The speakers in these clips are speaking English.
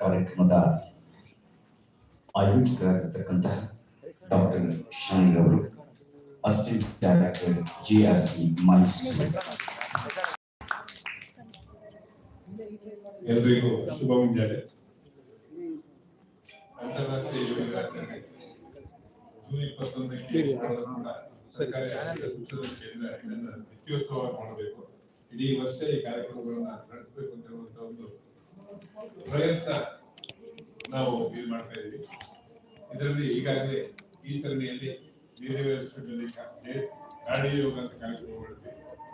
ಕಾರ್ಯಕ್ರಮದ ಆಯೋಜಕರಾಗಿರ್ತಕ್ಕಂತಹ ಡಾಕ್ಟರ್ ಶಾನಿ ಅವರು, assistant director ಜಿಆರ್ಸಿ Mysuru. ಎಲ್ರಿಗೂ ಶುಭ ಮುಂಜಾನೆ. ಅಂತಾರಾಷ್ಟ್ರೀಯ ಯೋಗ ದಿನಾಚರಣೆ ಜೂನ್ 21ಕ್ಕೆ ಸರ್ಕಾರಿ ಸಂಶೋಧನಾ ಕೇಂದ್ರ ಇದನ್ನ ನಿತ್ಯೋತ್ಸವ ಮಾಡಬೇಕು, ಇಡೀ ವರ್ಷ ಈ ಕಾರ್ಯಕ್ರಮಗಳನ್ನ ನಡೆಸಬೇಕು ಅಂತ ಹೇಳುವಂತ ಒಂದು ಪ್ರಯತ್ನ ನಾವು ಇದು ಮಾಡ್ತಾ ಇದ್ದೀವಿ. ಇದರಲ್ಲಿ ಈಗಾಗಲೇ ಈ ಸರಣಿಯಲ್ಲಿ ಕಾರ್ಡಿಯೋ ಯೋಗ ಅಂತ ಕಾರ್ಯಕ್ರಮ ಮಾಡಿದ್ವಿ.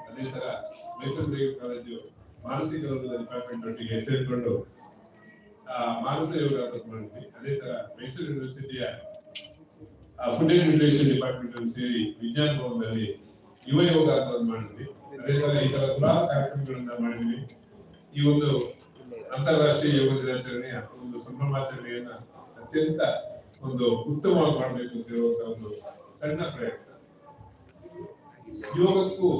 ಅದೇ ತರ ಮೈಸೂರು ಕಾಲೇಜು ಮಾನಸಿಕ ರೋಗದ ಡಿಪಾರ್ಟ್ಮೆಂಟ್ ಒಟ್ಟಿಗೆ ಸೇರಿಕೊಂಡು ಮಾನಸ ಯೋಗ ಅಂತ ಮಾಡಿದ್ವಿ. ಅದೇ ತರ ಮೈಸೂರು ಯೂನಿವರ್ಸಿಟಿಯ ಫುಡ್ ಅಂಡ್ ನ್ಯೂಟ್ರಿಷನ್ ಡಿಪಾರ್ಟ್ಮೆಂಟ್ ಅಲ್ಲಿ ಸೇರಿ ವಿಜ್ಞಾನ ಭವನದಲ್ಲಿ ಯುವ ಯೋಗ ಅಂತ ಮಾಡಿದ್ವಿ. ಅದೇ ತರ ಈ ತರ ಹಲವಾರು ಕಾರ್ಯಕ್ರಮಗಳನ್ನ ಮಾಡಿದ್ವಿ. ಈ ಒಂದು ಅಂತಾರಾಷ್ಟ್ರೀಯ ಯೋಗ ದಿನಾಚರಣೆಯ ಒಂದು ಸಂಭ್ರಮಾಚರಣೆಯನ್ನ ಅತ್ಯಂತ ಒಂದು ಉತ್ತಮವಾಗಿ ಮಾಡಬೇಕು ಅಂತ ಹೇಳುವಂತ ಒಂದು ಸಣ್ಣ ಪ್ರಯತ್ನ. ಯೋಗಕ್ಕೂ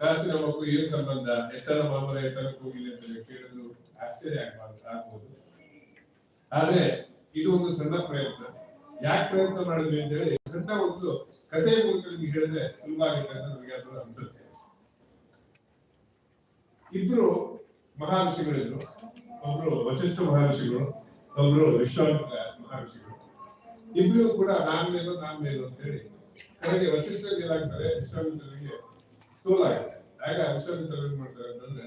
ಕಾಸಿನ ಮಕ್ಕಳು ಏನ್ ಸಂಬಂಧ, ಎತ್ತರ ಮಾಮರ ಎತ್ತರಕ್ಕೆ ಹೋಗಿಲ್ಲ ಅಂತ ಕೇಳಿದ್ರು ಆಶ್ಚರ್ಯ ಆಗ್ಬೋದು. ಆದ್ರೆ ಇದು ಒಂದು ಸಣ್ಣ ಪ್ರಯತ್ನ. ಯಾಕೆ ಪ್ರಯತ್ನ ಮಾಡಿದ್ವಿ ಅಂತ ಹೇಳಿ ಸಣ್ಣ ಒಂದು ಕಥೆಯ ಮೂಲಕ ನಿಮ್ಗೆ ಹೇಳಿದ್ರೆ ಸುಲಭ ಆಗುತ್ತೆ ಅಂತ ನನಗೆ ಅದು ಅನ್ಸುತ್ತೆ. ಇಬ್ರು ಮಹರ್ಷಿಗಳಿದ್ರು, ಒಬ್ರು ವಸಿಷ್ಠ ಮಹರ್ಷಿಗಳು, ಒಬ್ರು ವಿಶ್ವಾಮಿತ್ರ ಮಹರ್ಷಿಗಳು. ಇಬ್ರು ಕೂಡ ನಾನ್ ಮೇಲು ಅಂತ ಹೇಳಿ ಕಡೆಗೆ ವಸಿಷ್ಠರಿಗೆ ಏನಾಗ್ತಾರೆ, ವಿಶ್ವಾಮಿತ್ರರಿಗೆ ಸೋಲಾಗುತ್ತೆ. ಆಗ ವಿಶ್ವಾಮಿತ್ರ ಏನ್ ಮಾಡ್ತಾರೆ ಅಂತಂದ್ರೆ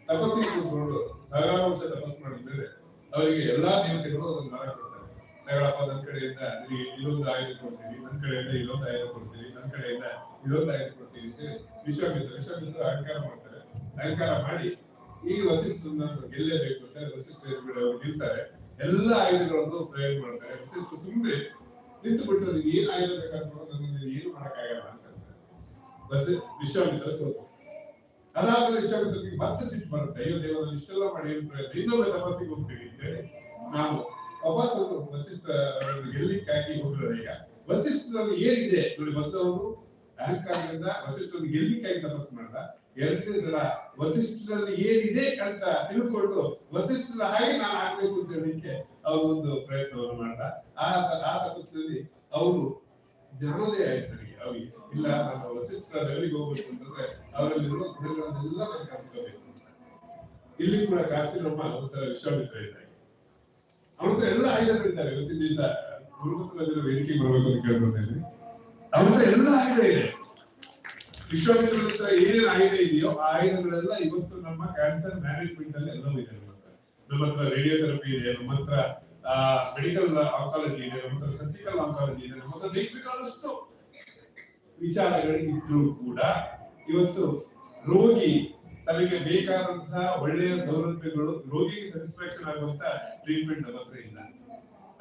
ತಪಸ್ಸಿಗೆ ಕೂತ್ಕೊಂಡು ಸಾವಿರಾರು ವರ್ಷ ತಪಸ್ಸು ಮಾಡಿದ್ಮೇಲೆ ಅವರಿಗೆ ಎಲ್ಲಾ ದೇವತೆಗಳು ಒಂದು ಮರ ಕೊಡ್ತಾರೆ. ನಗಳಪ್ಪ, ನನ್ನ ಕಡೆಯಿಂದ ನಿಮಗೆ ಇದೊಂದು ಆಯುಧ ಕೊಡ್ತೀವಿ, ನನ್ನ ಕಡೆಯಿಂದ ಇದೊಂದು ಆಯುಧ ಕೊಡ್ತೀವಿ, ನನ್ನ ಕಡೆಯಿಂದ ಇದೊಂದು ಆಯುಧ ಕೊಡ್ತೀವಿ ಅಂತ ವಿಶ್ವಾಮಿತ್ರ ಅಹಂಕಾರ ಮಾಡ್ತಾರೆ. ಅಹಂಕಾರ ಮಾಡಿ ಈ ವಸಿಷ್ಠರನ್ನ ಗೆಲ್ಲೇಬೇಕು ಅಂತ ವಸಿಷ್ಠ ಅವರು ಗೆಲ್ತಾರೆ. ಎಲ್ಲಾ ಆಯುಧಗಳನ್ನು ಪ್ರಯೋಗ ಮಾಡ್ತಾರೆ. ವಸಿಷ್ಠ ಸುಮ್ಮನೆ ನಿಂತು ಬಿಟ್ಟು ನಿಮ್ಗೆ ಏನ್ ಆಯುಧ ಬೇಕಾದ್ರೂ ಏನು ಮಾಡಕ್ಕಾಗಲ್ಲ ಅಂತ ವಿಶ್ವಾಮಿತ್ರ ಸೋತು. ಅದಾದ್ಮೇಲೆ ವಿಶ್ವಾಮಿತ್ರನಿಗೆ ಮತ್ತೆ ಸಿಟ್ಟು ಬರುತ್ತೆ, ಅಯ್ಯೋ ದೇವರಲ್ಲಿ ಇಷ್ಟೆಲ್ಲ ಮಾಡಿ ಏನು ಪ್ರಯತ್ನ, ಇನ್ನೊಮ್ಮೆ ತಪಸ್ಸಿಗೆ ಹೋಗ್ತೀವಿ ಅಂತೇಳಿ ನಾವು ವಾಪಸ್ ವಸಿಷ್ಠ ಗೆಲ್ಲಿಕ್ಕಾಗಿ ಹೋಗಿರೋದು. ಈಗ ವಸಿಷ್ಠರಲ್ಲಿ ಏನಿದೆ ನೋಡಿ, ಬಂದವರು ಅಹಂಕಾರದಿಂದ ವಸಿಷ್ಠರನ್ನು ಗೆಲ್ಲಿಕ್ಕಾಗಿ ತಪಸ್ಸು ಮಾಡ್ದ. ಎರಡನೇ ಸಲ ವಸಿಷ್ಠರಲ್ಲಿ ಏನಿದೆ ಅಂತ ತಿಳ್ಕೊಂಡು ವಸಿಷ್ಠರ ಹಾಗೆ ನಾನು ಆಗ್ಬೇಕು ಅಂತ ಹೇಳಲಿಕ್ಕೆ ಅವರು ಒಂದು ಪ್ರಯತ್ನವನ್ನು ಮಾಡ್ದ. ಆ ತಪಸ್ಸಿನಲ್ಲಿ ಅವರು ಜ್ಞಾನೋದಯ ಆಯ್ತು ನನಗೆ. ಅವ್ರಿಗೆ ಇಲ್ಲ, ನಾನು ವಸಿಷ್ಠರ ಲೆವೆಲ್ಗೆ ಹೋಗ್ಬೇಕು ಅಂತಂದ್ರೆ ಅವರಲ್ಲಿರುವ ಗುಣಗಳನ್ನೆಲ್ಲ ನಾನು ಕಲ್ತ್ಕೋಬೇಕು ಅಂತ. ಇಲ್ಲಿ ಕೂಡ ಕಾಶಿರಮ್ಮ ಒಂಥರ ವಿಶ್ವಾಮಿತ್ರ ಇದ್ದಾರೆ. ಅವ್ರ ಹತ್ರ ಎಲ್ಲ ಆಯುಧಗಳಿದ್ದಾರೆ. ಇವತ್ತಿನ ದಿವಸ ಗುರುಮುಖದಲ್ಲಿ ವೇದಿಕೆ ಬರಬೇಕು ಅಂತ ಕೇಳ್ಕೊಳ್ತಾ ಇದ್ವಿ. ಅವ್ರ ಹತ್ರ ಎಲ್ಲ ಆಯುಧ ಇದೆ. ವಿಶ್ವಾಮಿತ್ರ ಹತ್ರ ಏನೇನು ಆಯುಧ ಇದೆಯೋ ಆ ಆಯುಧಗಳೆಲ್ಲ ಇವತ್ತು ನಮ್ಮ ಕ್ಯಾನ್ಸರ್ ಮ್ಯಾನೇಜ್ಮೆಂಟ್ ಅಲ್ಲಿ ಎಲ್ಲವೂ ಇದೆ. ನಮ್ಮ ಹತ್ರ ರೇಡಿಯೋಥೆರಪಿ ಇದೆ, ನಮ್ಮ ಹತ್ರ ಮೆಡಿಕಲ್ ಆಂಕಾಲಜಿ ಇದೆ, ನಮ್ಮ ಹತ್ರ ಸರ್ಜಿಕಲ್ ಆಂಕಾಲಜಿ ಇದೆ, ನಮ್ಮ ಹತ್ರ ಬೇಕಾದಷ್ಟು ವಿಚಾರಗಳಿದ್ರೂ ಕೂಡ ಇವತ್ತು ರೋಗಿ ತನಗೆ ಬೇಕಾದಂತಹ ಒಳ್ಳೆಯ ಸೌಲಭ್ಯಗಳು, ರೋಗಿಗೆ ಸ್ಯಾಟಿಸ್ಫ್ಯಾಕ್ಷನ್ ಆಗುವಂತ ಟ್ರೀಟ್ಮೆಂಟ್ ನಮ್ಮ ಹತ್ರ ಇಲ್ಲ.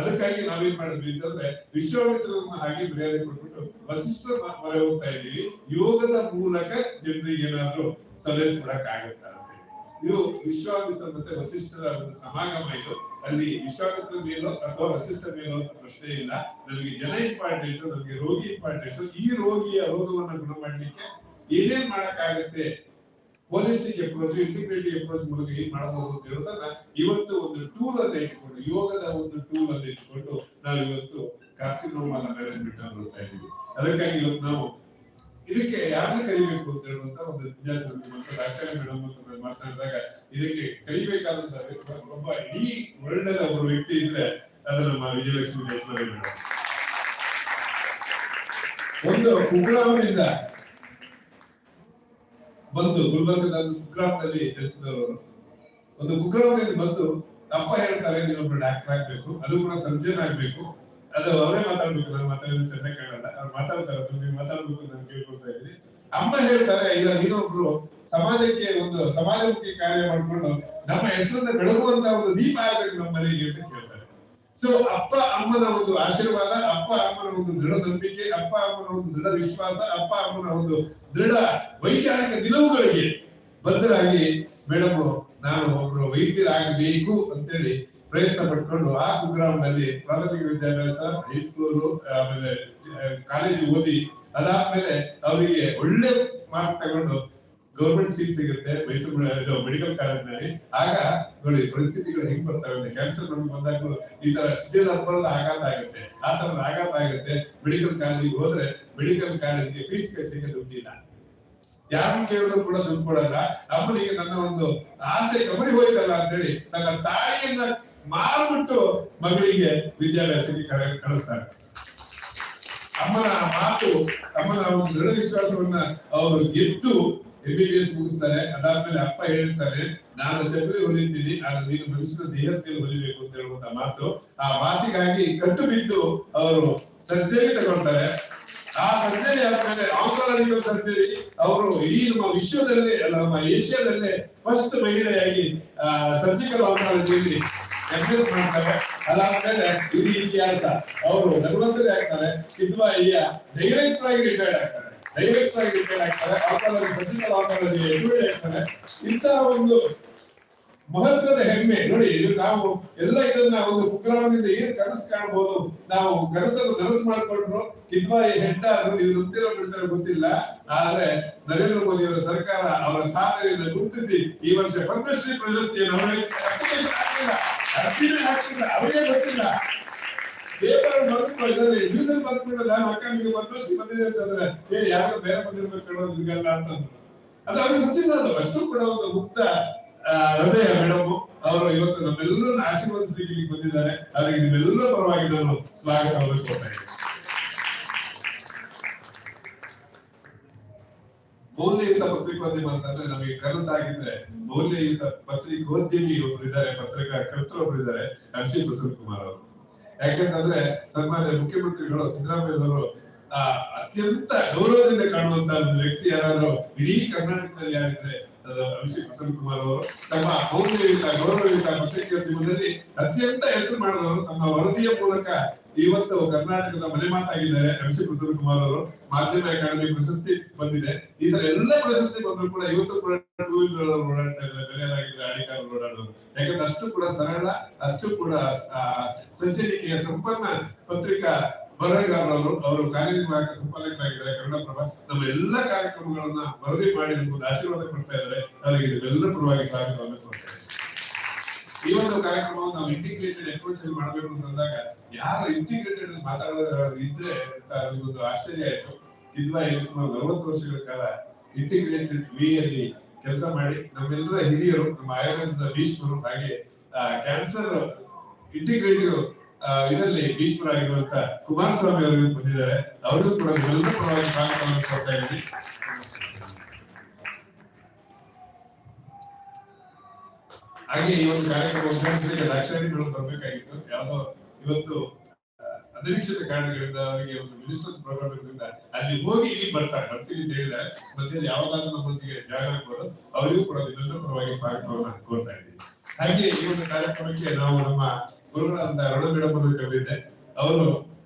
ಅದಕ್ಕಾಗಿ ನಾವೇನ್ ಮಾಡಿದ್ವಿ ಅಂತಂದ್ರೆ ವಿಶ್ವಾಮಿತ್ರರನ್ನ ಹಾಗೆ ಮರ್ಯಾದೆ ಕೊಟ್ಬಿಟ್ಟು ವಸಿಷ್ಠರ ಮೊರೆ ಹೋಗ್ತಾ ಇದೀವಿ. ಯೋಗದ ಮೂಲಕ ಜನರಿಗೆ ಏನಾದ್ರೂ ಸಲಹೆ ಕೊಡಕ್ ಆಗತ್ತ ಅಂತ ಹೇಳಿ. ಇದು ವಿಶ್ವಾಮಿತ್ರ ಮತ್ತೆ ವಸಿಷ್ಠರ ಒಂದು ಸಮಾಗಮ. ಇದು ಅಲ್ಲಿ ವಿಶ್ವಾಮಿತ್ರ ಮೇಲೋ ಅಥವಾ ವಸಿಷ್ಠ ಮೇಲೋ ಅಂತ ಪ್ರಶ್ನೆ ಇಲ್ಲ. ನಮಗೆ ಜನ ಇಂಪಾರ್ಟೆಂಟ್, ನಮಗೆ ರೋಗಿ ಇಂಪಾರ್ಟೆಂಟ್. ಈ ರೋಗಿಯ ರೋಗವನ್ನ ಗುಣ ಮಾಡ್ಲಿಕ್ಕೆ ಏನೇನ್ ಮಾಡಕ್ಕಾಗತ್ತೆ, ಹೋಲಿಸ್ಟಿಕ್ ಅಪ್ರೋಚ್, ಇಂಟಿಗ್ರೇಟಿವ್ ಅಪ್ರೋಚ್ ಮೂಲಕ ಏನ್ ಮಾಡಬಹುದು ಅಂತ ಹೇಳೋದನ್ನ ಇವತ್ತು ಒಂದು ಟೂಲ್ ಅನ್ನ ಇಟ್ಕೊಂಡು, ಯೋಗದ ಒಂದು ಟೂಲ್ ಅನ್ನು ಇಟ್ಕೊಂಡು ನಾವು ಇವತ್ತು ಕಾರ್ಸಿನೋಮಾ ಮ್ಯಾನೇಜ್ಮೆಂಟ್ ಅನ್ನು ನೋಡ್ತಾ ಇದ್ದೀವಿ. ಅದಕ್ಕಾಗಿ ಇವತ್ತು ನಾವು ಇದಕ್ಕೆ ಯಾರನ್ನ ಕರಿಬೇಕು ಅಂತ ಹೇಳುವಂತ ಒಂದು ಜಿಜ್ಞಾಸೆ ಆಚಾರ್ಯ ಮೇಡಮ್ ಅಂತ ಮಾತನಾಡಿದಾಗ ಇದಕ್ಕೆ ಕರಿಬೇಕಾದಂತ ಒಬ್ಬ ಇಡೀ ವರ್ಲ್ಡ್ ಅಲ್ಲಿ ಒಬ್ಬರು ವ್ಯಕ್ತಿ ಇದ್ರೆ ಅದು ನಮ್ಮ ವಿಜಯಲಕ್ಷ್ಮಿ ದೇಶಪಾಂಡೆ ಮೇಡಮ್. ಒಂದು ಕುಗ್ರಾಮದಿಂದ ಬಂದು, ಗುಲ್ಬರ್ಗದ ಕುಗ್ರಾಮದಲ್ಲಿ ಜನಿಸಿದವರು, ಒಂದು ಕುಗ್ರಾಮದಲ್ಲಿ ಬಂದು ಅಪ್ಪ ಹೇಳ್ತಾರೆ ನೀನೊಬ್ಬರು ಡಾಕ್ಟರ್ ಆಗ್ಬೇಕು, ಅದು ಕೂಡ ಸರ್ಜನ್ ಆಗ್ಬೇಕು. ಅದು ಅವರೇ ಮಾತಾಡ್ಬೇಕು, ನಾನು ಮಾತಾಡೋದು ಚೆನ್ನಾಗಿ ಕೇಳಲ್ಲ, ಅವ್ರು ಮಾತಾಡ್ತಾರೆ, ನೀವು ಮಾತಾಡ್ಬೇಕು ನಾನು ಕೇಳ್ಕೊಳ್ತಾ ಇದ್ದೀನಿ. ಅಮ್ಮ ಹೇಳ್ತಾರೆ ಇಲ್ಲ ನೀನೊಬ್ರು ಸಮಾಜಕ್ಕೆ ಒಂದು ಸಮಾಜಮುಖಿ ಕಾರ್ಯ ಮಾಡ್ಕೊಂಡು ನಮ್ಮ ಹೆಸರನ್ನ ಬೆಳಗುವಂತ ಒಂದು ದೀಪ ಆಗ್ಬೇಕು ನಮ್ಮ ಮನೆಗೆ ಅಂತ ಕೇಳ್ತಾರೆ. ಸೊ ಅಪ್ಪ ಅಮ್ಮನ ಒಂದು ಆಶೀರ್ವಾದ, ಅಪ್ಪ ಅಮ್ಮನ ಒಂದು ದೃಢ ನಂಬಿಕೆ, ಅಪ್ಪ ಅಮ್ಮನ ಒಂದು ದೃಢ ವಿಶ್ವಾಸ, ಅಪ್ಪ ಅಮ್ಮನ ಒಂದು ದೃಢ ವೈಚಾರಿಕ ನಿಲುವುಗಳಿಗೆ ಬದ್ಧರಾಗಿ ಮೇಡಮ್ ನಾನು ಒಬ್ರು ವೈದ್ಯರಾಗಬೇಕು ಅಂತೇಳಿ ಪ್ರಯತ್ನ ಪಟ್ಕೊಂಡು ಆ ಕುಗ್ರಾಮದಲ್ಲಿ ಪ್ರಾಥಮಿಕ ವಿದ್ಯಾಭ್ಯಾಸ, ಹೈಸ್ಕೂಲು, ಆಮೇಲೆ ಕಾಲೇಜು ಓದಿ ಅದಾದ್ಮೇಲೆ ಅವರಿಗೆ ಒಳ್ಳೆ ಮಾರ್ಕ್ ತಗೊಂಡು ಗೌರ್ಮೆಂಟ್ ಸೀಟ್ ಸಿಗುತ್ತೆ ಮೈಸೂರು ಮೆಡಿಕಲ್ ಕಾಲೇಜ್ನಲ್ಲಿ. ಆಗ ನೋಡಿ ಪರಿಸ್ಥಿತಿಗಳು ಹೆಂಗ್ ಬರ್ತವೆ ಅಂದ್ರೆ ಕ್ಯಾನ್ಸರ್ ನಮ್ಗೆ ಬಂದಾಗಲೂ ಈ ತರ ಶಿಡ್ಯೂಲ್ ಬರೋದು ಆಘಾತ ಆಗುತ್ತೆ, ಆ ತರದ ಆಘಾತ ಆಗುತ್ತೆ. ಮೆಡಿಕಲ್ ಕಾಲೇಜಿಗೆ ಹೋದ್ರೆ ಮೆಡಿಕಲ್ ಕಾಲೇಜಿಗೆ ಫೀಸ್ ಕಟ್ಟಲಿಕ್ಕೆ ದುಡ್ಡಿಲ್ಲ, ಯಾರನ್ನು ಕೇಳಿದ್ರು ಕೂಡ ದುಡ್ಡು ಕೊಡಲ್ಲ. ಅಮ್ಮನಿಗೆ ನನ್ನ ಒಂದು ಆಸೆ ಕಬರಿ ಹೋಯ್ತಲ್ಲ ಅಂತ ಹೇಳಿ ತನ್ನ ತಾಯಿಯನ್ನ ಮಾರ್ಬಿಟ್ಟು ಮಗಳಿಗೆ ವಿದ್ಯಾಭ್ಯಾಸಕ್ಕೆ ಕಳಿಸ್ತಾರೆ. ಅಮ್ಮನ ಮಾತು, ಅಮ್ಮನ ಒಂದು ದೃಢ ವಿಶ್ವಾಸವನ್ನ ಅವರು ಗೆದ್ದು MBBS ಮುಗಿಸ್ತಾರೆ. ಅದಾದ್ಮೇಲೆ ಅಪ್ಪ ಹೇಳ್ತಾರೆ, ನಾನು ಚಪ್ಪಲಿ ಹೊಲಿತೀನಿ, ಆದ್ರೆ ನೀನು ಮನುಷ್ಯನ ದೇಹದಲ್ಲಿ ಹೊಲಿಬೇಕು ಅಂತ ಹೇಳುವಂತ ಮಾತು. ಆ ಮಾತಿಗಾಗಿ ಕಟ್ಟು ಬಿದ್ದು ಅವರು ಸರ್ಜರಿ ತಗೊಳ್ತಾರೆ. ಆ ಸರ್ಜರಿ ಆದ್ಮೇಲೆ ಆಂಕಾಲಜಿಕಲ್ ಸರ್ಜರಿ ಅವರು ಇಡೀ ನಮ್ಮ ವಿಶ್ವದಲ್ಲೇ ಅಲ್ಲ ನಮ್ಮ ಏಷ್ಯಾದಲ್ಲೇ ಫಸ್ಟ್ ಮಹಿಳೆಯಾಗಿ ಸರ್ಜಿಕಲ್ ಆಂಕಾಲಜಿಯಲ್ಲಿ MBS ಮಾಡ್ತಾರೆ. ಅದಾದ್ಮೇಲೆ ಇಡೀ ಇತಿಹಾಸ ಅವರು ನಗುವಂತರೇ ಆಗ್ತಾರೆ. ಕಿದ್ವಾಯಿಯ ಡೈರೆಕ್ಟರ್ ಆಗಿ ರಿಟೈರ್ಡ್ ಆಗ್ತಾರೆ. ಸರ್ಜಿಕಲ್ ಆಂಕಾಲಜಿ ಎಜುಕೇಟ್ ಆಗ್ತಾರೆ. ಇಂತಹ ಒಂದು ಮಹತ್ವದ ಹೆಮ್ಮೆ ನೋಡಿ. ನಾವು ಎಲ್ಲ ಇದನ್ನ ಒಂದು ಕುಗ್ರಾಮದಿಂದ ಏನ್ ಕನಸು ಕಾಣಬಹುದು, ನಾವು ಕನಸನ್ನು ನನಸು ಮಾಡಿಕೊಂಡ್ರು. ಕಿದ್ವಾಯಿ ಹೆಡ್ಡ ನೀವು ಗೊತ್ತಿರೋ ಬಿಡ್ತಾರೋ ಗೊತ್ತಿಲ್ಲ, ಆದ್ರೆ ನರೇಂದ್ರ ಮೋದಿ ಅವರ ಸರ್ಕಾರ ಅವರ ಸಾಧನೆಯನ್ನು ಗುರುತಿಸಿ ಈ ವರ್ಷ ಪದ್ಮಶ್ರೀ ಪ್ರಶಸ್ತಿಯನ್ನು ಅವರಿಗೆ ಗೊತ್ತಿಲ್ಲ. ಪೇಪರ್ ಬಂದ್ಬಿಟ್ಟು ನ್ಯೂಸಲ್ಲಿ ಬಂದ್ಬಿಟ್ಟು ನಾನು ಅಕ್ಕ ನಿಮಗೆ ಪದ್ಮಶ್ರೀ ಬಂದಿದೆ ಅಂತಂದ್ರೆ ಯಾರು ಬೇರೆ ಬಂದಿರ್ಬೇಕು ಹೇಳೋದು ಇದೆಲ್ಲ ಅಂತಂದ್ರು. ಅದು ಅವ್ರಿಗೆ ಗೊತ್ತಿಲ್ಲ. ಅದು ಅಷ್ಟು ಕೂಡ ಒಂದು ಮುಕ್ತ ಹೃದಯ ಮೇಡಮ್ ಅವರು ಇವತ್ತು ನಮ್ಮೆಲ್ಲರನ್ನ ಆಶೀರ್ವದಿಸಲಿಕ್ಕೆ ಬಂದಿದ್ದಾರೆ. ಅವರಿಗೆ ನಿಮ್ಮೆಲ್ಲರ ಪರವಾಗಿ ನಾನು ಸ್ವಾಗತವನ್ನು ಕೊಡ್ತಾ ಇದ್ದೀನಿ. ಮೌಲ್ಯಯುತ ಪತ್ರಿಕೋದ್ಯಮ ಅಂತಂದ್ರೆ ನಮಗೆ ಕನಸಾಗಿದ್ರೆ ಮೌಲ್ಯಯುತ ಪತ್ರಿಕೋದ್ಯಮಿ ಒಬ್ರು ಇದ್ದಾರೆ, ಪತ್ರಕರ್ತರು ಒಬ್ರು ಇದ್ದಾರೆ, ಹರ್ಷಿ ಪ್ರಸನ್ನ ಕುಮಾರ್ ಅವರು. ಯಾಕೆಂತಂದ್ರೆ ಸನ್ಮಾನ್ಯ ಮುಖ್ಯಮಂತ್ರಿಗಳು ಸಿದ್ದರಾಮಯ್ಯನವರು ಅತ್ಯಂತ ಗೌರವದಿಂದ ಕಾಣುವಂತ ಒಂದು ವ್ಯಕ್ತಿ ಯಾರಾದ್ರೂ ಇಡೀ ಕರ್ನಾಟಕದಲ್ಲಿ ಯಾರಿದ್ರೆ ಅದು ಅಭಿಷೇಕ್ ಪ್ರಸನ್ನ ಕುಮಾರ್ ಅವರು. ತಮ್ಮ ಮೌಲ್ಯಯುತ ಗೌರವಯುತ ಪತ್ರಿಕೋದ್ಯಮದಲ್ಲಿ ಅತ್ಯಂತ ಹೆಸರು ಮಾಡಿದವರು. ತಮ್ಮ ವರದಿಯ ಮೂಲಕ ಇವತ್ತು ಕರ್ನಾಟಕದ ಮನೆ ಮಾತಾಗಿದ್ದಾರೆ ಅಭಿಷೇಕ್ ಪ್ರಸನ್ನ ಕುಮಾರ್ ಅವರು. ಮಾಧ್ಯಮ ಅಕಾಡೆಮಿ ಪ್ರಶಸ್ತಿ ಬಂದಿದೆ. ಈ ತರ ಎಲ್ಲ ಪ್ರಶಸ್ತಿ ಬಂದ್ರು ಕೂಡ ಇವತ್ತು ಕೂಡ ಟೂ ವೀಲರ್ ಓಡಾಡ್ತಾ ಇದ್ದಾರೆ, ಬೆಲೆಯಾಗಿದ್ರೆ ಅಡಿಕಾರ ಓಡಾಡೋರು. ಯಾಕಂದ್ರೆ ಅಷ್ಟು ಕೂಡ ಸರಳ, ಅಷ್ಟು ಕೂಡ ಸಂಚರಿಕೆಯ ಸಂಪನ್ನ ಪತ್ರಿಕಾ ಬರಹಗಾರರು. ಅವರು ಕಾರ್ಯನಿರ್ವಾಹಕ ಸಂಪಾದಕರಾಗಿದ್ದಾರೆ ಕನ್ನಡಪ್ರಭ. ನಮ್ಮ ಎಲ್ಲ ಕಾರ್ಯಕ್ರಮಗಳನ್ನ ವರದಿ ಮಾಡಿ ನಮ್ಗೊಂದು ಆಶೀರ್ವಾದ ಕೊಡ್ತಾ ಇದ್ದಾರೆ. ಅವರಿಗೆ ಇದೆಲ್ಲರ ಪರವಾಗಿ ಸ್ವಾಗತವನ್ನು ಕೊಡ್ತಾ ಇದ್ದಾರೆ. ಈ ಒಂದು ಕಾರ್ಯಕ್ರಮವನ್ನು ನಾವು ಇಂಟಿಗ್ರೇಟೆಡ್ ಅಪ್ರೋಚ್ ಅಲ್ಲಿ ಮಾಡಬೇಕು ಅಂತಂದಾಗ ಯಾರು ಇಂಟಿಗ್ರೇಟೆಡ್ ಮಾತಾಡೋದು ಇದ್ರೆ ಅಂತ ಒಂದು ಆಶ್ಚರ್ಯ ಆಯ್ತು. ಕಿದ್ವಾಯಿ ಸುಮಾರು 40 ವರ್ಷಗಳ ಕಾಲ ಇಂಟಿಗ್ರೇಟೆಡ್ ವೇ ಅಲ್ಲಿ ಕೆಲಸ ಮಾಡಿ ನಮ್ಮೆಲ್ಲರ ಹಿರಿಯರು, ನಮ್ಮ ಆಯುರ್ವೇದದ ಭೀಷ್ಮರು, ಹಾಗೆ ಕ್ಯಾನ್ಸರ್ ಇಂಟಿಗ್ರೇಟಿವ್ ಇದರಲ್ಲಿ ಭೀಷ್ಮರಾಗಿರುವಂತ ಕುಮಾರಸ್ವಾಮಿ ಅವರು ಬಂದಿದ್ದಾರೆ. ಅವರು ಕೂಡ ನಿಮ್ಮೆಲ್ಲರ ಪರವಾಗಿ ಸ್ವಾಗತವನ್ನು ಕೊಡ್ತಾ ಇದ್ದೀನಿ. ಹಾಗೆ ಈ ಒಂದು ಕಾರ್ಯಕ್ರಮ ಉದ್ಘಾಟಿಸಲಿಕ್ಕೆ ದಾಕ್ಷಾಯಿಣಿಗಳು ಬರಬೇಕಾಗಿತ್ತು. ಯಾವುದೋ ಇವತ್ತು ಅನಿರೀಕ್ಷಿತ ಕಾರಣಗಳಿಂದ ಅವರಿಗೆ ಒಂದು ಮಿನಿಸ್ಟರ್ ಪ್ರೋಗ್ರಾಮ್ ಇರೋದ್ರಿಂದ ಅಲ್ಲಿ ಹೋಗಿ ಇಲ್ಲಿ ಬರ್ತೀನಿ ಅಂತ ಹೇಳಿದ್ದಾರೆ. ಮಧ್ಯದಲ್ಲಿ ಯಾವಾಗಾದ್ರೂ ನಮ್ಮೊಂದಿಗೆ ಜಾಗ ಆಗ್ಬೋದು. ಅವರಿಗೂ ಕೂಡ ನಿಮ್ಮೆಲ್ಲರ ಪರವಾಗಿ ಸ್ವಾಗತವನ್ನ ಕೋರ್ತಾ ಇದ್ದೀವಿ. ಹಾಗೆ ಈ ಒಂದು ಕಾರ್ಯಕ್ರಮಕ್ಕೆ ನಾವು ನಮ್ಮ ಗುರುಗಳಾದ ರಣ ಮೇಡಮ್ ಅನ್ನು ಕರೆದಿದ್ದೆ. ಅವರು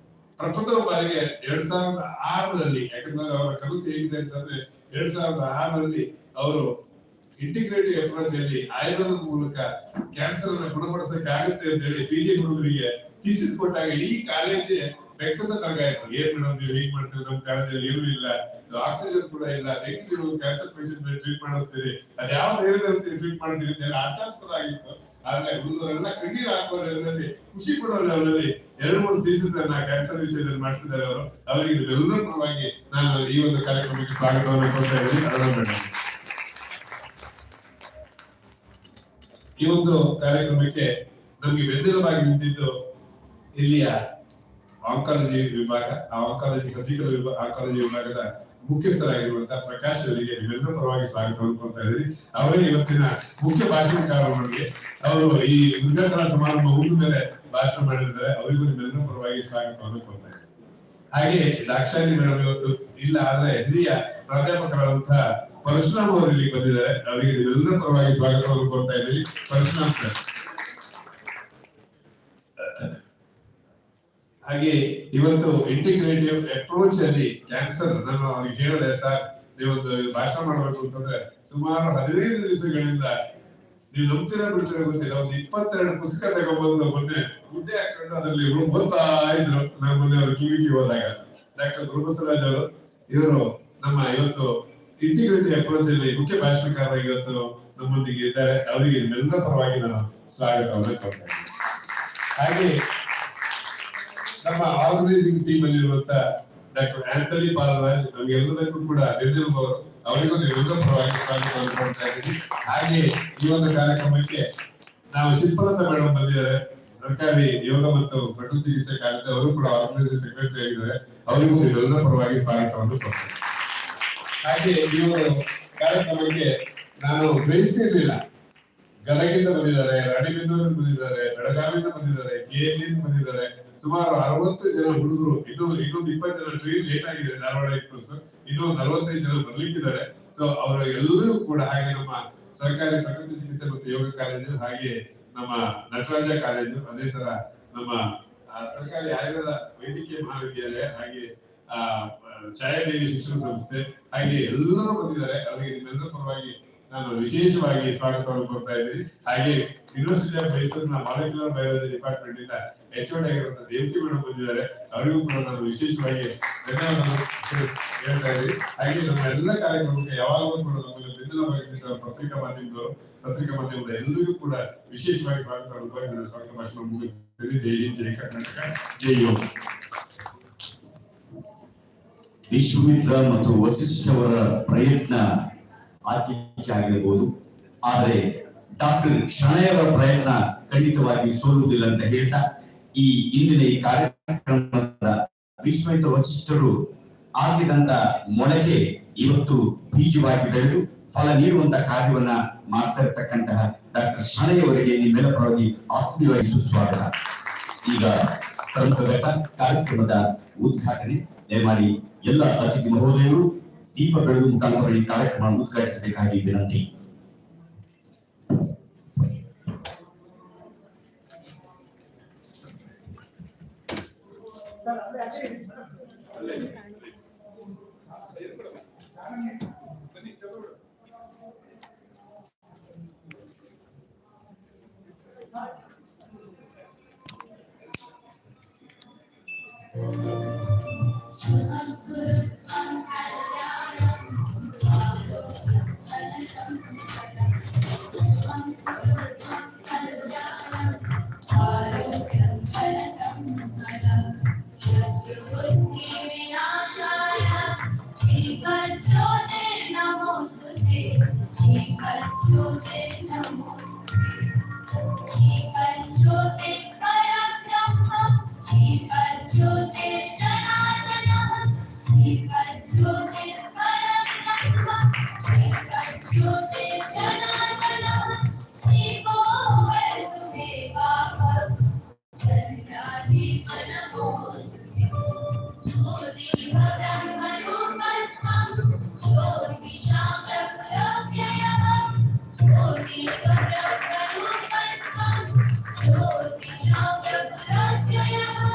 ಪ್ರಪ್ರಥಮ ಬಾರಿಗೆ 2006ರಲ್ಲಿ, ಯಾಕಂದ್ರೆ ಅವರ ಕನಸು ಹೇಗಿದೆ ಅಂತಂದ್ರೆ 2006ರಲ್ಲಿ ಅವರು ಇಂಟಿಗ್ರೇಟಿವ್ ಅಪ್ರೋಚ್ ಅಲ್ಲಿ ಆಯುರ್ವೇದ ಮೂಲಕ ಕ್ಯಾನ್ಸರ್ ಅನ್ನು ಗುಣಪಡಿಸಕ್ಕೆ ಆಗುತ್ತೆ ಅಂತ ಹೇಳಿ PG ಹುಡುಗರಿಗೆ ಥೀಸಿಸ್ ಕೊಟ್ಟಾಗ ಇಡೀ ಕಾಲೇಜ್ ಬೆಕ್ಕಸ ತರಗಾಯ್ತು. ಏನ್ ಮೇಡಮ್ ನೀವು ಹೇಗ್ ಮಾಡ್ತೀವಿ, ನಮ್ಮ ಕಾಲೇಜಲ್ಲಿ ಏನೂ ಇಲ್ಲ, ಆಕ್ಸಿಜನ್ ಕೂಡ ಇಲ್ಲ, ನೀವು ಕ್ಯಾನ್ಸರ್ ಪೇಷಂಟ್ ಟ್ರೀಟ್ ಮಾಡಿಸ್ತೀರಿ, ಅದ್ ಯಾವ ಧೈರ್ಯದಲ್ಲಿ ಟ್ರೀಟ್ ಮಾಡ್ತೀರಿ ಅಂತ ಹೇಳಿ ಹಾಸ್ಯಾಸ್ಪದ ಆಗಿತ್ತು. ಆದ್ರೆ ಹುಡುಗರೆಲ್ಲ ಕಣ್ಣೀರು ಹಾಕೋದ್ರಲ್ಲಿ ಖುಷಿ ಪಡೋಲ್ಲ. ಅವರಲ್ಲಿ 2-3 ಥೀಸಿಸ್ ಅನ್ನ ಕ್ಯಾನ್ಸರ್ ವಿಷಯದಲ್ಲಿ ಮಾಡಿಸಿದ್ದಾರೆ ಅವರು. ಅವರಿಗೆ ಇದೆಲ್ಲರ ಪರವಾಗಿ ನಾನು ಈ ಒಂದು ಕಾರ್ಯಕ್ರಮಕ್ಕೆ ಸ್ವಾಗತವನ್ನು ಕೊಡ್ತಾ ಇದ್ದೀನಿ. ಅರುಣ ಮೇಡಮ್ ಈ ಒಂದು ಕಾರ್ಯಕ್ರಮಕ್ಕೆ ನಮ್ಗೆ ಬೆನ್ನೆಲುಬಾಗಿ ನಿಂತಿದ್ದು ಇಲ್ಲಿಯ ಆಂಕಾಲಜಿ ವಿಭಾಗ, ಆಂಕಾಲಜಿ ಸರ್ಜಿಕಲ್ ಆಂಕಾಲಜಿ ವಿಭಾಗದ ಮುಖ್ಯಸ್ಥರಾಗಿರುವಂತಹ ಪ್ರಕಾಶ್ ಅವರಿಗೆ ನಿಮ್ಮೆಲ್ಲರ ಪರವಾಗಿ ಸ್ವಾಗತವನ್ನು ಕೊಡ್ತಾ ಇದ್ದೀರಿ. ಅವರೇ ಇವತ್ತಿನ ಮುಖ್ಯ ಭಾಷಣಕಾರರು. ನಮಗೆ ಅವರು ಈ ಉದ್ಘಾಟನಾ ಸಮಾರಂಭ ಮುಗಿದ ಮೇಲೆ ಭಾಷಣ ಮಾಡಿದ್ದಾರೆ. ಅವರಿಗೂ ನಿಮ್ಮೆಲ್ಲರ ಪರವಾಗಿ ಸ್ವಾಗತವನ್ನು ಕೊಡ್ತಾ ಇದ್ದೀರಿ. ಹಾಗೆ ದಾಕ್ಷಾಯಿಣಿ ಮೇಡಮ್ ಇವತ್ತು ಇಲ್ಲ, ಆದ್ರೆ ಹಿರಿಯ ಪ್ರಾಧ್ಯಾಪಕರಾದಂತಹ ಪರಶುರಾಮ್ ಅವರು ಇಲ್ಲಿ ಬಂದಿದ್ದಾರೆ. ಅವರಿಗೆ ನಿಮ್ಮೆಲ್ಲರ ಪರವಾಗಿ ಸ್ವಾಗತವನ್ನು ಕೊಡ್ತಾ ಇದ್ದೀರಿ. ಪರಶುರಾಮ್ ಸರ್. ಹಾಗೆ ಇವತ್ತು ಇಂಟಿಗ್ರೇಟಿವ್ ಅಪ್ರೋಚ್ ಅಲ್ಲಿ ಕ್ಯಾನ್ಸರ್, ನಾನು ಅವ್ರಿಗೆ ಹೇಳಿದೆ, ಸರ್ ನೀವೊಂದು ಭಾಷಣ ಮಾಡ್ಬೇಕು ಅಂತಂದ್ರೆ ಸುಮಾರು 15 ದಿವಸಗಳಿಂದ ನೀವು ನಂಬ್ತೀರಾ ಬಿಡ್ತೀರಾ ಗೊತ್ತಿಲ್ಲ, ಒಂದು 22 ಪುಸ್ತಕ ತಗೊಂಡ್ಬಂದು ಮೊನ್ನೆ ಗುಡ್ಡೆ ಹಾಕೊಂಡು ಅದರಲ್ಲಿ ಓದ್ತಾ ಇದ್ರು. ನಾನು ಮೊನ್ನೆ ಅವ್ರ ಕಿವಿಗೆ ಹೋದಾಗ ಡಾಕ್ಟರ್ ಗುರುಬಸವರಾಜ್ ಅವರು, ಇವರು ನಮ್ಮ ಇವತ್ತು ಇಂಟಿಗ್ರಿಟಿ ಅಪ್ರೋಚ್ ಅಲ್ಲಿ ಮುಖ್ಯ ಭಾಷಣಕಾರ ಇವತ್ತು ನಮ್ಮೊಂದಿಗೆ ಇದ್ದಾರೆ. ಅವರಿಗೆ ನಿಮ್ಮೆಲ್ಲರ ಪರವಾಗಿ ನಾನು ಸ್ವಾಗತವನ್ನು ಕೊಡ್ತಾ ಇದ್ದೀನಿ. ಹಾಗೆ ನಮ್ಮ ಆರ್ಗನೈಸಿಂಗ್ ಟೀಮ್ ಅಲ್ಲಿ ಇರುವಂತ ಡಾಕ್ಟರ್ ಆಂಥನಿ ಪಾಲ್ರಾಜ್, ನಮಗೆಲ್ಲದಕ್ಕೂ ಕೂಡ ನಿರ್ದಿಲ್ಪ ಅವರು, ಅವರಿಗೂ ನಿಮ್ಮೆಲ್ಲರ ಪರವಾಗಿ ಸ್ವಾಗತವನ್ನು ಕೊಡ್ತಾ ಇದ್ದೀನಿ. ಹಾಗೆ ಈ ಒಂದು ಕಾರ್ಯಕ್ರಮಕ್ಕೆ ನಾವು ಶಿಲ್ಪಲತಾ ಮೇಡಮ್ ಬಂದಿದ್ದಾರೆ, ಸರ್ಕಾರಿ ಯೋಗ ಮತ್ತು ಪ್ರಕೃತಿ ಚಿಕಿತ್ಸೆ ಕಾಲೇಜು, ಅವರು ಕೂಡ ಆರ್ಗನೈಸಿಂಗ್ ಸೆಕ್ರೆಟರಿ ಆಗಿದ್ದಾರೆ. ಅವರಿಗೂ ನಿಮ್ಮೆಲ್ಲರ ಪರವಾಗಿ ಸ್ವಾಗತವನ್ನು ಕೊಡ್ತೇನೆ. ಹಾಗೆ ಈ ಒಂದು ಕಾರ್ಯಕ್ರಮಕ್ಕೆ ನಾನು ಗ್ರಹಿಸ್ತಿರ್ಲಿಲ್ಲ, ಗದಗಿಂದ ಬಂದಿದ್ದಾರೆ, ರಾಣಿಬೆನ್ನೂರಿಂದ ಬಂದಿದ್ದಾರೆ, ಬೆಳಗಾವಿಯಿಂದ ಬಂದಿದ್ದಾರೆ, KL ಬಂದಿದ್ದಾರೆ, ಸುಮಾರು 60 ಜನ ಹುಡುಗರು, ಇನ್ನೊಂದು 20 ಜನ ಟ್ರೈನ್ ಲೇಟ್ ಆಗಿದೆ ಧಾರವಾಡ ಎಕ್ಸ್ಪ್ರೆಸ್, ಇನ್ನೂ 45 ಜನ ಬರ್ಲಿಕ್ಕಿದ್ದಾರೆ. ಸೊ ಅವರ ಎಲ್ಲರೂ ಕೂಡ, ಹಾಗೆ ನಮ್ಮ ಸರ್ಕಾರಿ ಪ್ರಕೃತಿ ಚಿಕಿತ್ಸೆ ಮತ್ತು ಯೋಗ ಕಾಲೇಜು, ಹಾಗೆ ನಮ್ಮ ನಟರಾಜ ಕಾಲೇಜು, ಅದೇ ತರ ನಮ್ಮ ಸರ್ಕಾರಿ ಆಯುರ್ವೇದ ವೈದ್ಯಕೀಯ ಮಹಾವಿದ್ಯಾಲಯ, ಹಾಗೆ ಛಾಯಾದೇವಿ ಶಿಕ್ಷಣ ಸಂಸ್ಥೆ, ಹಾಗೆ ಎಲ್ಲರೂ ಬಂದಿದ್ದಾರೆ. ಅವರಿಗೆ ನಿಮ್ಮೆಲ್ಲರ ಪರವಾಗಿ ನಾನು ವಿಶೇಷವಾಗಿ ಸ್ವಾಗತವನ್ನು ಕೊಡ್ತಾ ಇದ್ದೀನಿ. ಹಾಗೆ ಯೂನಿವರ್ಸಿಟಿ ಆಫ್ ಮೈಸೂರಿನ ಮಾಲಿಕ್ಯುಲರ್ ಬಯಾಲಜಿ ಡಿಪಾರ್ಟ್ಮೆಂಟ್ ಇಂದ HOD ಆಗಿರುವಂತಹ ದೇವಕಿ ಮೇಡಮ್ ಬಂದಿದ್ದಾರೆ. ಅವರಿಗೂ ಕೂಡ ನಾನು ವಿಶೇಷವಾಗಿ ಧನ್ಯವಾದವನ್ನು ಹೇಳ್ತಾ ಇದ್ದೀನಿ. ಹಾಗೆ ನಮ್ಮ ಎಲ್ಲ ಕಾರ್ಯಕ್ರಮಕ್ಕೆ ಯಾವಾಗಲೂ ಕೂಡ ನಮ್ಮಲ್ಲಿ ಬೆನ್ನೆಲುಬಾಗಿ ಪತ್ರಿಕಾ ಮಾಧ್ಯಮದ ಎಲ್ಲರಿಗೂ ಕೂಡ ವಿಶೇಷವಾಗಿ ಸ್ವಾಗತವನ್ನು ಕೋರಿ ಸ್ವಾಗತ ಭಾಷಣ ಮುಗಿಸ್ತೀನಿ. ಜೈ ಹಿಂದ್, ಜೈ ಕರ್ನಾಟಕ, ಜೈ ಯೋಗ. ವಿಶ್ವಾಮಿತ್ರ ಮತ್ತು ವಸಿಷ್ಠವರ ಪ್ರಯತ್ನ ಆತ್ಯಂತ ಆಗಿರಬಹುದು, ಆದರೆ ಡಾಕ್ಟರ್ ಶಣೈಯವರ ಪ್ರಯತ್ನ ಖಂಡಿತವಾಗಿ ಸೋಲುವುದಿಲ್ಲ ಅಂತ ಹೇಳ್ತಾ, ಈ ಇಂದಿನ ಈ ಕಾರ್ಯಕ್ರಮದ ವಿಶ್ವಾಮಿತ್ರ ವಸಿಷ್ಠರು ಆಗಿದಂತ ಮೊಳಕೆ ಇವತ್ತು ಬೀಜವಾಗಿ ಬೆಳೆದು ಫಲ ನೀಡುವಂತ ಕಾರ್ಯವನ್ನ ಮಾಡ್ತಾ ಇರತಕ್ಕಂತಹ ಡಾಕ್ಟರ್ ಶಣೈಯವರಿಗೆ ನಿಮ್ಮೆಲ್ಲ ಪರವಾಗಿ ಆತ್ಮೀಯವಾಗಿ ಸುಸ್ವಾಗತ. ಈಗ ಪ್ರಮುಖ ಕಾರ್ಯಕ್ರಮದ ಉದ್ಘಾಟನೆ ದಯಮಾಡಿ ಎಲ್ಲ ಅತಿಥಿ ಮಹೋದಯರು ದೀಪ ಬೆಳಗು ಮುಖಾಂತರ ಈ ಕಾರ್ಯಕ್ರಮ ಉದ್ಘಾಟಿಸಬೇಕಾಗಿ ವಿನಂತಿ.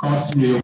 Continue.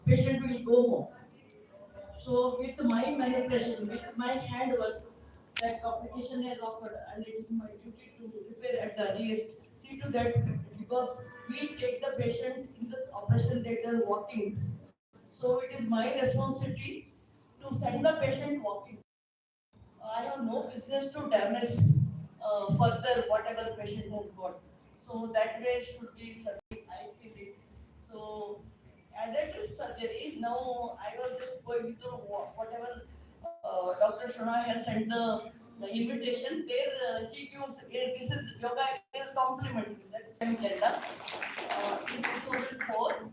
patient will go home. So with my manipulation, with my handwork, that complication has occurred, and it is my duty to repair at the earliest. See to that, because we take the patient in the operation theater walking. So it is my responsibility to send the patient walking. I have no business to damage further whatever the patient has got. So that way should be surgery, I feel it. So added to surgery, now I was just going through whatever Dr. Shona has sent the invitation. There he gives, this is yoga is complimentary, that is in Canada in 2004.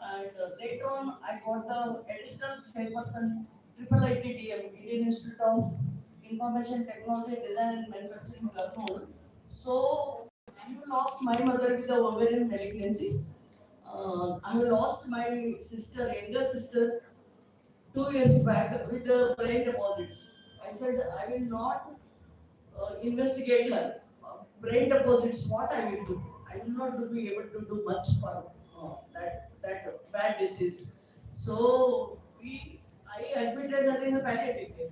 And later on, I got the additional chairperson, Triple ITDM, Indian Institute of Information Technology Design and Manufacturing, Kurnool. So I have lost my mother with the ovarian malignancy. I have lost my sister, younger sister, 2 years back with the brain deposits. I said I will not investigate her. Brain deposits, what I will do? I will not be able to do much for that bad disease. So I admitted her in the palliative care.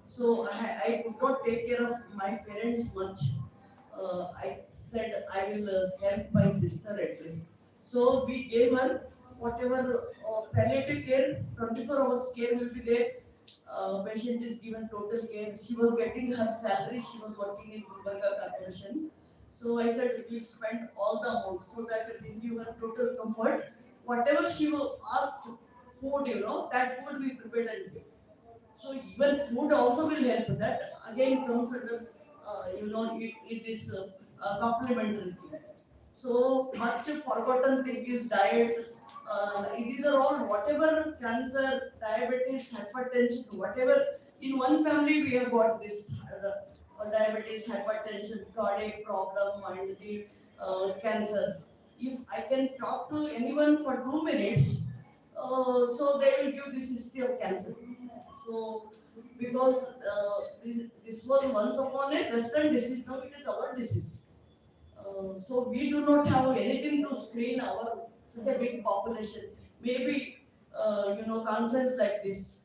So I could not take care of my parents much. I said I will help my sister at least. So we gave her whatever palliative care, 24 hours care will be there. Patient is given total care. She was getting her salary. She was working in Gulbarga Corporation. So I said we'll spend all the amount so that we give her total comfort. Whatever she was asked, food, that food we prepared and give. So even food also will help. That again comes under, it is complementary thing. So much forgotten thing is diet. These are all whatever cancer, diabetes, hypertension, whatever. In one family we have got this diabetes, hypertension, cardiac problem, and the cancer. If I can talk to anyone for 2 minutes, so they will give this history of cancer. So, because this was once upon a Western disease, now it is our disease. So we do not have anything to screen our such a big population. Maybe conference like this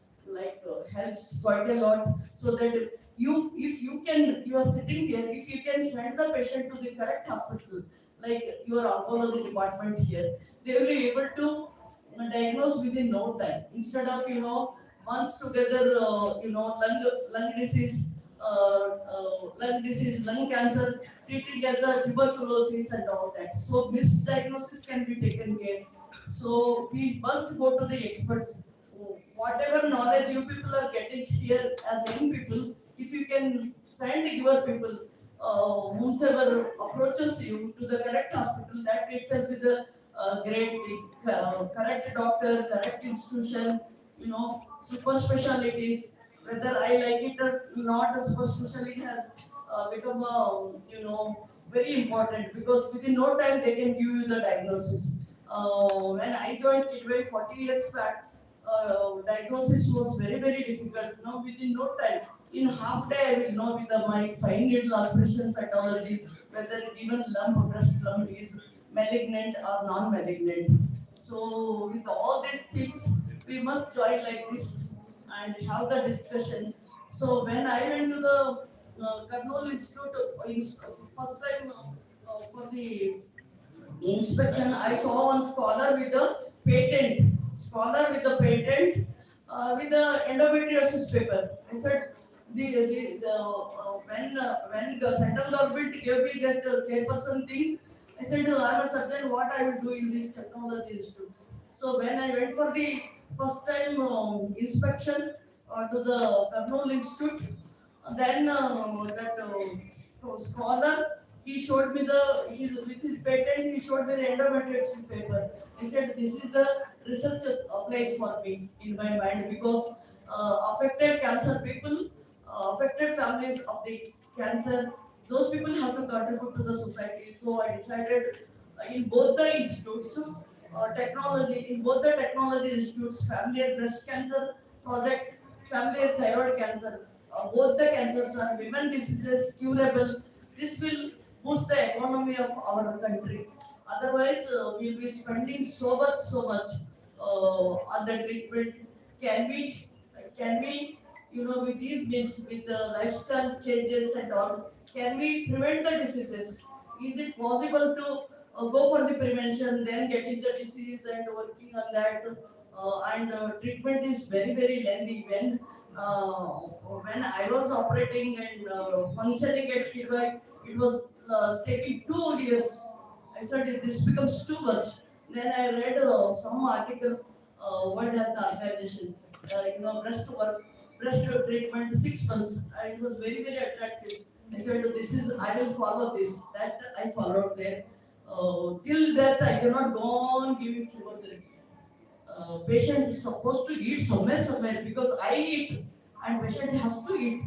helps quite a lot. So that if you can, you are sitting here. If you can send the patient to the correct hospital, like your oncology department here, they will be able to diagnose within no time. Instead of months together, lung disease, lung cancer, treated as a tuberculosis and all that. So misdiagnosis can be taken care. So we must go to the experts. Whatever knowledge you people are getting here as young people, if you can send your people, whomsoever approaches you to the correct hospital, that itself is a great thing. Correct doctor, correct institution, super specialties. Whether I like it or not, a super specialty has become very important, because within no time they can give you the diagnosis. When I joined Kidway 40 years back, diagnosis was very difficult. Now within no time, in half day I will know with my fine needle aspiration cytology whether even breast lump is malignant or non-malignant. So with all these things, we must join like this and have the discussion. So when I went to the Kurnool Institute, first time for the inspection, I saw one scholar with a patent, with the endometriosis paper. I said, when the central government gave me that chairperson thing, I said, I'm a surgeon, what I will do in this technology institute. So when I went for the first time inspection to the Kurnool Institute, then that scholar, he showed me with his patent, he showed me the endometriosis paper. He said, this is the research place for me in my mind, because affected cancer people, affected families of the cancer, those people have to contribute to the society. So I decided in both the institutes, in both the technology institutes, family and breast cancer project, family and thyroid cancer, both the cancers are women diseases curable. This will boost the economy of our country. Otherwise, we'll be spending so much on the treatment? Can we, with these means, with the lifestyle changes and all, can we prevent the diseases? Is it possible to go for the prevention, then getting the disease and working on that? And treatment is very, very lengthy. When I was operating and functioning at Kirwai, it was taking 2 years. I said this becomes too much. Then I read some article, World Health Organization, breast work, breast treatment 6 months. And it was very, very attractive. I said, this is, I will follow this. That I followed there. Till death, I cannot go on giving chemotherapy. Patient is supposed to eat somewhere because I eat and patient has to eat.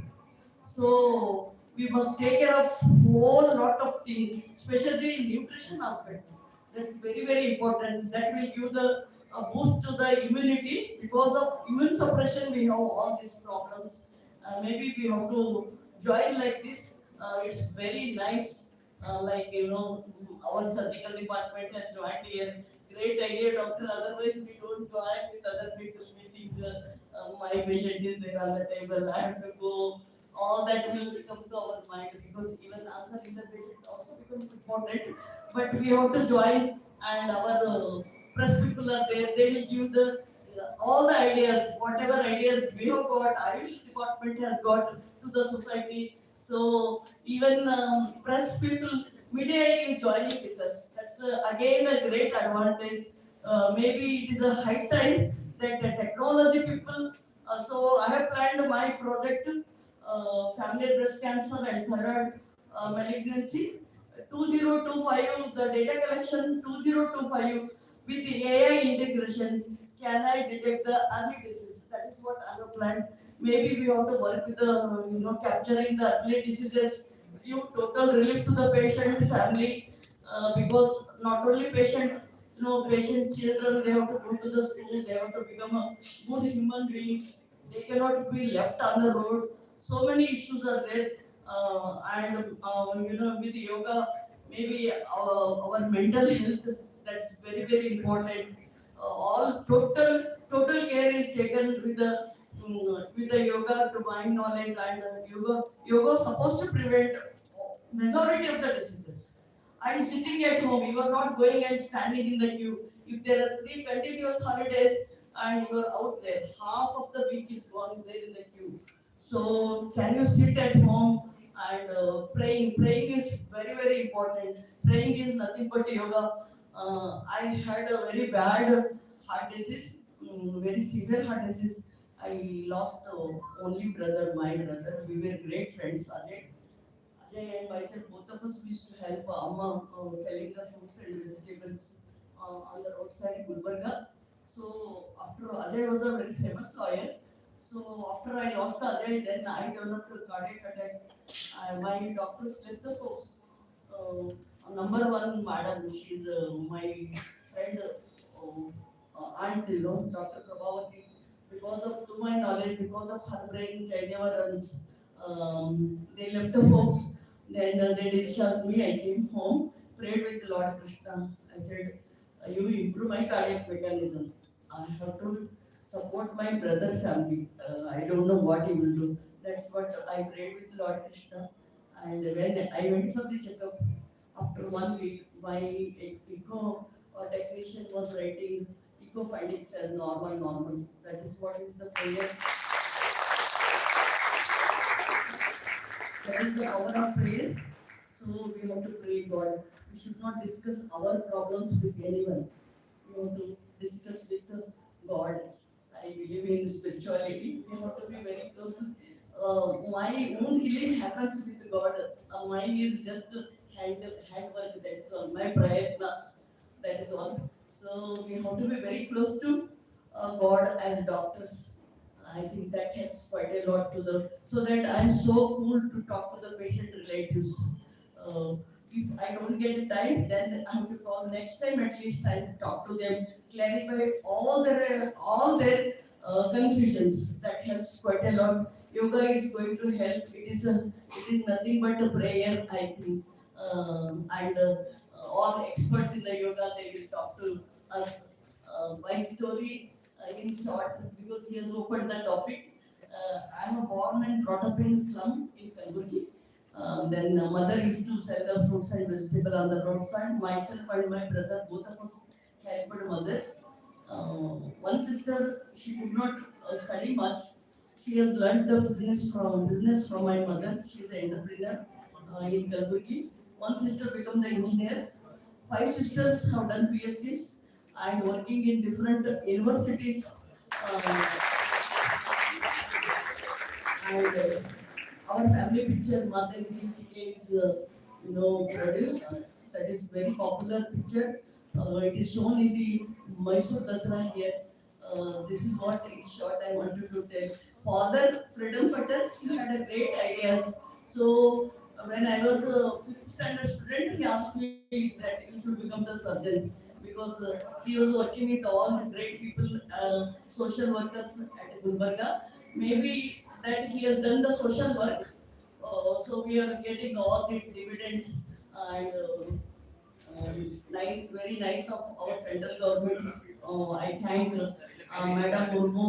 So we must take care of whole lot of things, especially nutrition aspect. That's very, very important. That will give the boost to the immunity. Because of immune suppression, we have all these problems. Maybe we have to join like this. It's very nice. Our surgical department has joined here. Great idea, doctor. Otherwise, we don't join with other people. We think my patient is there on the table. I have to go. All that will come to our mind, because even answering the patient also becomes important. But we have to join, and our press people are there. They will give the all the ideas, whatever ideas we have got, Ayush department has got to the society. So even press people, media is joining with us. That's again a great advantage. Maybe it is a high time that the technology people. So I have planned my project, family breast cancer and thyroid malignancy. 2025, the data collection 2025 with the AI integration, can I detect the early disease? That is what I have planned. Maybe we have to work with the, capturing the early diseases, give total relief to the patient family, because not only patient, patient children, they have to go to the school, they have to become a good human being. They cannot be left on the road. So many issues are there, and with yoga, maybe our mental health, that's very, very important. All total care is taken with the yoga to mind knowledge, and yoga is supposed to prevent majority of the diseases. And sitting at home, you are not going and standing in the queue. If there are 3 continuous holidays and you are out there, half of the week is gone there in the queue. So can you sit at home and praying? Praying is very, very important. Praying is nothing but yoga. I had a very bad heart disease, very severe heart disease. I lost only brother, my brother. We were great friends, Ajay. Ajay and myself, both of us, we used to help Amma selling the fruits and vegetables on the roadside in Gulbarga. So after Ajay was a very famous lawyer. So after I lost Ajay, then I developed a cardiac attack. My doctors left the force. Number one, madam, she's my friend, aunt, Dr. Prabhavati. Because of, to my knowledge, because of her brain, I never runs. They left the force. Then they discharged me. I came home, prayed with Lord Krishna. I said, you improve my cardiac mechanism. I have to support my brother family. I don't know what he will do. That's what I prayed with Lord Krishna. And when I went for the checkup, after 1 week, my echo technician was writing echo findings as normal. That is what is the prayer. That is the power of prayer. So we have to pray God. We should not discuss our problems with anyone. We have to discuss with God. I believe in spirituality. We have to be very close to. My own healing happens with God. Mine is just handwork. That's all. My prayatna. That is all. So we have to be very close to God as doctors. I think that helps quite a lot to the, so that I'm so cool to talk to the patient relatives. Uh, if I don't get time, then I have to call next time, at least I will talk to them, clarify all their confusions. That helps quite a lot. Yoga is going to help. It is nothing but a prayer, I think. And all experts in the yoga, they will talk to us My story in short, because he has opened the topic. I am born and brought up in slum in Kalburgi. Then mother used to sell the fruits and vegetables on the roadside. Myself and my brother, both of us helped mother. One sister, she could not study much. She has learned the business from my mother. She is an entrepreneur in Kalburgi. One sister became the engineer. Five sisters have done PhDs and working in different universities. And our family picture, Mate is produced. That is very popular picture. It is shown in the Mysore Dasara here. This is what in short I wanted to tell. Father Freedom Patel, he had a great ideas. So when I was a fifth standard student, he asked me that you should become the surgeon because he was working with all great people, social workers at Gulbarga. Maybe that he has done the social work, so we are getting all the dividends and very nice of our central government. I thank Madam Murmu,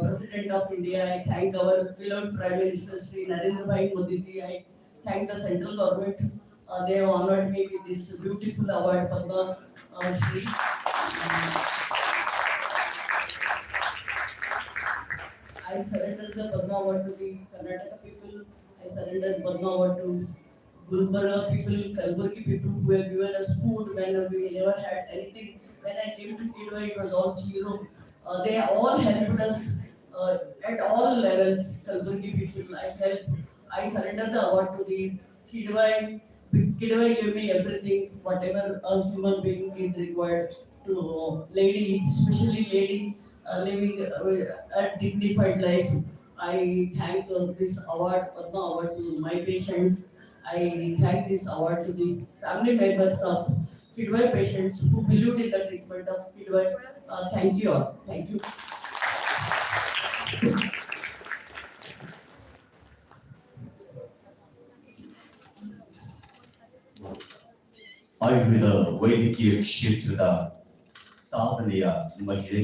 President of India. I thank our beloved Prime Minister Sri Narendra Bhai Modi ji. I thank the central government. They have honored me with this beautiful award, Padma Shri. I surrender the Padma Award to the Karnataka people. I surrender Padma Award to Gulbarga people, Kalburgi people who have given us food when we never had anything. When I came to Kidwai, it was all zero. They all helped us at all levels. Kalburgi people, I surrender the award to the Kidwai. Kidwai gave me everything, whatever a human being is required to lady, especially lady living a dignified life. I thank this award, Padma Award to my patients. I thank this award to the family members of Kidwai patients who believed in the treatment of Kidwai. Thank you all. Thank you. Ayurveda ವೈದ್ಯಕೀಯ ಕ್ಷೇತ್ರದ ಸಾಧನೆಯ ಮಹಿಳೆ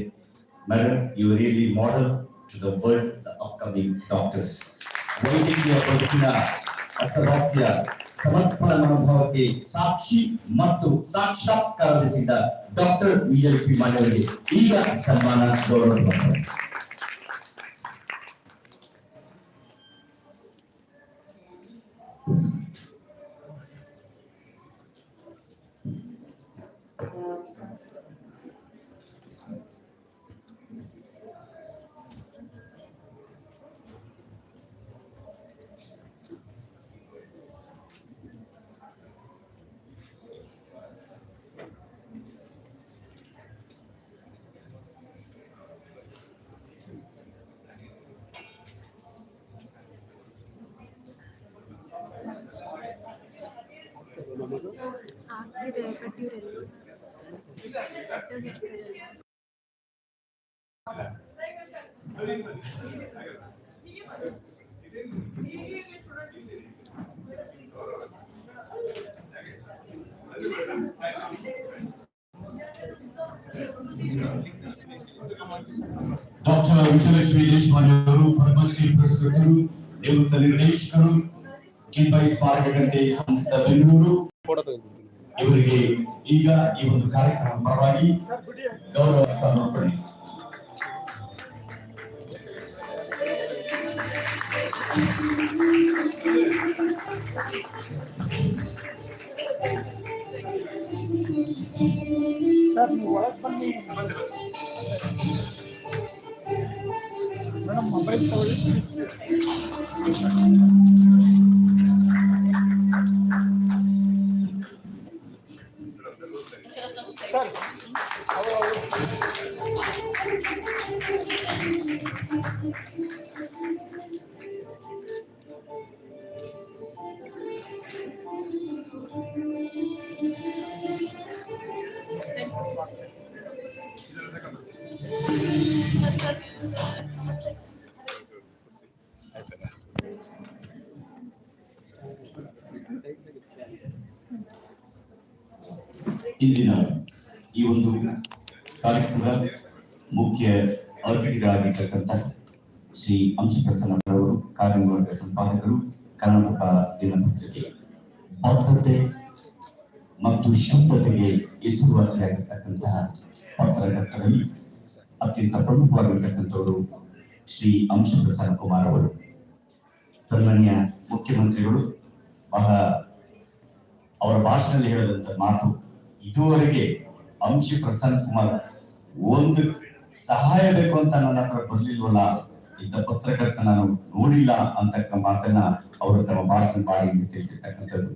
madam you really model to the world the upcoming doctors. ವೈದ್ಯಕೀಯ ಬದುಕಿನ ಅಸಾಧ್ಯ ಸಮರ್ಪಣಾ ಮನೋಭಾವಕ್ಕೆ ಸಾಕ್ಷಿ ಮತ್ತು ಸಾಕ್ಷಾತ್ಕಾರದಿಸಿದ doctor ವಿಎಲ್ಪಿ ಮಾಡೆಯವರಿಗೆ ಈಗ ಸನ್ಮಾನ ಗೌರವ ಸಮರ್ಪಣೆ. ಆಗಿದೆ ಕಟ್ಟಿರಲಿ ಡಾಕ್ಟರ್ ವಿಜಯಲಕ್ಷ್ಮಿ ದೇಶಪಾಂಡೆ ಅವರು ಪದ್ಮಶ್ರೀ ಪುರಸ್ಕೃತರು, ನಿವೃತ್ತ ನಿರ್ದೇಶಕರು, ಕಿಂಬೈ ಸ್ಮಾರಕ ಗಂಟೆ ಸಂಸ್ಥೆ ಬೆಂಗಳೂರು. ಇವರಿಗೆ ಈಗ ಈ ಒಂದು ಕಾರ್ಯಕ್ರಮ ಪರವಾಗಿ ಗೌರವ ಸಮರ್ಪಣೆ. ಸರ್ ನೀವು ಒಳಗೆ ಬನ್ನಿ ಮೇಡಮ್, ಮೊಬೈಲ್ ತಗೊಳ್ಳಿ ಸರ್. ಇಂದಿನ ಈ ಒಂದು ಕಾರ್ಯಕ್ರಮದ ಮುಖ್ಯ ಅತಿಥಿಗಳಾಗಿರ್ತಕ್ಕಂಥ ಶ್ರೀ ಅಂಶಪ್ರಸನ್ನರವರು, ಕಾರ್ಯನಿರ್ವಾಹಕ ಸಂಪಾದಕರು, ಕರ್ನಾಟಕ ದಿನಪತ್ರಿಕೆ. ಬದ್ಧತೆ ಮತ್ತು ಶುದ್ಧತೆಗೆ ಹೆಸರುವಾಸಿಯಾಗಿರ್ತಕ್ಕಂತಹ ಪತ್ರಕರ್ತರಲ್ಲಿ ಅತ್ಯಂತ ಪ್ರಮುಖವಾಗಿರ್ತಕ್ಕಂಥವರು ಶ್ರೀ ಅಂಶಪ್ರಸನ್ನ ಕುಮಾರ್ ಅವರು. ಸನ್ಮಾನ್ಯ ಮುಖ್ಯಮಂತ್ರಿಗಳು ಬಹಳ ಅವರ ಭಾಷಣದಲ್ಲಿ ಹೇಳಿದಂತ ಮಾತು, ಇದುವರೆಗೆ ಅಂಶಪ್ರಸನ್ನ ಕುಮಾರ್ ಒಂದು ಸಹಾಯ ಬೇಕು ಅಂತ ನನ್ನ ಹತ್ರ ಬರ್ಲಿಲ್ವಲ್ಲ, ಇಂಥ ಪತ್ರಕರ್ತ ನಾನು ನೋಡಿಲ್ಲ ಅಂತಕ್ಕ ಮಾತನ್ನ ಅವರು ತಮ್ಮ ಭಾಷಣ ಬಾಳಿಯಿಂದ ತಿಳಿಸಿರ್ತಕ್ಕಂಥದ್ದು.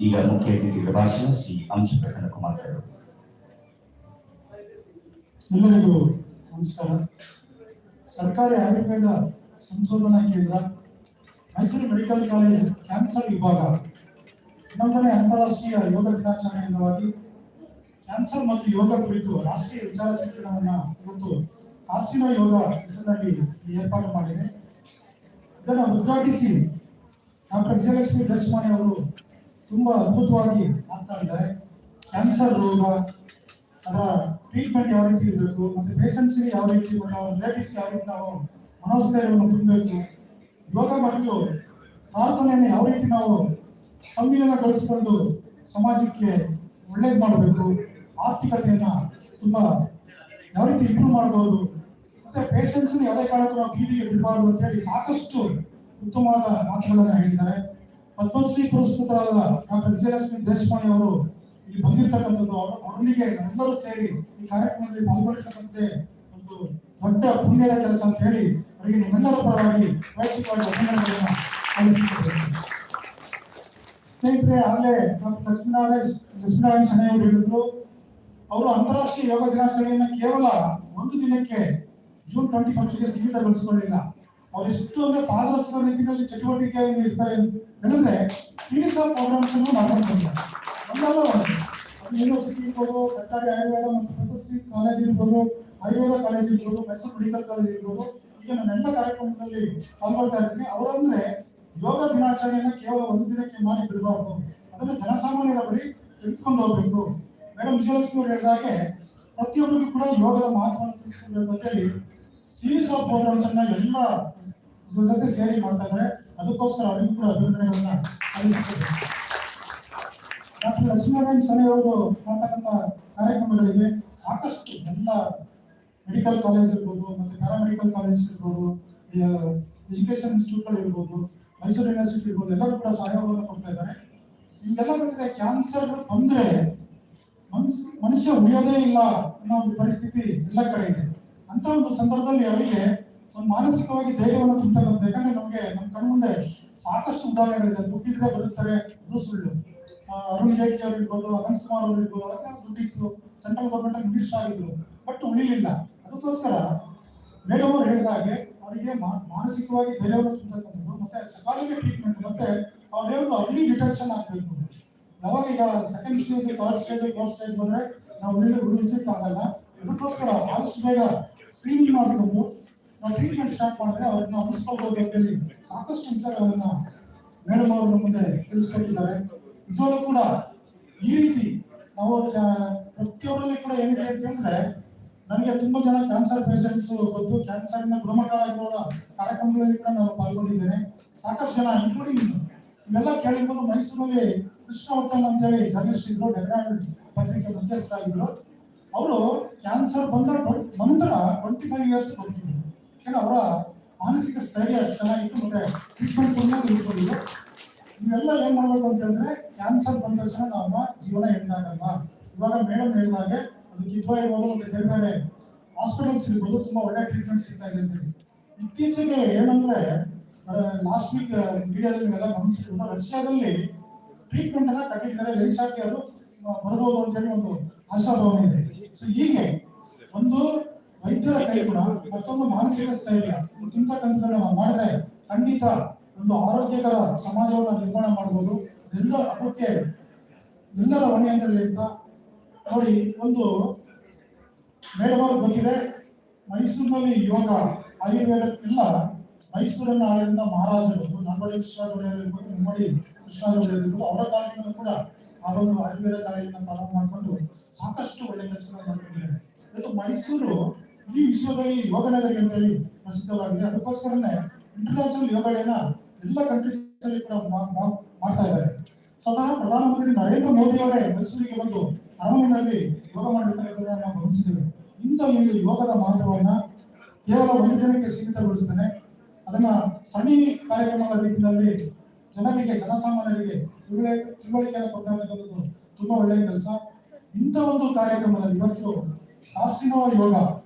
ಈಗ ಮುಖ್ಯ ಅತಿಥಿಗಳ ಭಾಷಣ ಶ್ರೀ ಅಂಶಪ್ರಸನ್ನ ಕುಮಾರ್ ಸರ್. ಎಲ್ಲರಿಗೂ ನಮಸ್ಕಾರ. ಸರ್ಕಾರಿ ಆಯುರ್ವೇದ ಸಂಶೋಧನಾ ಕೇಂದ್ರ, ಮೈಸೂರು ಮೆಡಿಕಲ್ ಕಾಲೇಜ್ ಕ್ಯಾನ್ಸರ್ ವಿಭಾಗ 11ನೇ ಅಂತಾರಾಷ್ಟ್ರೀಯ ಯೋಗ ದಿನಾಚರಣೆ ಅಂಗವಾಗಿ ಕ್ಯಾನ್ಸರ್ ಮತ್ತು ಯೋಗ ಕುರಿತು ರಾಷ್ಟ್ರೀಯ ವಿಚಾರ ಸಂಕಿರಣವನ್ನು ಇವತ್ತು ಕಾರ್ಸಿನೋ ಯೋಗ ಹೆಸರಿನಲ್ಲಿ ಏರ್ಪಾಡು ಮಾಡಿದೆ. ಇದನ್ನು ಉದ್ಘಾಟಿಸಿ ಡಾಕ್ಟರ್ ವಿಜಯಲಕ್ಷ್ಮಿ ದೇಶಪಾಂಡೆ ಅವರು ತುಂಬಾ ಅದ್ಭುತವಾಗಿ ಮಾತನಾಡಿದ್ದಾರೆ. ಕ್ಯಾನ್ಸರ್ ರೋಗ, ಅದರ ಟ್ರೀಟ್ಮೆಂಟ್ ಯಾವ ರೀತಿ ಇರಬೇಕು, ಮತ್ತೆ ಪೇಷಂಟ್ಸ್ಗೆ ಯಾವ ರೀತಿ ಮತ್ತು ಅವರ ರಿಲೇಟಿವ್ಸ್ಗೆ ಯಾವ ರೀತಿ ನಾವು ಮನೋಸ್ಥೈರ್ಯವನ್ನು ತುಂಬಬೇಕು, ಯೋಗ ಮತ್ತು ಪ್ರಾರ್ಥನೆಯನ್ನು ಯಾವ ರೀತಿ ನಾವು ಸಂವಿಧಾನಗೊಳಿಸಿಕೊಂಡು ಸಮಾಜಕ್ಕೆ ಒಳ್ಳೇದು ಮಾಡಬೇಕು, ಆರ್ಥಿಕತೆಯನ್ನ ತುಂಬಾ ಯಾವ ರೀತಿ ಇಂಪ್ರೂವ್ ಮಾಡಬಹುದು, ಮತ್ತೆ ಪೇಷಂಟ್ಸ್ ಯಾವುದೇ ಕಾರಣಕ್ಕೂ ನಾವು ಬೀದಿಗೆ ಬಿಡಬಾರ್ದು ಅಂತ ಹೇಳಿ ಸಾಕಷ್ಟು ಉತ್ತಮವಾದ ಮಾತುಗಳನ್ನು ಹೇಳಿದ್ದಾರೆ. ಪದ್ಮಶ್ರೀ ಪುರಸ್ಕೃತರಾದ ಡಾಕ್ಟರ್ ವಿಜಯಲಕ್ಷ್ಮಿ ದೇಶಪಾಂಡೆ ಅವರು ಇಲ್ಲಿ ಬಂದಿರತಕ್ಕಂಥದ್ದು, ಅವರೊಂದಿಗೆ ಎಲ್ಲರೂ ಸೇರಿ ಈ ಕಾರ್ಯಕ್ರಮದಲ್ಲಿ ಪಾಲ್ಗೊಂಡಿರ್ತಕ್ಕಂಥದ್ದೇ ಒಂದು ದೊಡ್ಡ ಪುಣ್ಯದ ಕೆಲಸ ಅಂತ ಹೇಳಿ ಅವರಿಗೆ ನಿಮ್ಮೆಲ್ಲರ ಪರವಾಗಿ ವೈಯಕ್ತಿಕವಾಗಿ ಅಭಿನಂದನೆಗಳನ್ನು ಸಲ್ಲಿಸುತ್ತೇನೆ. ಸ್ನೇಹಿತರೆ, ಆಗಲೇ ಡಾಕ್ಟರ್ ಲಕ್ಷ್ಮೀನಾರಾಯಣ ಶೆಣೈ ಅವರು ಹೇಳಿದ್ರು, ಅವರು ಅಂತಾರಾಷ್ಟ್ರೀಯ ಯೋಗ ದಿನಾಚರಣೆಯನ್ನು ಕೇವಲ ಒಂದು ದಿನಕ್ಕೆ ಜೂನ್ 21ಗೆ ಸೀಮಿತಗೊಳಿಸಿಕೊಳ್ಳಿಲ್ಲ. ಅವ್ರು ಎಷ್ಟು ಅಂದ್ರೆ ಪಾರದರ್ಶಕ ರೀತಿಯಲ್ಲಿ ಚಟುವಟಿಕೆಯಿಂದ ಇರ್ತಾರೆ ಹೇಳಿದ್ರೆ ಸೀರೀಸ್ ಆಫ್ ಪ್ರೋಗ್ರಾಮ್ಸ್ ಅನ್ನು ಮಾಡ್ಕೊಂಡಿದ್ದಾರೆ. ಒಂದಲ್ಲ ಒಂದು, ಅದು ಯೂನಿವರ್ಸಿಟಿ ಇರ್ಬೋದು, ಸರ್ಕಾರಿ ಆಯುರ್ವೇದ ಮತ್ತು ಪದ್ಮಶ್ರೀ ಕಾಲೇಜ್ ಇರ್ಬೋದು, ಆಯುರ್ವೇದ ಕಾಲೇಜ್ ಇರ್ಬೋದು, ಮೈಸೂರು ಮೆಡಿಕಲ್ ಕಾಲೇಜ್ ಇರ್ಬೋದು, ಈಗ ನಾನೆಲ್ಲ ಕಾರ್ಯಕ್ರಮದಲ್ಲಿ ಪಾಲ್ಗೊಳ್ತಾ ಇರ್ತೀನಿ. ಅವರಂದ್ರೆ ಯೋಗ ದಿನಾಚರಣೆಯನ್ನ ಕೇವಲ ಒಂದು ದಿನಕ್ಕೆ ಮಾಡಿ ಬಿಡಬಾರ್ದು, ಅದನ್ನು ಜನಸಾಮಾನ್ಯರ ಬಳಿ ತೆಗೆದುಕೊಂಡು ಹೋಗ್ಬೇಕು. ಮೇಡಮ್ ವಿಜಯಲಕ್ಷ್ಮಿ ಅವರು ಹೇಳಿದಾಗೆ ಪ್ರತಿಯೊಬ್ಬರಿಗೂ ಕೂಡ ಯೋಗದ ಮಹತ್ವವನ್ನು ತಿಳಿಸ್ಕೊಡ್ಬೇಕು ಅಂತ ಹೇಳಿ ಸೀರೀಸ್ ಆಫ್ ಪ್ರೋಗ್ರಾಮ್ಸ್ ಅನ್ನ ಎಲ್ಲ ಜೊತೆ ಸೇರಿ ಮಾಡ್ತಾ ಇದ್ದಾರೆ. ಅದಕ್ಕೋಸ್ಕರ ಅವರಿಗೂ ಕೂಡ ಅಭಿನಂದನೆಗಳನ್ನ ಸಲ್ಲಿಸುತ್ತೇವೆ. ಡಾಕ್ಟರ್ ಲಕ್ಷ್ಮೀನಾರಾಯಣ ಶೆಣೈ ಅವರು ಮಾಡ್ತಕ್ಕಂಥ ಕಾರ್ಯಕ್ರಮಗಳಿಗೆ ಸಾಕಷ್ಟು ಎಲ್ಲ ಮೆಡಿಕಲ್ ಕಾಲೇಜ್ ಇರ್ಬೋದು, ಮತ್ತೆ ಪ್ಯಾರಾಮೆಡಿಕಲ್ ಕಾಲೇಜ್ ಇರ್ಬೋದು, ಎಜುಕೇಶನ್ ಇನ್ಸ್ಟಿಟ್ಯೂಟ್ಗಳು ಇರ್ಬೋದು, ಮೈಸೂರು ಯೂನಿವರ್ಸಿಟಿ ಇರ್ಬೋದು, ಎಲ್ಲರೂ ಕೂಡ ಸಹಯೋಗವನ್ನು ಕೊಡ್ತಾ ಇದ್ದಾರೆ. ನಿಮ್ಗೆಲ್ಲ ಗೊತ್ತಿದೆ, ಕ್ಯಾನ್ಸರ್ ಬಂದ್ರೆ ಮನುಷ್ಯ ಉಳಿಯೋದೇ ಇಲ್ಲ ಅನ್ನೋ ಒಂದು ಪರಿಸ್ಥಿತಿ ಎಲ್ಲ ಕಡೆ ಇದೆ. ಅಂತ ಒಂದು ಸಂದರ್ಭದಲ್ಲಿ ಅವರಿಗೆ ಒಂದು ಮಾನಸಿಕವಾಗಿ ಧೈರ್ಯವನ್ನು ತುಂಬತಕ್ಕಂಥ, ಯಾಕಂದ್ರೆ ನಮಗೆ ನಮ್ಮ ಕಣ್ಮುಂದೆ ಸಾಕಷ್ಟು ಉದಾಹರಣೆಗಳಿದೆ. ದುಡ್ಡಿದ್ರೆ ಬದುಕ್ತಾರೆ, ಅದು ಸುಳ್ಳು. ಅರುಣ್ ಜೇಟ್ಲಿ ಅವರು ಇರ್ಬೋದು, ಅನಂತ್ ಕುಮಾರ್ ಅವರು ಇರ್ಬೋದು, ಅದಕ್ಕೆ ದುಡ್ಡಿತ್ತು, ಸೆಂಟ್ರಲ್ ಗೌರ್ಮೆಂಟ್ ಅಲ್ಲಿ ಮಿನಿಸ್ಟರ್ ಆಗಿದ್ರು, ಬಟ್ ಉಳಿಲಿಲ್ಲ. ಅದಕ್ಕೋಸ್ಕರ ಮೇಡಮ್ ಅವರು ಹೇಳಿದ ಹಾಗೆ ಅವರಿಗೆ ಮಾನಸಿಕವಾಗಿ ಧೈರ್ಯವನ್ನು ತುಂಬತಕ್ಕಂಥದ್ದು, ಮತ್ತೆ ಸಕಾಲಿಕ ಟ್ರೀಟ್ಮೆಂಟ್, ಮತ್ತೆ ಅವ್ರು ಹೇಳಿದ್ರು ಅರ್ಲಿ ಡಿಟೆಕ್ಷನ್ ಆಗ್ಬೇಕು. ಯಾವಾಗ ಈಗ second stage, third stage, fourth stage ಬಂದ್ರೆ ನಾವು ಉಳಿಲಿಕ್ಕೆ ಆಗಲ್ಲ. ಅದಕ್ಕೋಸ್ಕರ ಆದಷ್ಟು ಬೇಗ ಸ್ಕ್ರೀನಿಂಗ್ ಮಾಡಿಕೊಂಡು ನಾವು ಟ್ರೀಟ್ಮೆಂಟ್ ಸ್ಟಾರ್ಟ್ ಮಾಡಿದ್ರೆ ಅವ್ರನ್ನ ಉಳಿಸ್ಕೊಳ್ಬಹುದು ಅಂತೇಳಿ ಸಾಕಷ್ಟು ವಿಚಾರಗಳನ್ನ ಮೇಡಮ್ ಅವರು ನಮ್ಮ ಮುಂದೆ ತಿಳಿಸ್ಕೊಟ್ಟಿದ್ದಾರೆ. ನಿಜವಾಗ್ಲೂ ಕೂಡ ಈ ರೀತಿ ನಾವು ಪ್ರತಿಯೊಬ್ಬರಲ್ಲಿ ಕೂಡ ಏನಿದೆ ಅಂತ ಹೇಳಿದ್ರೆ, ನನಗೆ ತುಂಬಾ ಜನ ಕ್ಯಾನ್ಸರ್ ಪೇಷಂಟ್ಸ್ ಗೊತ್ತು, ಕ್ಯಾನ್ಸರ್ ಇಂದ ಗುಣಮುಖರಾಗಿರೋ ಕಾರ್ಯಕ್ರಮಗಳಲ್ಲಿ ಕೂಡ ನಾನು ಪಾಲ್ಗೊಂಡಿದ್ದೇನೆ. ಸಾಕಷ್ಟು ಜನ ಇನ್ಕ್ಲೂಡಿಂಗ್ ಇವೆಲ್ಲ ಕೇಳಿರ್ಬೋದು. ಮೈಸೂರಲ್ಲಿ ಕೃಷ್ಣ ಒಟ್ಟಮ್ ಅಂತ ಹೇಳಿ ಜರ್ನಲಿಸ್ಟ್ ಇದ್ರು, ಡೆಗ್ರಾಡ್ ಪತ್ರಿಕೆ ಮುಖ್ಯಸ್ಥರಾಗಿದ್ರು. ಅವರು ಕ್ಯಾನ್ಸರ್ ಬಂದ ನಂತರ 25 ಇಯರ್ಸ್ ಬದುಕಿದ್ರು. ಯಾಕಂದ್ರೆ ಅವರ ಮಾನಸಿಕ ಸ್ಥೈರ್ಯ ಅಷ್ಟು ಚೆನ್ನಾಗಿತ್ತು, ಮತ್ತೆ ಟ್ರೀಟ್ಮೆಂಟ್ ಕೂಡ ತಿಳ್ಕೊಂಡಿದ್ರು. ನೀವೆಲ್ಲ ಏನ್ ಮಾಡ್ಬೇಕು ಅಂತ ಹೇಳಿದ್ರೆ, ಕ್ಯಾನ್ಸರ್ ಬಂದ ತಕ್ಷಣ ನಮ್ಮ ಜೀವನ ಎಂದಾಗಲ್ಲ. ಇವಾಗ ಮೇಡಮ್ ಹೇಳಿದಾಗೆ ಅದು ಕಿದ್ವಾ ಇರ್ಬೋದು, ಮತ್ತೆ ಬೇರೆ ಬೇರೆ ಹಾಸ್ಪಿಟಲ್ಸ್ ಇರ್ಬೋದು, ತುಂಬಾ ಒಳ್ಳೆ ಟ್ರೀಟ್ಮೆಂಟ್ ಸಿಗ್ತಾ ಇದೆ ಅಂತ. ಇತ್ತೀಚೆಗೆ ಏನಂದ್ರೆ, ಲಾಸ್ಟ್ ವೀಕ್ ಮೀಡಿಯಾದಲ್ಲಿ ನೀವೆಲ್ಲ ಗಮನಿಸಿರ್ಬೋದು, ರಷ್ಯಾದಲ್ಲಿ ಟ್ರೀಟ್ಮೆಂಟ್ ಅನ್ನ ಕಟ್ಟಿದ್ದಾರೆ, ಲೇಸಾಗಿ ಅದು ಬರಬಹುದು ಅಂತ ಹೇಳಿ ಒಂದು ಆಶಾಭಾವನೆ ಇದೆ. ಸೊ ಹೀಗೆ ಒಂದು ವೈದ್ಯರ ಕೈ ಕೂಡ ಮತ್ತೊಂದು ಮಾನಸಿಕ ಸ್ಥೈರ್ಯ ಇಂತಕ್ಕಂಥದ್ದನ್ನ ನಾವು ಮಾಡಿದ್ರೆ ಖಂಡಿತ ಒಂದು ಆರೋಗ್ಯಕರ ಸಮಾಜವನ್ನು ನಿರ್ಮಾಣ ಮಾಡಬಹುದು. ಅದೆಲ್ಲ ಅದಕ್ಕೆ ಎಲ್ಲರ ಹೊಣೆ ಅಂತ ಹೇಳ್ತಾ ನೋಡಿ, ಒಂದು ಮೇಡಮ್ ಅವ್ರಿಗೆ ಗೊತ್ತಿದೆ, ಮೈಸೂರಿನಲ್ಲಿ ಯೋಗ ಆಯುರ್ವೇದಕ್ಕೆಲ್ಲ ಮೈಸೂರನ್ನು ಆಳಿದಂತ ಮಹಾರಾಜರು, ನಾಲ್ವಡಿ ಕೃಷ್ಣರಾಜ ಒಡೆಯರ್ ಇರ್ಬೋದು, ಮುಮ್ಮಡಿ ಕೃಷ್ಣರಾಜ ಒಡೆಯರ್ ಇರ್ಬೋದು, ಅವರ ಕಾಲದಿಂದಲೂ ಕೂಡ ಆ ಒಂದು ಆಯುರ್ವೇದ ಕಾಲೇಜನ್ನ ಪ್ರಾರಂಭ ಮಾಡಿಕೊಂಡು ಸಾಕಷ್ಟು ಒಳ್ಳೆ ಕೆಲಸಗಳನ್ನು ಮಾಡ್ಕೊಂಡಿದ್ದಾರೆ. ಇವತ್ತು ಮೈಸೂರು ಇಡೀ ವಿಶ್ವದಲ್ಲಿ ಯೋಗ ನಗರಿ ಅಂತೇಳಿ ಪ್ರಸಿದ್ಧವಾಗಿದೆ. ಅದಕ್ಕೋಸ್ಕರನೇ ಇಂಟರ್ನ್ಯಾಷನಲ್ ಯೋಗ ಡೇನ ಎಲ್ಲ ಕಂಟ್ರೀಸ್ ಅಲ್ಲಿ ಕೂಡ ಮಾಡ್ತಾ ಇದ್ದಾರೆ. ಸ್ವತಃ ಪ್ರಧಾನಮಂತ್ರಿ ನರೇಂದ್ರ ಮೋದಿ ಅವರೇ ಮೈಸೂರಿಗೆ ಬಂದು ಅರಮನೆಯಲ್ಲಿ ಯೋಗ ಮಾಡಿರ್ತಕ್ಕಂಥದ್ದನ್ನ ನಾವು ಗಮನಿಸಿದ್ದೇವೆ. ಇಂಥ ಒಂದು ಯೋಗದ ಮಹತ್ವವನ್ನ ಕೇವಲ ಒಂದು ದಿನಕ್ಕೆ ಸೀಮಿತಗೊಳಿಸ್ತೇನೆ, ಅದನ್ನ ಸರಣಿ ಕಾರ್ಯಕ್ರಮಗಳ ರೀತಿಯಲ್ಲಿ ಜನರಿಗೆ, ಜನಸಾಮಾನ್ಯರಿಗೆ ತಿಳುವಳಿಕೆಯನ್ನು ಕೊಡ್ತಾ ಇರ್ತಕ್ಕಂಥದ್ದು ತುಂಬಾ ಒಳ್ಳೆಯ ಕೆಲಸ. ಇಂಥ ಒಂದು ಕಾರ್ಯಕ್ರಮದಲ್ಲಿ ಇವತ್ತು ಕಾರ್ಸಿನೋ ಯೋಗ,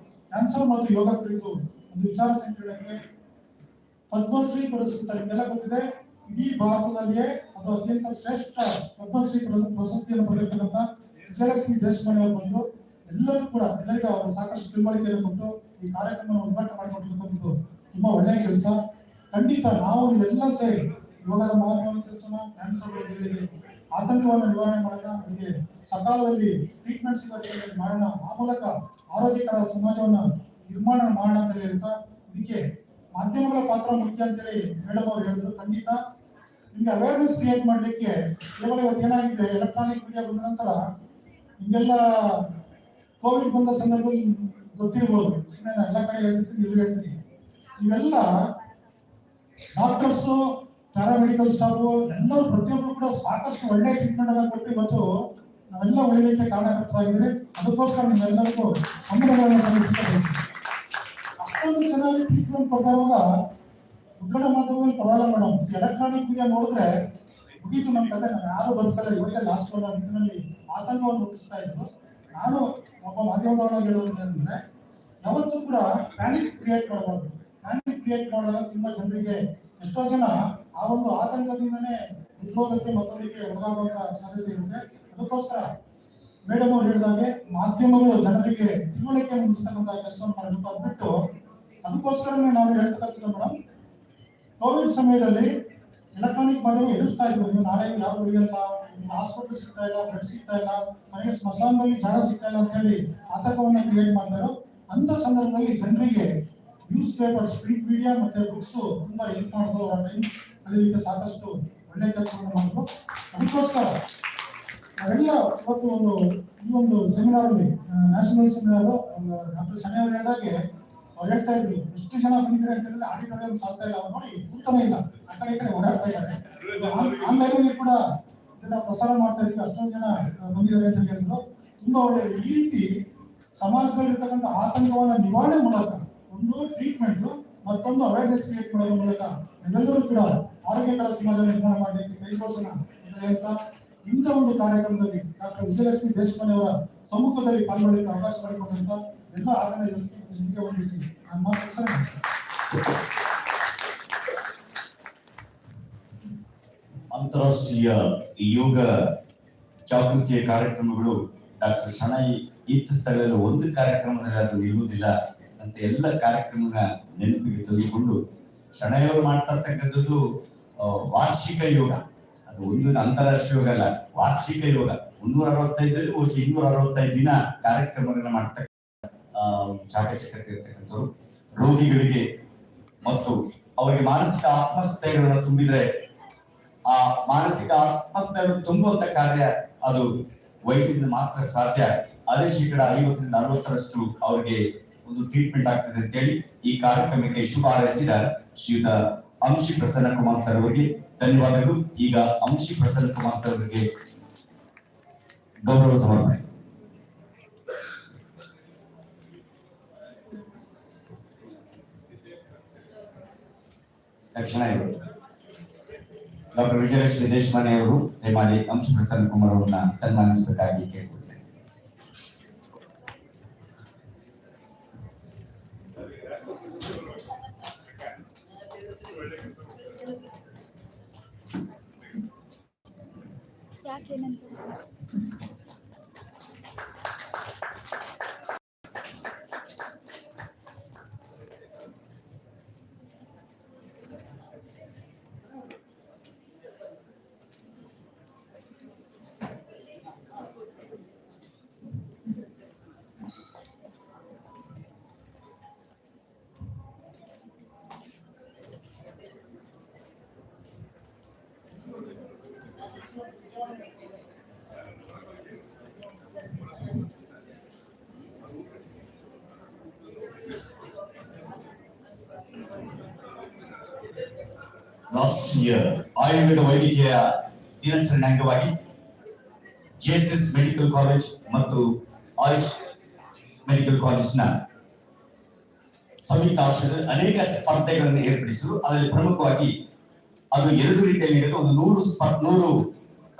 ಕ್ಯಾನ್ಸರ್ ಮತ್ತು ಯೋಗ ಕುರಿತು ಒಂದು ವಿಚಾರ ಸಂಕಿರಣಕ್ಕೆ ಪದ್ಮಶ್ರೀ ಪುರಸ್ಕೃತ, ನಿಮಗೆಲ್ಲ ಗೊತ್ತಿದೆ ಇಡೀ ಭಾರತದಲ್ಲಿಯೇ ಅದು ಅತ್ಯಂತ ಶ್ರೇಷ್ಠ ಪದ್ಮಶ್ರೀ ಪ್ರಶಸ್ತಿಯನ್ನು ಪಡೆದಿರ್ತಕ್ಕಂಥ ವಿಜಯಲಕ್ಷ್ಮಿ ದೇಶಪಾಂಡೆ ಅವರು ಬಂದು ಎಲ್ಲರಿಗೂ ಅವರು ಸಾಕಷ್ಟು ತಿಳುವಳಿಕೆಯನ್ನು ಕೊಟ್ಟು ಈ ಕಾರ್ಯಕ್ರಮವನ್ನು ಉದ್ಘಾಟನೆ ಮಾಡಿಕೊಟ್ಟಿರ್ತಕ್ಕಂಥದ್ದು ತುಂಬಾ ಒಳ್ಳೆಯ ಕೆಲಸ. ಖಂಡಿತ ನಾವು ನೀವೆಲ್ಲ ಸೇರಿ ಯೋಗದ ಮಹತ್ವವನ್ನು ತಿಳಿಸೋಣ, ಕ್ಯಾನ್ಸರ್ ರೋಗಿಗಳಿಗೆ ಆತಂಕವನ್ನು ನಿವಾರಣೆ ಮಾಡೋಣ, ಅವರಿಗೆ ಸಕಾಲದಲ್ಲಿ ಟ್ರೀಟ್ಮೆಂಟ್ ಸಿಗೋದಕ್ಕೆ ಮಾಡೋಣ, ಆ ಮೂಲಕ ಆರೋಗ್ಯಕರ ಸಮಾಜವನ್ನ ನಿರ್ಮಾಣ ಮಾಡೋಣ ಅಂತ ಹೇಳ್ತಾ, ಇದಕ್ಕೆ ಮಾಧ್ಯಮಗಳ ಪಾತ್ರ ಮುಖ್ಯ ಅಂತೇಳಿ ಮೇಡಮ್ ಅವರು ಹೇಳಿದ್ರು. ಖಂಡಿತ ನಿಮ್ಗೆ ಅವೇರ್ನೆಸ್ ಕ್ರಿಯೇಟ್ ಮಾಡ್ಲಿಕ್ಕೆ ಕೇವಲ ಇವತ್ತು ಏನಾಗಿದೆ, ಎಲೆಕ್ಟ್ರಾನಿಕ್ ಮೀಡಿಯಾ ಬಂದ ನಂತರ ನಿಮ್ಗೆಲ್ಲ ಕೋವಿಡ್ ಬಂದ ಸಂದರ್ಭದಲ್ಲಿ ಗೊತ್ತಿರ್ಬೋದು, ಸುಮ್ಮನೆ ಎಲ್ಲ ಕಡೆ ಹೇಳ್ತೀನಿ, ನೀವು ಹೇಳ್ತೀನಿ, ಇವೆಲ್ಲ ಡಾಕ್ಟರ್ಸು, ಪ್ಯಾರಾಮೆಡಿಕಲ್ ಸ್ಟಾಫ್ ಎಲ್ಲರೂ ಪ್ರತಿಯೊಬ್ಬರು ಕೂಡ ಸಾಕಷ್ಟು ಒಳ್ಳೆ ಟ್ರೀಟ್ಮೆಂಟ್ ಅನ್ನ ಕೊಟ್ಟು ಇವತ್ತು ನಾವೆಲ್ಲ ಉಳಿಲಿಕ್ಕೆ ಕಾರಣಕರ್ತರಾಗಿದ್ರೆ ಅದಕ್ಕೋಸ್ಕರ ನಿಮ್ಮೆಲ್ಲರಿಗೂ ವಂದನೆಗಳನ್ನು ಸಲ್ಲಿಸುತ್ತೇವೆ. ಅಷ್ಟೊಂದು ಚೆನ್ನಾಗಿ ಟ್ರೀಟ್ಮೆಂಟ್ ಕೊಡ್ತಾ ಇರುವಾಗ ಮುದ್ರಣ ಮಾಧ್ಯಮದಲ್ಲಿ ಪರವಾಗಿಲ್ಲ ಮೇಡಮ್, ಎಲೆಕ್ಟ್ರಾನಿಕ್ ಮೀಡಿಯಾ ನೋಡಿದ್ರೆ ಮುಗೀತು ನಮ್ಮ ಕತೆ, ನಾವು ಯಾರು ಬದುಕಲ್ಲ, ಇವತ್ತೇ ಲಾಸ್ಟ್ ಅನ್ನೋ ನಿಟ್ಟಿನಲ್ಲಿ ಆತಂಕವನ್ನು ಹುಟ್ಟಿಸ್ತಾ ಇದ್ರು. ನಾನು ಒಬ್ಬ ಮಾಧ್ಯಮದವರಾಗಿ ಹೇಳೋದಂದ್ರೆ ಯಾವತ್ತೂ ಕೂಡ ಪ್ಯಾನಿಕ್ ಕ್ರಿಯೇಟ್ ಮಾಡಬಾರ್ದು. ಪ್ಯಾನಿಕ್ ಕ್ರಿಯೇಟ್ ಮಾಡಿದಾಗ ತುಂಬಾ ಜನರಿಗೆ, ಎಷ್ಟೋ ಜನ ಆ ಒಂದು ಆತಂಕದಿಂದನೇ ಉದ್ಯೋಗಕ್ಕೆ ಮತ್ತೊಂದಕ್ಕೆ ಒಳಗಾಗುವಂತ ಸಾಧ್ಯತೆ ಇರುತ್ತೆ. ಅದಕ್ಕೋಸ್ಕರ ಮೇಡಮ್ ಅವ್ರು ಹೇಳಿದಾಗೆ ಮಾಧ್ಯಮಗಳು ಜನರಿಗೆ ತಿಳುವಳಿಕೆ ಮೂಡಿಸ್ತಕ್ಕಂಥ ಕೆಲಸವನ್ನು ಮಾಡಬೇಕು. ಅದು ಬಿಟ್ಟು ಅದಕ್ಕೋಸ್ಕರನೇ ನಾವು ಹೇಳ್ತಕ್ಕಂಥದ್ದು ಮೇಡಮ್, ಕೋವಿಡ್ ಸಮಯದಲ್ಲಿ ಎಲೆಕ್ಟ್ರಾನಿಕ್ ಮಾಧ್ಯಮ ಎದುರಿಸ್ತಾ ಇದ್ರು, ನೀವು ನಾಳೆ ಯಾವ ಉಳಿಯಲ್ಲ, ನಿಮ್ಗೆ ಹಾಸ್ಪಿಟಲ್ ಸಿಗ್ತಾ ಇಲ್ಲ, ಬೆಡ್ ಸಿಗ್ತಾ ಇಲ್ಲ, ಮನೆಗೆ ಸ್ಮಶಾನದಲ್ಲಿ ಜಾಗ ಸಿಗ್ತಾ ಇಲ್ಲ ಅಂತ ಹೇಳಿ ಆತಂಕವನ್ನ ಕ್ರಿಯೇಟ್ ಮಾಡ್ತಾರೆ. ಅಂತ ಸಂದರ್ಭದಲ್ಲಿ ಜನರಿಗೆ ನ್ಯೂಸ್ ಪೇಪರ್ಸ್, ಪ್ರಿಂಟ್ ಮೀಡಿಯಾ ಮತ್ತೆ ಬುಕ್ಸ್ ತುಂಬಾ ಹೆಲ್ಪ್ ಮಾಡಿದ್ರು. ಅವರ ಟೈಮ್ ಕಲಿಯಲಿಕ್ಕೆ ಸಾಕಷ್ಟು ಒಳ್ಳೆ ಕೆಲಸವನ್ನು ಮಾಡಿದ್ರು. ಅದಕ್ಕೋಸ್ಕರ ನಾವೆಲ್ಲ ಇವತ್ತು ಈ ಒಂದು ಸೆಮಿನಾರ್ ಅಲ್ಲಿ, ನ್ಯಾಷನಲ್ ಸೆಮಿನಾರ್, ಡಾಕ್ಟರ್ ಶನಿ ಅವರು ಹೇಳಿದಾಗೆ ಅವ್ರು ಹೇಳ್ತಾ ಇದ್ರು, ಎಷ್ಟು ಜನ ಬಂದಿದ್ದಾರೆ ಅಂತ ಹೇಳಿದ್ರೆ ಆಡಿಟೋರಿಯಂ ಸಾಲ್ತಾ ಇಲ್ಲ, ಅವ್ರು ನೋಡಿ ಕೂರ್ತಾನೆ ಇಲ್ಲ, ಆ ಕಡೆ ಈ ಕಡೆ ಓಡಾಡ್ತಾ ಇದ್ದಾರೆ. ಆನ್ಲೈನ್ ಕೂಡ ಇದನ್ನ ಪ್ರಸಾರ ಮಾಡ್ತಾ ಇದ್ದೀವಿ, ಅಷ್ಟೊಂದು ಜನ ಬಂದಿದ್ದಾರೆ ಅಂತ ಹೇಳಿದ್ರು. ತುಂಬಾ ಒಳ್ಳೆಯದು. ಈ ರೀತಿ ಸಮಾಜದಲ್ಲಿ ಇರ್ತಕ್ಕಂಥ ಆತಂಕವನ್ನ ನಿವಾರಣೆ ಮೂಲಕ ಒಂದು ಟ್ರೀಟ್ಮೆಂಟ್, ಮತ್ತೊಂದು ಅವೇರ್ನೆಸ್ ಕ್ರಿಯೇಟ್ ಮಾಡೋದ್ರ ಮೂಲಕ ನಾವೆಲ್ಲರೂ ಕೂಡ ಆರೋಗ್ಯಕರ ಸಮಾಜ ನಿರ್ಮಾಣ ಮಾಡಲಿಕ್ಕೆ ಕೈ ಜೋಡಿಸೋಣ ಅಂತ ಹೇಳ್ತಾ, ಇಂಥ ಒಂದು ಕಾರ್ಯಕ್ರಮದಲ್ಲಿ ಡಾಕ್ಟರ್ ವಿಜಯಲಕ್ಷ್ಮಿ ದೇಶಪಾಂಡೆ ಅವರ ಸಮ್ಮುಖದಲ್ಲಿ ಪಾಲ್ಗೊಳ್ಳಲಿಕ್ಕೆ ಅವಕಾಶ ಮಾಡಿಕೊಂಡಂತ ಎಲ್ಲ ಆರ್ಗನೈಸರ್ಸ್ಗೆ ವಂದಿಸಿ ನನ್ನ ಮಾತು ಹೆಸರು. ಅಂತಾರಾಷ್ಟ್ರೀಯ ಯೋಗ ಜಾಗೃತಿಯ ಕಾರ್ಯಕ್ರಮಗಳು ಡಾಕ್ಟರ್ ಶಣೈ ಇತ್ತ ಸ್ಥಳದಲ್ಲಿ ಒಂದು ಕಾರ್ಯಕ್ರಮದಲ್ಲಿ ಅದು ನಿಲ್ಲುವುದಿಲ್ಲ ಅಂತ ಎಲ್ಲ ಕಾರ್ಯಕ್ರಮನ ನೆನಪಿಗೆ ತೆಗೆದುಕೊಂಡು ಶಣೈಯವರು ಮಾಡ್ತಾ ಇರ್ತಕ್ಕಂಥದ್ದು ವಾರ್ಷಿಕ ಯೋಗ. ಅದು ಒಂದು ಅಂತಾರಾಷ್ಟ್ರೀಯ ಯೋಗ ಅಲ್ಲ, ವಾರ್ಷಿಕ ಯೋಗ. 365ರಲ್ಲಿ 265 ದಿನ ಕಾರ್ಯಕ್ರಮಗಳನ್ನ ಮಾಡ್ತಕ್ಕ ಚಾಕಚಕ್ಯತೆ ಇರ್ತಕ್ಕಂಥವ್ರು. ರೋಗಿಗಳಿಗೆ ಮತ್ತು ಅವರಿಗೆ ಮಾನಸಿಕ ಆತ್ಮಸ್ಥೈರ್ಯವನ್ನು ತುಂಬಿದ್ರೆ, ಆ ಮಾನಸಿಕ ಆತ್ಮಸ್ಥೈರ್ಯ ತುಂಬುವಂತ ಕಾರ್ಯ ಅದು ವೈದ್ಯರಿಂದ ಮಾತ್ರ ಸಾಧ್ಯ. ಅದೇ 50% ಅವರಿಗೆ ಒಂದು ಟ್ರೀಟ್ಮೆಂಟ್ ಆಗ್ತದೆ ಅಂತೇಳಿ ಈ ಕಾರ್ಯಕ್ರಮಕ್ಕೆ ಶುಭ ಹಾರೈಸಿದ ಶ್ರೀಯುತ ಅಂಶಿ ಪ್ರಸನ್ನ ಕುಮಾರ್ ಸರ್ ಅವರಿಗೆ ಧನ್ಯವಾದಗಳು. ಈಗ ಅಂಶಿ ಪ್ರಸನ್ನ ಕುಮಾರ್ ಸರ್ ಅವರಿಗೆ ಗೌರವ ಸಮರ್ಪಣೆ. ತಕ್ಷಣ ಡಾಕ್ಟರ್ ವಿಜಯಲಕ್ಷ್ಮಿ ದೇಶಪಾಂಡೆ ಅವರು ದಯಮಾಡಿ ಅಂಶಿ ಪ್ರಸನ್ನ ಕುಮಾರ್ ಅವರನ್ನ ಸನ್ಮಾನಿಸಬೇಕಾಗಿ ಕೇಳಿಕೊಳ್ತೇನೆ. ಯಾಕೇನಂತ ಲಾಸ್ಟ್ ಇಯರ್ ಆಯುರ್ವೇದ ವೈದ್ಯಕೀಯ ದಿನಾಚರಣೆ ಅಂಗವಾಗಿ ಜೆಎಸ್ಎಸ್ ಮೆಡಿಕಲ್ ಕಾಲೇಜ್ ಮತ್ತು ಆಯುಷ್ ಮೆಡಿಕಲ್ ಕಾಲೇಜ್ನ ಸಂಯುಕ್ತ ಆಶ್ರಯದಲ್ಲಿ ಅನೇಕ ಸ್ಪರ್ಧೆಗಳನ್ನು ಏರ್ಪಡಿಸಿದರು. ಅದರಲ್ಲಿ ಪ್ರಮುಖವಾಗಿ ಅದು ಎರಡು ರೀತಿಯಲ್ಲಿ ನಡೆದು ಒಂದು 100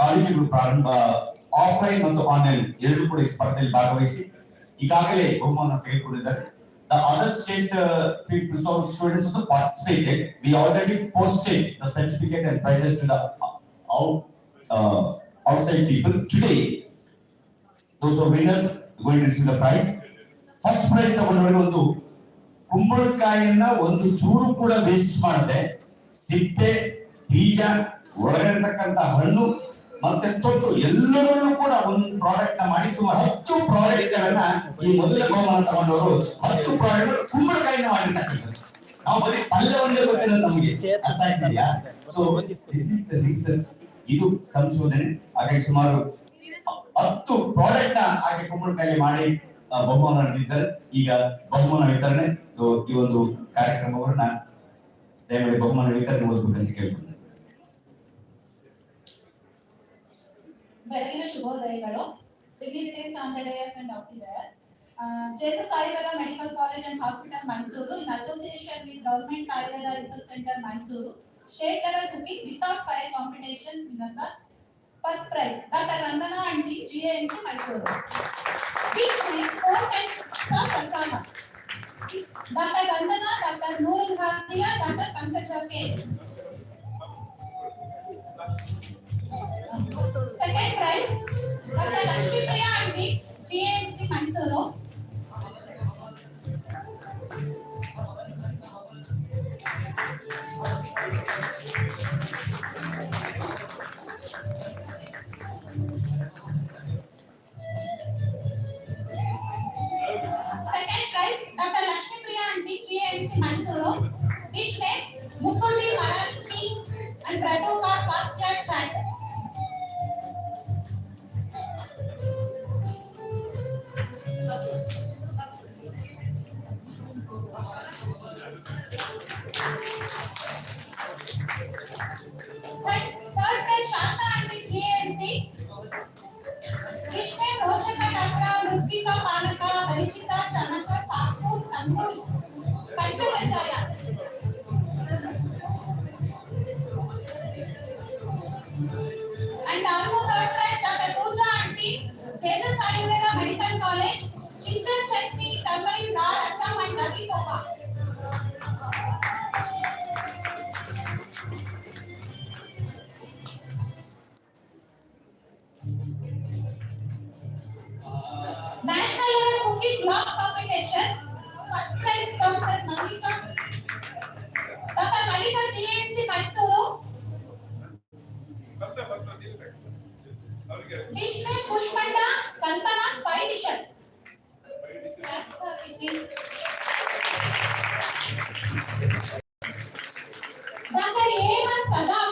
ಕಾಲೇಜುಗಳು ಪ್ರಾರಂಭ ಆಫ್ಲೈನ್ ಮತ್ತು ಆನ್ಲೈನ್ ಎರಡೂ ಕೂಡ ಈ ಸ್ಪರ್ಧೆಯಲ್ಲಿ ಭಾಗವಹಿಸಿ ಈಗಾಗಲೇ ಬಹುಮಾನ ತೆಗೆದುಕೊಂಡಿದ್ದಾರೆ. The other state people, so students also participated. We already posted the certificate and prizes to the outside people. Today, those who are winners are going to receive the prize. First prize ತಗೊಂಡವರಿಗೆ ಒಂದು ಕುಂಬಳಕಾಯಿಯನ್ನ ಒಂದು ಚೂರು ಕೂಡ waste ಮಾಡದೆ ಸಿಪ್ಪೆ, ಬೀಜ, ಒಳಗಿರತಕ್ಕಂತ ಹಣ್ಣು ಮತ್ತೆ ತೊಟ್ಟು ಎಲ್ಲವನ್ನೂ ಕೂಡ ಒಂದು ಪ್ರಾಡಕ್ಟ್ ನ ಮಾಡಿ ಸುಮಾರು 10 ಪ್ರಾಡಕ್ಟ್ ಗಳನ್ನ ಈ ಮೊದಲ ಬಹುಮಾನ ತಗೊಂಡವರು 10 ಪ್ರಾಡಕ್ಟ್ ಕುಂಬಳಕಾಯಿನ ಮಾಡಿರ್ತಕ್ಕಂಥದ್ದು. ನಾವು ಬರೀ ಪಲ್ಯವನ್ನೇ ಗೊತ್ತಿಲ್ಲ ನಮಗೆ, ಅರ್ಥ ಆಗ್ತಿದೆಯಾ? So this is the research, ಇದು ಸಂಶೋಧನೆ. ಹಾಗಾಗಿ ಸುಮಾರು 10 ಪ್ರಾಡಕ್ಟ್ ನ ಹಾಗೆ ಕುಂಬಳಕಾಯಿ ಮಾಡಿ ಬಹುಮಾನ ನೀಡಿದ್ದಾರೆ. ಈಗ ಬಹುಮಾನ ವಿತರಣೆ. ಸೊ ಈ ಒಂದು ಕಾರ್ಯಕ್ರಮವನ್ನ ದಯಮಾಡಿ ಬಹುಮಾನ ವಿತರಣೆ ಓದಬೇಕಂತ ಕೇಳ್ತೀನಿ. ಬೆಳಗಿನ ಶುಭೋದಯಗಳು. Dignitaries on the dais and officers. Jesus Ayurveda Medical College and Hospital, Mysuru, in association with Government Ayurveda Research Center, Mysuru, state level cooking without fire competitions winners. First prize, Dr. Vandana Aunty, GAMC, Mysuru. Dish name 4 times Prasanna. Dr. Vandana, Dr. Noor Hadiya, Dr. Pankaj K. Second prize, Dr. Lakshmi Priya Aunty, GAMC, Mysuru. Second prize, Dr. Lakshmi Priya Aunty, GAMC, Mysuru. Dish name Mukundi Marachi and Pratuka Swasthya Chat. Third prize, Shanta Aunty, GAMC. Dish name Rochaka Dakra, Ruskika Panaka, Barichita Chanaka, Saku, Tanmuri, Panchakacharya. And also third prize, Dr. Pooja Aunty, Jesus Ayurveda Medical College, Chinchan Chutney, Turmeric, Dal, Assam and Dagi Poka. National level cooking block competition. First prize, Dr. Malika, GAMC, Mysuru. Dish name Pushpanda, Kalpana, Spy dishes. That's how it is. Dr. A1 Sadaf,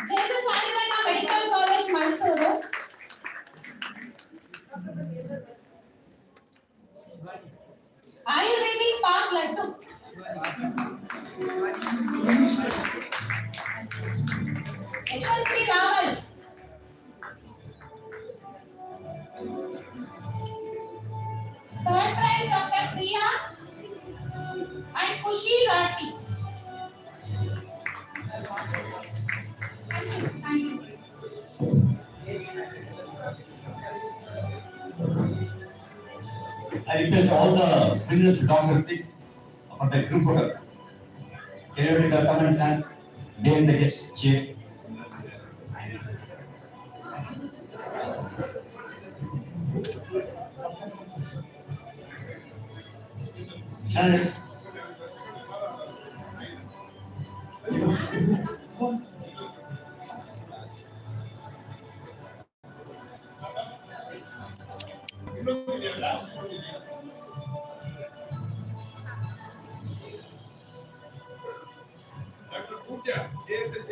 Jesus Ayurveda Medical College, Mysuru. Ayurvedic Park Laddu. Yashasvi Raval. Third prize, Dr. Priya and Kushi Rati. Thank you. I request all the winners to doctor, please, for the group photo. Can you make a comment and name the guest chair? Janet. Dr. Pooja, JSS.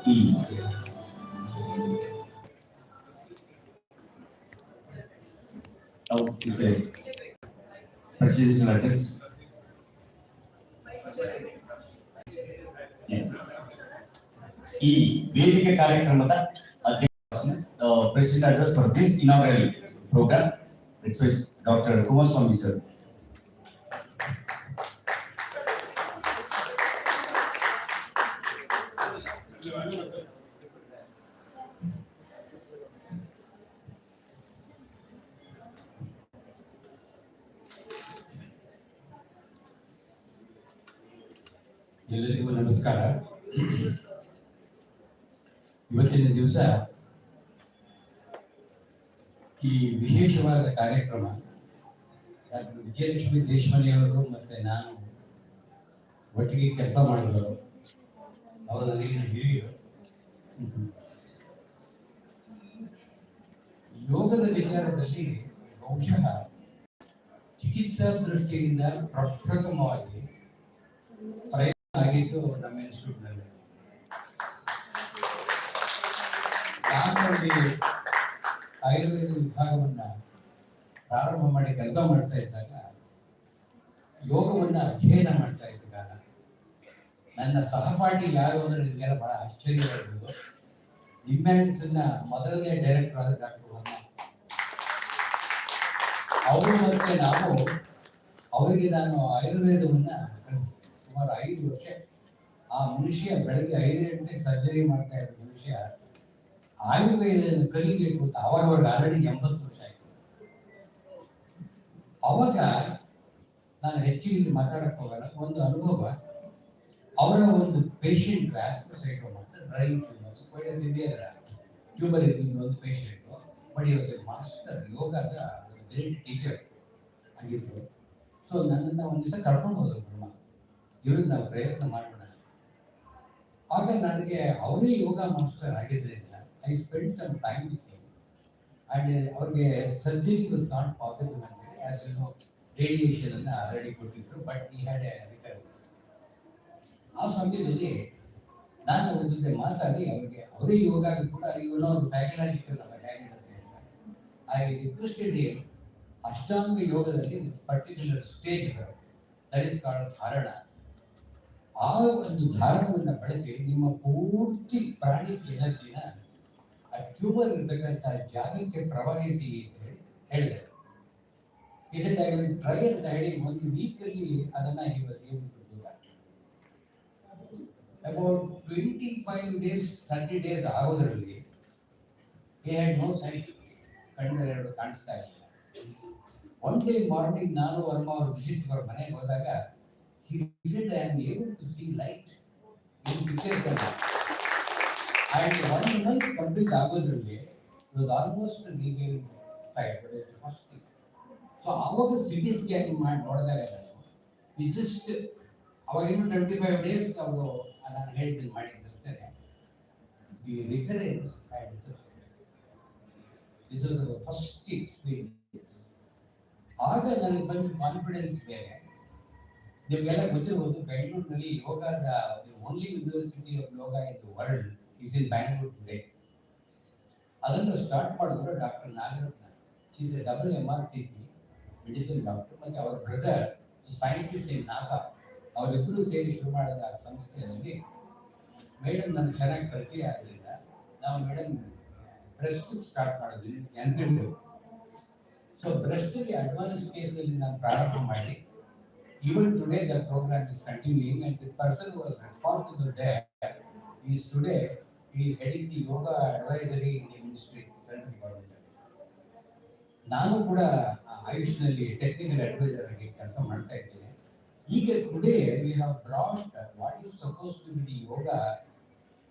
E. Now is a presidential address. Yeah. ಈ ವೇದಿಕೆ ಕಾರ್ಯಕ್ರಮದ ಅಧ್ಯಕ್ಷ president address for this inaugural program, request Dr. Kumaraswamy sir. ಎಲ್ಲರಿಗೂ ನಮಸ್ಕಾರ. ಇವತ್ತಿನ ದಿವಸ ಈ ವಿಶೇಷವಾದ ಕಾರ್ಯಕ್ರಮ ಡಾಕ್ಟರ್ ವಿಜಯಲಕ್ಷ್ಮಿ ದೇಶಮಣಿಯವರು ಮತ್ತು ನಾನು ಒಟ್ಟಿಗೆ ಕೆಲಸ ಮಾಡಿದವರು, ಅವರು ನನಗೆ ಹಿರಿಯರು. ಯೋಗದ ವಿಚಾರದಲ್ಲಿ ಬಹುಶಃ ಚಿಕಿತ್ಸಾ ದೃಷ್ಟಿಯಿಂದ ಪ್ರಪ್ರಥಮವಾಗಿ ಪ್ರಯತ್ನ ಆಗಿದ್ದು ನಮ್ಮ ಇನ್ಸ್ಟಿಟ್ಯೂಟ್ನಲ್ಲಿ. ನಾನು ಆಯುರ್ವೇದ ವಿಭಾಗವನ್ನ ಪ್ರಾರಂಭ ಮಾಡಿ ಕೆಲಸ ಮಾಡ್ತಾ ಇದ್ದಾಗ ಯೋಗವನ್ನ ಅಧ್ಯಯನ ಮಾಡ್ತಾ ಇದ್ದಾಗ ನನ್ನ ಸಹಪಾಠಿ ಯಾರು ಅಂದ್ರೆ ನಿಮಗೆಲ್ಲ ಬಹಳ ಆಶ್ಚರ್ಯವಾಗ್ಬೋದು. ಇಮ್ಯಾನ್ಸ್ನ ಮೊದಲನೇ ಡೈರೆಕ್ಟರ್ ಆದ ಡಾಕ್ಟರ್ ವರ್ಮ, ಅವರು ಮತ್ತೆ ನಾವು ಅವರಿಗೆ ನಾನು ಆಯುರ್ವೇದವನ್ನ ಕಲಿಸಿದೆ ಸುಮಾರು 5 ವರ್ಷ. ಆ ಮನುಷ್ಯ ಬೆಳಗ್ಗೆ 5 ಗಂಟೆಗೆ ಸರ್ಜರಿ ಮಾಡ್ತಾ ಇದ್ದ ಮನುಷ್ಯ ಆಯುರ್ವೇದವನ್ನು ಕಲಿಬೇಕು ಅಂತ ಅವಾಗ ಆಲ್ರೆಡಿ 80 ವರ್ಷ ಆಯ್ತು. ಅವಾಗ ನಾನು ಹೆಚ್ಚಿಗೆ ಮಾತಾಡಕ್ ಹೋಗಲ್ಲ, ಒಂದು ಅನುಭವ. ಅವರ ಒಂದು ಪೇಷಂಟ್ ಆಸ್ಪಸೈಟೋಮ್ ಅಂತ ಡ್ರೈವಿಂಗ್ ಟ್ಯೂಬರ್ ಇದ್ದ ಒಂದು ಪೇಷಂಟ್, ಬಟ್ ಇವಾಗ ಮಾಸ್ಟರ್ ಯೋಗದ ಗ್ರೇಟ್ ಟೀಚರ್ ಆಗಿದ್ರು. ಸೊ ನನ್ನನ್ನು ಒಂದು ದಿವಸ ಕರ್ಕೊಂಡು ಹೋದ್ರು ಬ್ರಹ್ಮ, ಇವ್ರಿಗೆ ನಾವು ಪ್ರಯತ್ನ ಮಾಡೋಣ. ಆಗ ನನಗೆ ಅವರೇ ಯೋಗ ಮಾಸ್ಟರ್ ಆಗಿದ್ರಿಂದ I spend some time with him and ಅವ್ರಿಗೆ ಸರ್ಜರಿ ವಾಸ್ ನಾಟ್ ಪಾಸಿಬಲ್ ಅಂತೇಳಿ ಆಸ್ ಯು ನೋ ರೇಡಿಯೇಷನ್ ಅನ್ನ ರೆಡಿ ಕೊಟ್ಟಿದ್ರು, but he had a recovery. ಆ ಸಮಯದಲ್ಲಿ ನಾನು ಅವ್ರ ಜೊತೆ ಮಾತಾಡಿ ಅವರಿಗೆ ಅವರೇ ಯೋಗ ಕೂಡ ಇವನೋ ಒಂದು ಸೈಕಲಾಜಿಕಲ್ ಹೇಗಿರುತ್ತೆ ಅಂತ ಐ ರಿಕ್ವೆಸ್ಟೆಡ್ ಹಿಮ್. ಅಷ್ಟಾಂಗ ಯೋಗದಲ್ಲಿ particular stage that is called dharana. ಆ ಒಂದು ಧಾರಣವನ್ನು ಬಳಸಿ ನಿಮ್ಮ ಪೂರ್ತಿ ಪ್ರಾಣಿಕ್ ಎನರ್ಜಿನ ಆ ಟ್ಯೂಬರ್ ಇರ್ತಕ್ಕಂಥ ಜಾಗಕ್ಕೆ ಪ್ರವಹಿಸಿ ಅಂತ ಹೇಳಿ ಹೇಳಿದೆ. ಇದರಿಂದ ಐ ವಿಲ್ ಟ್ರೈ ಅಂತ ಹೇಳಿ ಒಂದು ವೀಕಲ್ಲಿ ಅದನ್ನ about 25 days 30 days ಆಗೋದ್ರಲ್ಲಿ he had no sight, ಕಣ್ಣು ಕಾಣಿಸ್ತಾ ಇರಲಿಲ್ಲ. ಒನ್ ಡೇ ಮಾರ್ನಿಂಗ್ ನಾನು ವರ್ಮ ಅವ್ರ ವಿಸಿಟ್ ಅವ್ರ ಮನೆಗೆ ಹೋದಾಗ he said I am able to see light in pictures and 1 month complete ಆಗೋದ್ರಲ್ಲಿ it was almost legal sight, but it was first thing. So ಆವಾಗ CT scan ಮಾಡಿ ನೋಡಿದಾಗ ನಾನು ಜಸ್ಟ್ ಅವಾಗ ಇನ್ನೂ 25 days ಅವರು ನಾನು ಹೇಳಿದ್ದು ಮಾಡಿದ್ದಷ್ಟೇ the recurrence this was the first experience. ಆಗ ನನಗೆ ಬಂದ ಕಾನ್ಫಿಡೆನ್ಸ್ ಬೇರೆ. ನಿಮಗೆಲ್ಲ ಗೊತ್ತಿರ್ಬೋದು, ಬೆಂಗಳೂರಿನಲ್ಲಿ ಯೋಗದ only university of yoga in the world is in Bangalore today. ಅದನ್ನು ಸ್ಟಾರ್ಟ್ ಮಾಡಿದ್ರು doctor Nagaratna. She's a double MRCP medicine doctor, ಮತ್ತು ಅವರ ಬ್ರದರ್ ಸೈಂಟಿಸ್ಟ್ ಇನ್ ನಾಸಾ. ಅವರಿಬ್ಬರು ಸೇರಿ ಶುರು ಮಾಡಿದ ಸಂಸ್ಥೆಯಲ್ಲಿ ಮೇಡಮ್ ನನಗೆ ಚೆನ್ನಾಗಿ ಪರಿಚಯ ಆಗಲಿಲ್ಲ. ನಾವು ಮೇಡಮ್ ಬ್ರೆಸ್ಟ್ ಸ್ಟಾರ್ಟ್ ಮಾಡಿದ್ವಿ ನೆನಪಿಟ್ಟು. ಸೊ ಬ್ರೆಸ್ಟ್ಗೆ ಅಡ್ವಾನ್ಸ್ ಕೇಸಲ್ಲಿ ನಾನು ಪ್ರಾರಂಭ ಮಾಡಿ even today the program is continuing and the person who was responsible there is today he is heading the yoga advisory in the ministry, central government. ನಾನು ಕೂಡ ಆಯುಷ್ನಲ್ಲಿ technical adviser ಆಗಿ ಕೆಲಸ ಮಾಡ್ತಾ ಇದ್ದೇನೆ. today we have brought what is supposed to be the yoga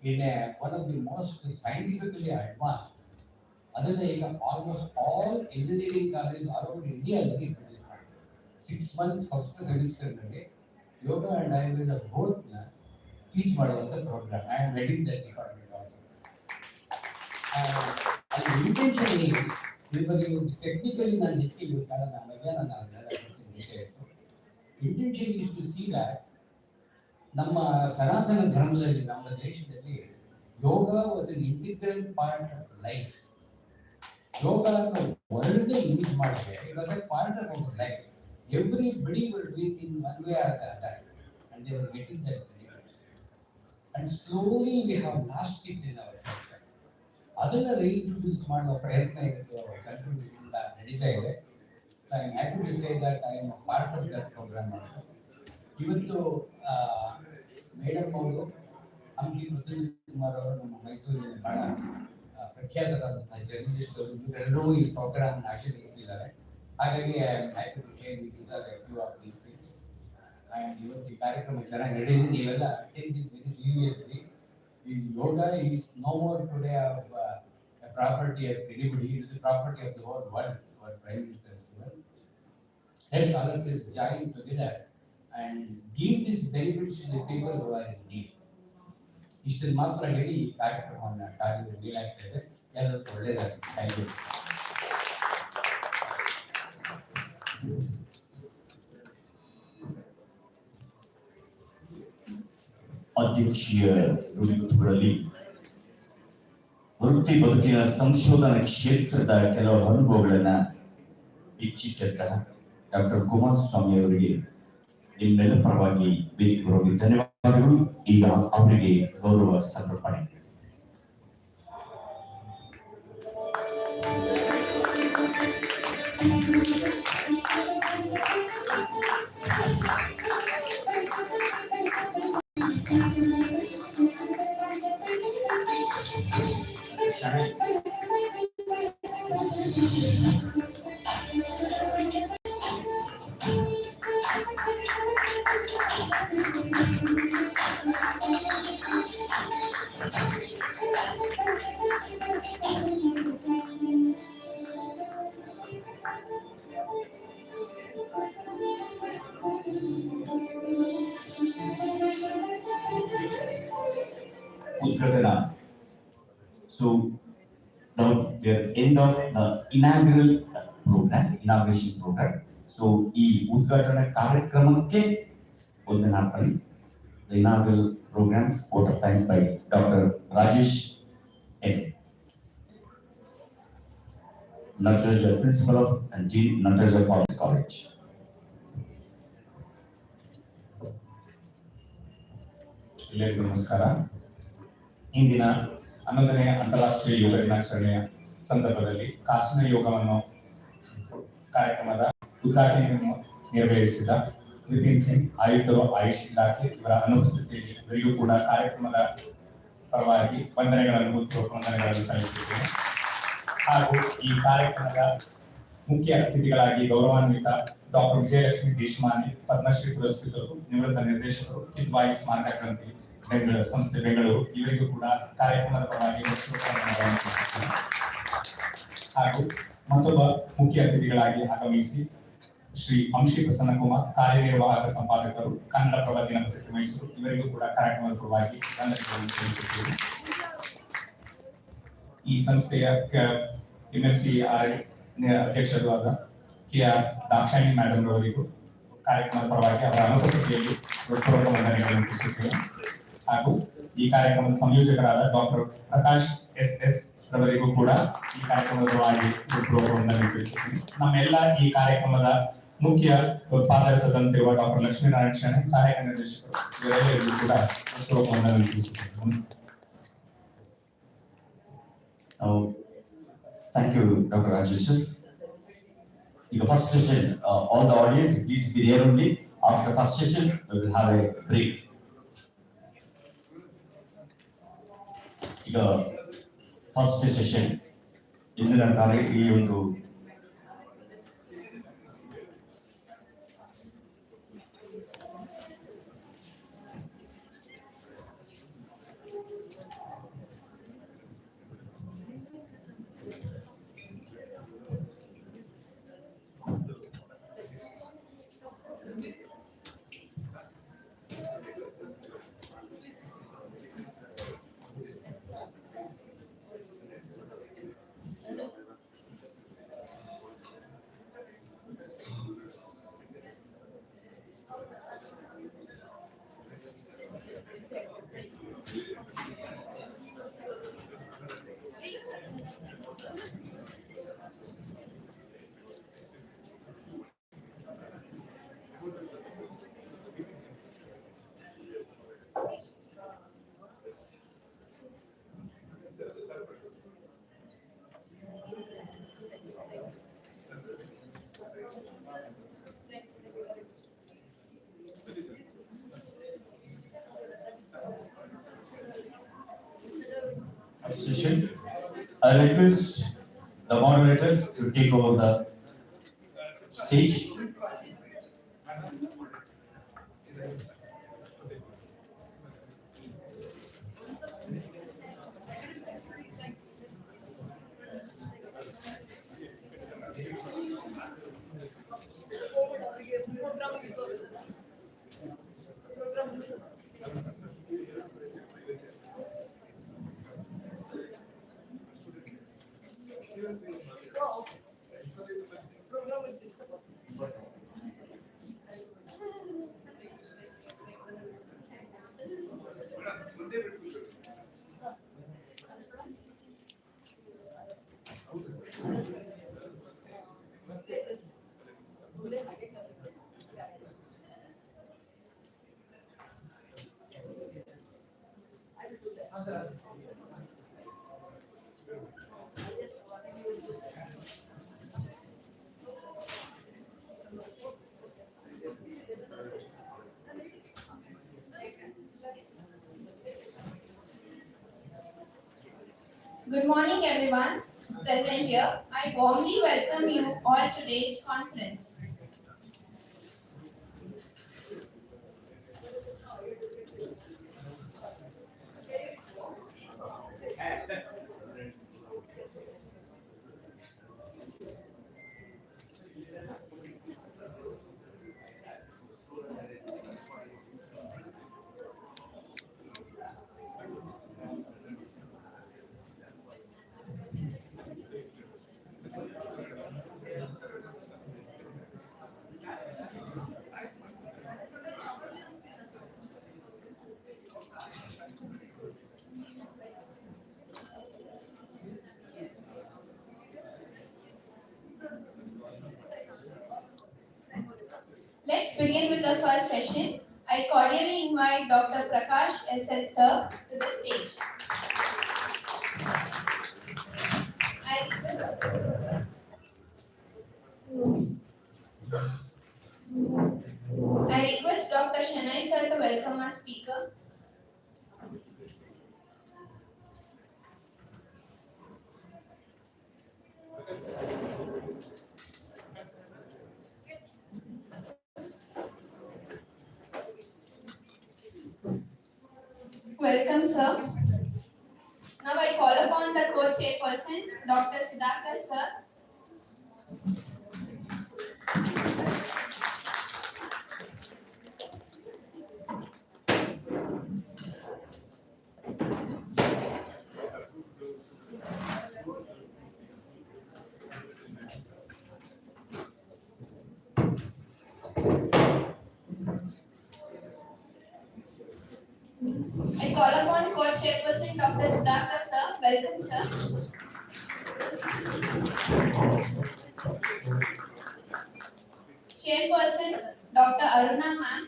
in one of the most scientifically advanced. ಅದನ್ನ ಈಗ almost all engineering college all over India ಅಲ್ಲಿ introduce ಮಾಡಿದ್ರು. 6 months ಫಸ್ಟ್ ಸೆಮಿಸ್ಟರ್ ನಲ್ಲಿ yoga and Ayurveda both teach ಮಾಡುವಂತ program. I am heading that department also. ಅಲ್ಲಿ intention ಏನು ಇದ್ರ ಬಗ್ಗೆ ಟೆಕ್ನಿಕಲಿ ನಾನು ಹೆಚ್ಚಿಗೆ ಗೊತ್ತಾಗ ನಮ್ಮ ಮಧ್ಯಾಹ್ನ ನಾನು ವಿಷಯ ಇತ್ತು. Intention is to see that ನಮ್ಮ ಸನಾತನ ಧರ್ಮದಲ್ಲಿ ನಮ್ಮ ದೇಶದಲ್ಲಿ yoga was an integral part of life. Yoga ಒಳ್ಳೆ ಯೂಸ್ ಮಾಡಿದ್ರೆ it was a part of our life. Everybody will do it in one way or the other, and they were getting that benefits. And slowly we have lost it in our culture. ಅದನ್ನ reintroduce ಮಾಡುವ ಪ್ರಯತ್ನ ಇವತ್ತು contribution ನಡೀತಾ ಇದೆ. I am happy to say that I am part of that program. ಇವತ್ತು madam ಅವರು ಅಂಕಿ ಕುಮಾರ್ ಅವರು ನಮ್ಮ ಮೈಸೂರಿನ ಬಹಳ ಪ್ರಖ್ಯಾತರಾದಂತಹ ಜರ್ನಲಿಸ್ಟ್ ಅವರು ಎಲ್ಲರೂ ಈ ಪ್ರೋಗ್ರಾಮ್ ಆಶೀರ್ವದಿಸಿದ್ದಾರೆ. ಹಾಗಾಗಿ I am happy to share with you the few of these things. And ಇವತ್ತು ಈ ಕಾರ್ಯಕ್ರಮ ಚೆನ್ನಾಗಿ ನಡೆದಿದೆ. ನೀವೆಲ್ಲ ಟೇಕ್ ದಿಸ್ ವೆರಿ ಸೀರಿಯಸ್ಲಿ. ಈ yoga is no more today of property of anybody. It is the property of the whole world. Our prime minister has given. Let's all of us join together and give these benefits to the people who are in need. ಇಷ್ಟನ್ನು ಮಾತ್ರ ಹೇಳಿ ಈ ಕಾರ್ಯಕ್ರಮವನ್ನು ಕಾರ್ಯ ನೀಡಲಾಗ್ತದೆ. ಎಲ್ಲರಿಗೂ ಒಳ್ಳೆಯದಾಗಲಿ. Thank you. ಅಧ್ಯಕ್ಷೀಯ ನುಡಿಗುತ್ತುಗಳಲ್ಲಿ ವೃತ್ತಿ ಬದುಕಿನ ಸಂಶೋಧನಾ ಕ್ಷೇತ್ರದ ಕೆಲವು ಅನುಭವಗಳನ್ನ ಇಚ್ಚಿಟ್ಟಂತಹ ಡಾಕ್ಟರ್ ಕುಮಾರಸ್ವಾಮಿ ಅವರಿಗೆ ನಿಮ್ಮೆಲ್ಲ ಪರವಾಗಿ ವೇದಿಕೆ ಬರೋರಿಗೆ ಧನ್ಯವಾದಗಳು. ಈಗ ಅವರಿಗೆ ಗೌರವ ಸಮರ್ಪಣೆ. Udghatana. So now we are end of the inauguration program. So ಈ ಉದ್ಘಾಟನಾ ಕಾರ್ಯಕ್ರಮಕ್ಕೆ ವಂದನಾರ್ಪಣೆ. The inaugural programs vote of thanks by Dr. Rajesh N. Nataraja, Principal of and Dean Nataraja Forest College. ಎಲ್ಲರಿಗೂ ನಮಸ್ಕಾರ. ಇಂದಿನ 11ನೇ ಅಂತಾರಾಷ್ಟ್ರೀಯ ಯೋಗ ದಿನಾಚರಣೆಯ ಸಂದರ್ಭದಲ್ಲಿ ಕಾಸಿನ ಯೋಗವನ್ನು ಕಾರ್ಯಕ್ರಮದ ಉದ್ಘಾಟನೆಯನ್ನು ನೆರವೇರಿಸಿದ ವಿಪಿನ್ ಸಿಂಗ್ ಆಯುಕ್ತರು, ಆಯುಷ್ ಇಲಾಖೆ ಇವರ ಅನುಪಸ್ಥಿತಿಯಲ್ಲಿ ಇವರಿಗೂ ಕೂಡ ಕಾರ್ಯಕ್ರಮದ ಪರವಾಗಿ ವಂದನೆಗಳನ್ನು ಸಲ್ಲಿಸುತ್ತೇನೆ. ಹಾಗೂ ಈ ಕಾರ್ಯಕ್ರಮದ ಮುಖ್ಯ ಅತಿಥಿಗಳಾಗಿ ಗೌರವಾನ್ವಿತ ಡಾಕ್ಟರ್ ವಿಜಯಲಕ್ಷ್ಮಿ ದೇಶಮಾನೆ, ಪದ್ಮಶ್ರೀ ಪುರಸ್ಕೃತರು, ನಿವೃತ್ತ ನಿರ್ದೇಶಕರು, ಕಿದ್ವಾಯಿ ಸ್ಮಾರಕ ಗ್ರಂಥಿ ಸಂಸ್ಥೆ ಬೆಂಗಳೂರು, ಇವರಿಗೂ ಕೂಡ ಕಾರ್ಯಕ್ರಮದ ಪರವಾಗಿ ಹಾಗೂ ಮತ್ತೊಬ್ಬ ಮುಖ್ಯ ಅತಿಥಿಗಳಾಗಿ ಆಗಮಿಸಿ ಶ್ರೀ ಅಂಶಿ ಪ್ರಸನ್ನಕುಮಾರ್, ಕಾರ್ಯನಿರ್ವಾಹಕ ಸಂಪಾದಕರು, ಕನ್ನಡಪ್ರಭ ದಿನಪತ್ರಿಕೆ ಮೈಸೂರು, ಇವರಿಗೂ ಕೂಡ ಕಾರ್ಯಕ್ರಮದ ಪರವಾಗಿ ವಂದನೆಗಳನ್ನು ಸಲ್ಲಿಸುತ್ತೇವೆ. ಈ ಸಂಸ್ಥೆಯ MMCR ಅಧ್ಯಕ್ಷರು ಆದ KR ದಾಕ್ಷಾಯಿಣಿ ಮೇಡಮ್ ರವರಿಗೂ ಕಾರ್ಯಕ್ರಮದ ಪರವಾಗಿ ಅವರ ಅನುಪಸ್ಥಿತಿಯಲ್ಲಿ ಹೃತ್ಪೂರ್ವಕ ವಂದನೆಗಳನ್ನು ತಿಳಿಸುತ್ತೇವೆ. ಹಾಗೂ ಈ ಕಾರ್ಯಕ್ರಮದ ಸಂಯೋಜಕರಾದ ಡಾಕ್ಟರ್ ಪ್ರಕಾಶ್ SS ರವರಿಗೂ ಕೂಡ ಈ ಕಾರ್ಯಕ್ರಮದ ಪರವಾಗಿ ಹೃತ್ಪೂರ್ವಕ ವಂದನೆಗಳನ್ನು ತಿಳಿಸುತ್ತೇವೆ. ನಮ್ಮೆಲ್ಲ ಈ ಕಾರ್ಯಕ್ರಮದ ಮುಖ್ಯ ಪಾದರಸದಂತಿರುವ ಡಾಕ್ಟರ್ ಲಕ್ಷ್ಮೀನಾರಾಯಣ ಶೆಣೈ, ಸಹಾಯಕ ನಿರ್ದೇಶಕರು, ಇವರೆಲ್ಲರಿಗೂ ಕೂಡ ಹೃತ್ಪೂರ್ವಕ ವಂದನೆಗಳನ್ನು ತಿಳಿಸುತ್ತೇವೆ. ನಮಸ್ಕಾರ. Thank you, Dr. Rajesh. In the first session, all the audience, please be there only. After the first session, we will have a break. ಈಗ ಫಸ್ಟ್ ಸೆಷನ್ ಇಂದಿನ ಕಾರ್ಯ ಈ ಒಂದು session. I request the moderator to take over the stage. Good morning, everyone present here. I warmly welcome you all to today's conference. Let's begin with the first session. I cordially invite Dr. Prakash S.L. Sir to the stage. I request Dr. Shanai Sir to welcome our speaker. Welcome, sir. Now I call upon the co-chairperson, Dr. Sudhakar, sir. I call upon co-chairperson, Dr. Sudhakar, sir. Welcome, sir. Chairperson, Dr. Aruna, ma'am.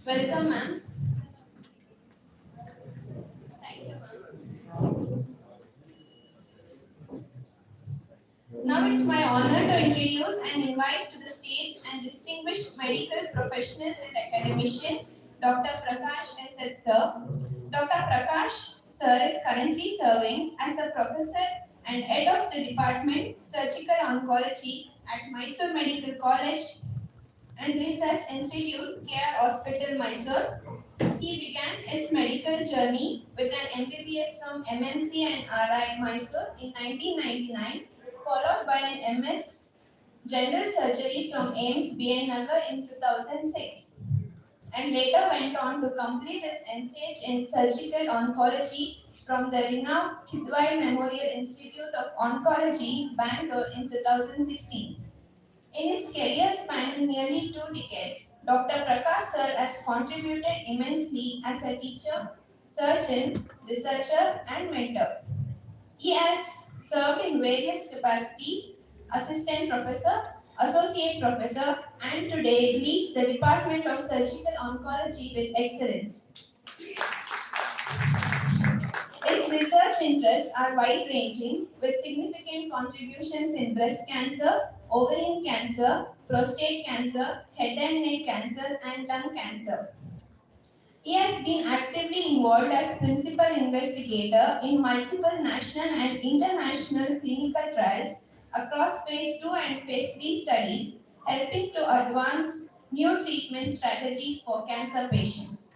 Welcome, ma'am. Thank you, ma'am. Now it's my honor to introduce and invite to the stage and distinguished medical professional and academician, Dr. Prakash S.L. Sir. Dr. Prakash Sir is currently serving as the professor and head of the department Surgical Oncology at Mysore Medical College and Research Institute, Care Hospital, Mysore. He began his medical journey with an MBBS from MMC and RI Mysore in 1999, followed by an MS General Surgery from AIMS BN Nagar in 2006, and later went on to complete his MCH in Surgical Oncology from the renowned Kidwai Memorial Institute of Oncology, Bangalore in 2016. In his career spanning nearly 2 decades, Dr. Prakash Sir has contributed immensely as a teacher, surgeon, researcher, and mentor. He has served in various capacities: assistant professor, associate professor, and today leads the Department of Surgical Oncology with excellence. His research interests are wide-ranging with significant contributions in breast cancer, ovarian cancer, prostate cancer, head and neck cancers, and lung cancer. He has been actively involved as principal investigator in multiple national and international clinical trials across phase 2 and phase 3 studies, helping to advance new treatment strategies for cancer patients.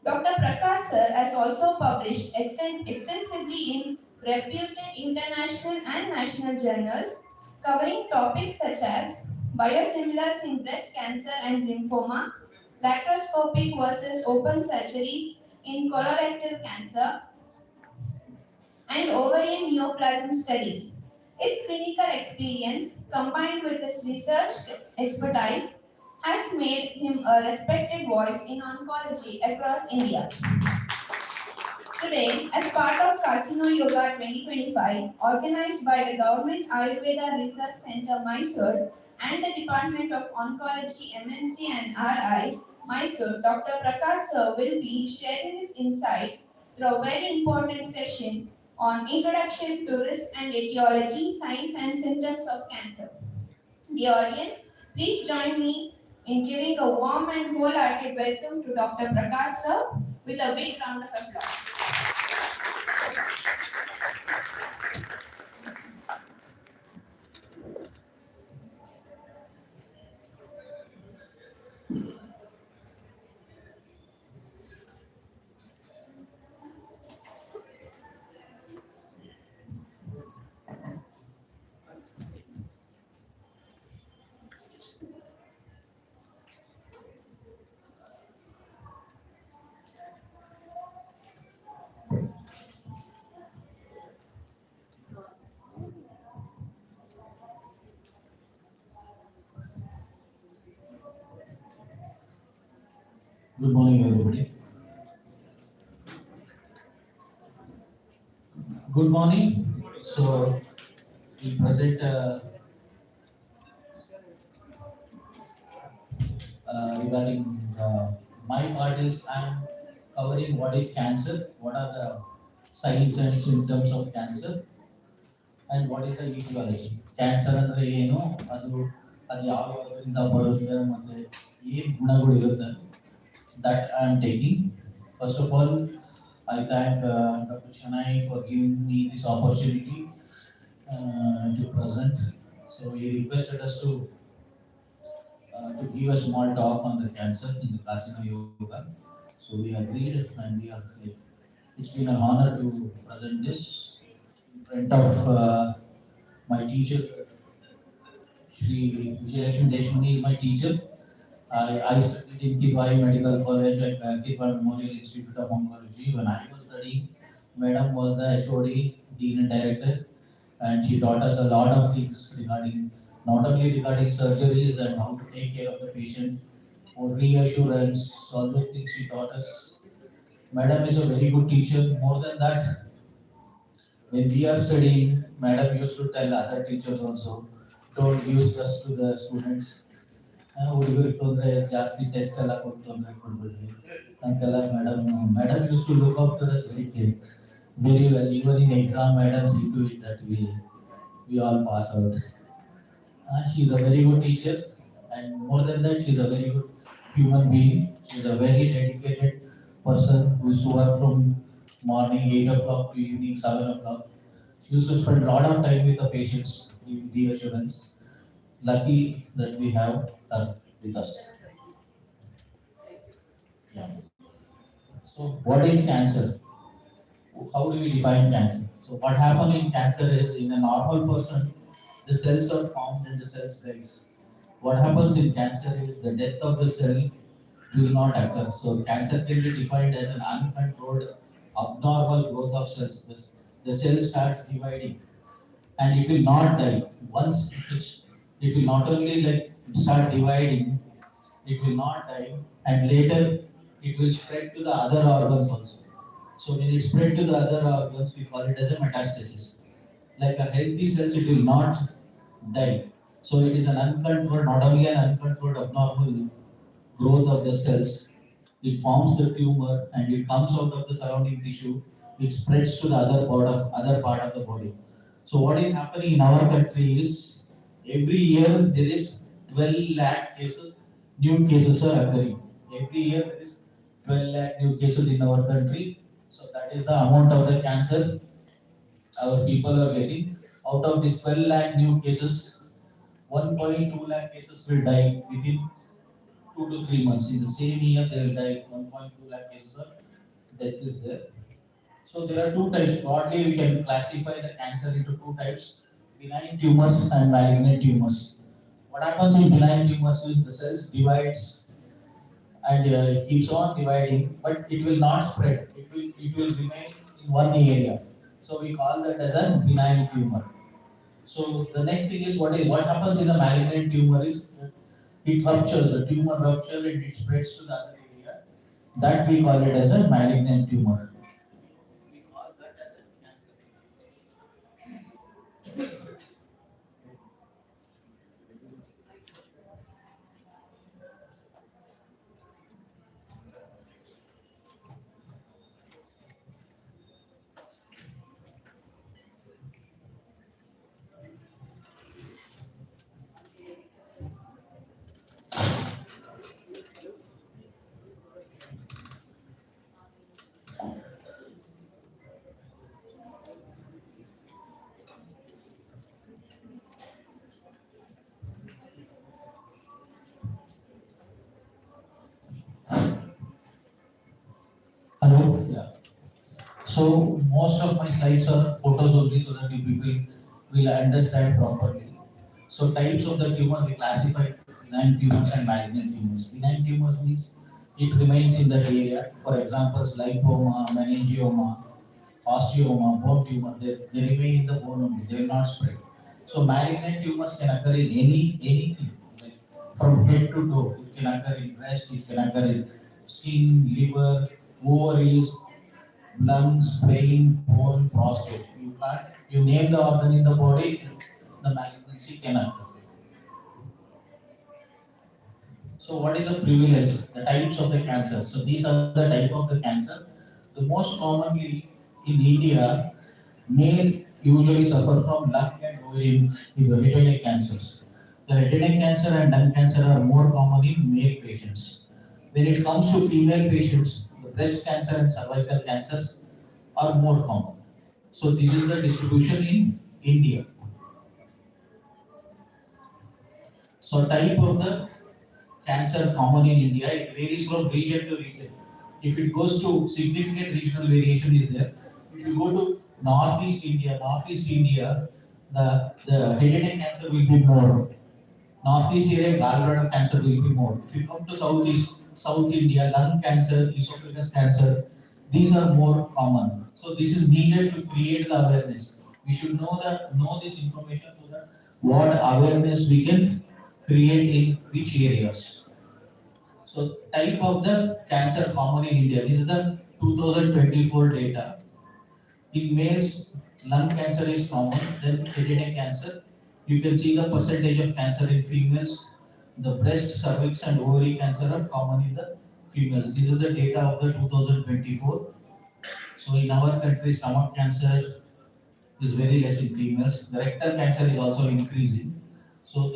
Dr. Prakash sir has also published extensively in reputed international and national journals covering topics such as biosimilars in breast cancer and lymphoma, laparoscopic versus open surgeries in colorectal cancer, and ovarian neoplasm studies. His clinical experience, combined with his research expertise, has made him a respected voice in oncology across India. Today, as part of Casino Yoga 2025, organized by the Government Ayurveda Research Center, Mysore, and the Department of Oncology, MMC and RI, Mysore, Dr. Prakash sir will be sharing his insights through a very important session on Introduction to Risk and Etiology, Signs and Symptoms of Cancer. Dear audience, please join me in giving a warm and wholehearted welcome to Dr. Prakash sir with a big round of applause. Good morning, everybody. Good morning. So, we present regarding my part is I'm covering what is cancer, what are the signs and symptoms of cancer, and what is the etiology. Cancer ಅಂದ್ರೆ ಏನು ಅದು ಯಾವ ಯಾವ್ದರಿಂದ ಬರುತ್ತೆ ಮತ್ತೆ ಏನು ಗುಣಗಳಿರುತ್ತೆ that I am taking. First of all, I thank Dr. Shanai for giving me this opportunity to present. So he requested us to give a small talk on the cancer in the Casino Yoga. So we agreed and we are like, it's been an honor to present this in front of my teacher. Shri Vijayalakshmi Deshmani is my teacher. I studied in Kidwai Medical College at Kidwai Memorial Institute of Oncology. When I was studying, Madam was the HOD, Dean and Director, and she taught us a lot of things regarding, not only regarding surgeries and how to take care of the patient, or reassurance, all those things she taught us. Madam is a very good teacher. More than that, when we are studying, Madam used to tell other teachers also, don't use stress to the students. ಹುಡುಗರಿಗೆ ತೊಂದರೆ ಜಾಸ್ತಿ test ಎಲ್ಲ ಕೊಟ್ಟು ತೊಂದರೆ ಕೊಡ್ಬಿಡ್ರಿ ಅಂತೆಲ್ಲ madam used to look after us very well even in exam madam see to it that we all pass out. She is a very good teacher, and more than that, she is a very good human being. She is a very dedicated person who used to work from morning 8 o'clock to evening 7 o'clock. She used to spend a lot of time with the patients, giving reassurance. Lucky that we have her with us. Yeah. So, what is cancer? How do we define cancer? So, what happens in cancer is, in a normal person, the cells are formed and the cells dies. What happens in cancer is the death of the cell will not occur. So, cancer can be defined as an uncontrolled, abnormal growth of cells. The cell starts dividing, and it will not die. Once it will not only like start dividing, it will not die, and later it will spread to the other organs also. So when it spread to the other organs, we call it as a metastasis. Like a healthy cells, it will not die. So it is an uncontrolled, not only an uncontrolled abnormal growth of the cells, it forms the tumor and it comes out of the surrounding tissue it spreads to the other part of the body. So what is happening in our country is every year there is 12 lakh cases, new cases are occurring. Every year there is 12 lakh new cases in our country. So that is the amount of the cancer our people are getting. Out of these 12 lakh new cases, 1.2 lakh cases will die within 2 to 3 months. In the same year, they will die. 1.2 lakh cases of death is there. So there are two types. Broadly, we can classify the cancer into two types: benign tumors and malignant tumors. What happens in benign tumors is the cells divides and it keeps on dividing, but it will not spread. It will remain in one area. So we call that as a benign tumor. So the next thing is what happens in a malignant tumor is it ruptures, the tumor rupture and it spreads to the other area. That we call it as a malignant tumor. We call that as a cancer. Hello? Yeah. So most of my slides are photos only so that you people will understand properly. So types of the tumor we classify benign tumors and malignant tumors. Benign tumors means it remains in that area. For examples, lipoma, meningioma, osteoma, bone tumor, they remain in the bone only, they will not spread. So malignant tumors can occur in anything, like from head to toe. It can occur in breast, it can occur in skin, liver, ovaries, lungs, brain, bone, prostate. You name the organ in the body, the malignancy can occur. So what is the prevalence? The types of the cancer. So these are the type of the cancer. The most commonly in India, male usually suffer from lung and ovarian head and neck cancers. The head and neck cancer and lung cancer are more common in male patients. When it comes to female patients, the breast cancer and cervical cancers are more common. So this is the distribution in India. So type of the cancer common in India, it varies from region to region. If it goes to significant regional variation is there. If you go to Northeast India, the head and neck cancer will be more. Northeast area, gallbladder cancer will be more. If you come to South India, lung cancer, esophagus cancer, these are more common. So this is needed to create the awareness. We should know this information so that what awareness we can create in which areas. So type of the cancer common in India. This is the 2024 data. In males, lung cancer is common, then head and neck cancer. You can see the percentage of cancer in females. The breast, cervix, and ovary cancer are common in the females. This is the data of the 2024. So in our country, stomach cancer is very less in females. The rectal cancer is also increasing. So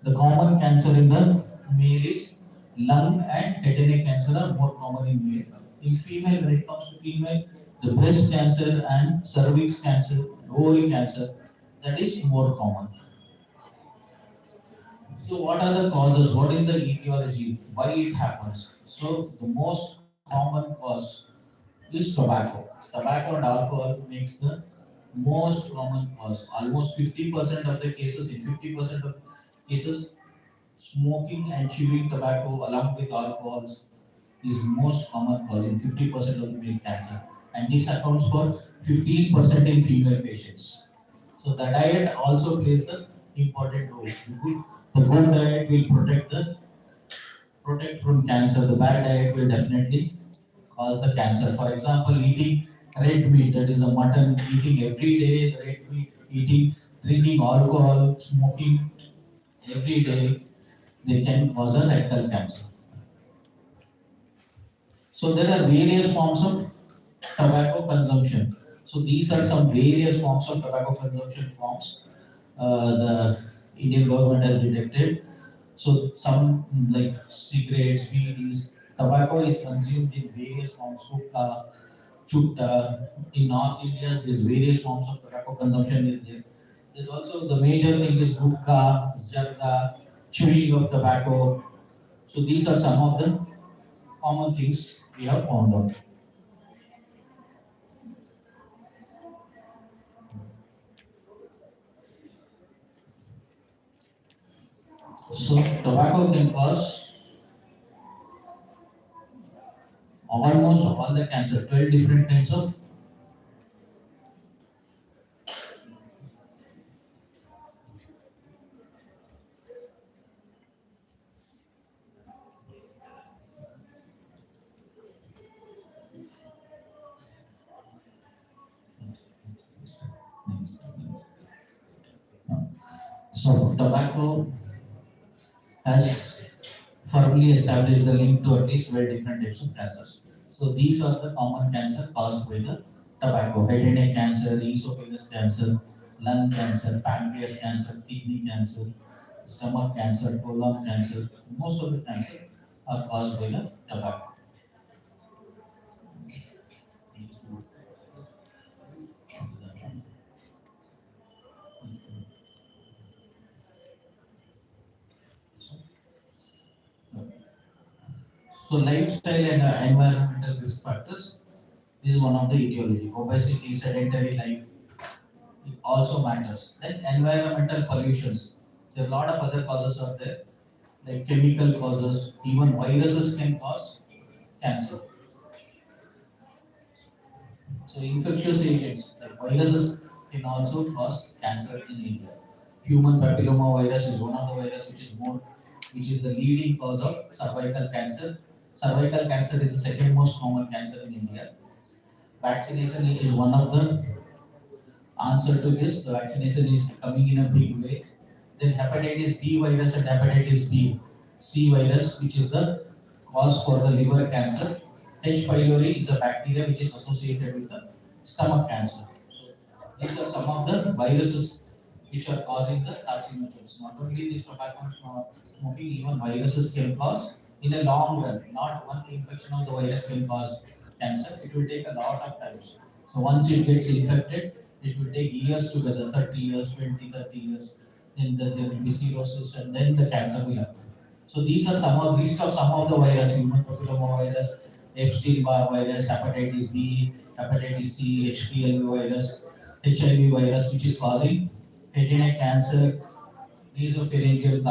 the common cancer in the male is lung and head and neck cancer are more common in male. In female, when it comes to female, the breast cancer and cervix cancer, ovary cancer, that is more common. So what are the causes? What is the etiology? Why it happens? So the most common cause is tobacco. Tobacco and alcohol makes the most common cause. Almost 50% of the cases, in 50% of cases, smoking and chewing tobacco along with alcohols is most common cause in 50% of the male cancer. And this accounts for 15% in female patients. So the diet also plays the important role. The good diet will protect from cancer. The bad diet will definitely cause the cancer. For example, eating red meat, that is a mutton, eating every day the red meat, drinking alcohol, smoking every day, they can cause a rectal cancer. So there are various forms of tobacco consumption. So these are some various forms of tobacco consumption forms the Indian government has detected. So some like cigarettes, BDs, tobacco is consumed in various forms. Hookah, chutta. In North India, there's various forms of tobacco consumption is there. There's also the major thing is hookah, jarda, chewing of tobacco. So these are some of the common things we have found out. So tobacco can cause almost all the cancer, 12 different kinds of. So tobacco has firmly established the link to at least 12 different types of cancers. So these are the common cancer caused by the tobacco: head and neck cancer, esophagus cancer, lung cancer, pancreas cancer, kidney cancer, stomach cancer, colon cancer. Most of the cancer are caused by the tobacco. So lifestyle and environmental risk factors. This is one of the etiology. Obesity, sedentary life, it also matters. Then environmental pollutions. There are a lot of other causes out there, like chemical causes, even viruses can cause cancer. So infectious agents like viruses can also cause cancer in India. Human papilloma virus is one of the virus which is the leading cause of cervical cancer. Cervical cancer is the second most common cancer in India. Vaccination is one of the answer to this. The vaccination is coming in a big way. Then hepatitis B virus and hepatitis B C virus, which is the cause for the liver cancer. H. pylori is a bacteria which is associated with the stomach cancer. These are some of the viruses which are causing the carcinogens. Not only this tobacco smoking, even viruses can cause in a long run. Not one infection of the virus can cause cancer. It will take a lot of time. So once it gets infected, it will take years together, 30 years, 20, 30 years. Then there will be cirrhosis and then the cancer will happen. So these are some of list of some of the virus: human papilloma virus, Epstein-Barr virus, hepatitis B, hepatitis C, HPLV virus, HIV virus, which is causing head and neck cancer, nasopharyngeal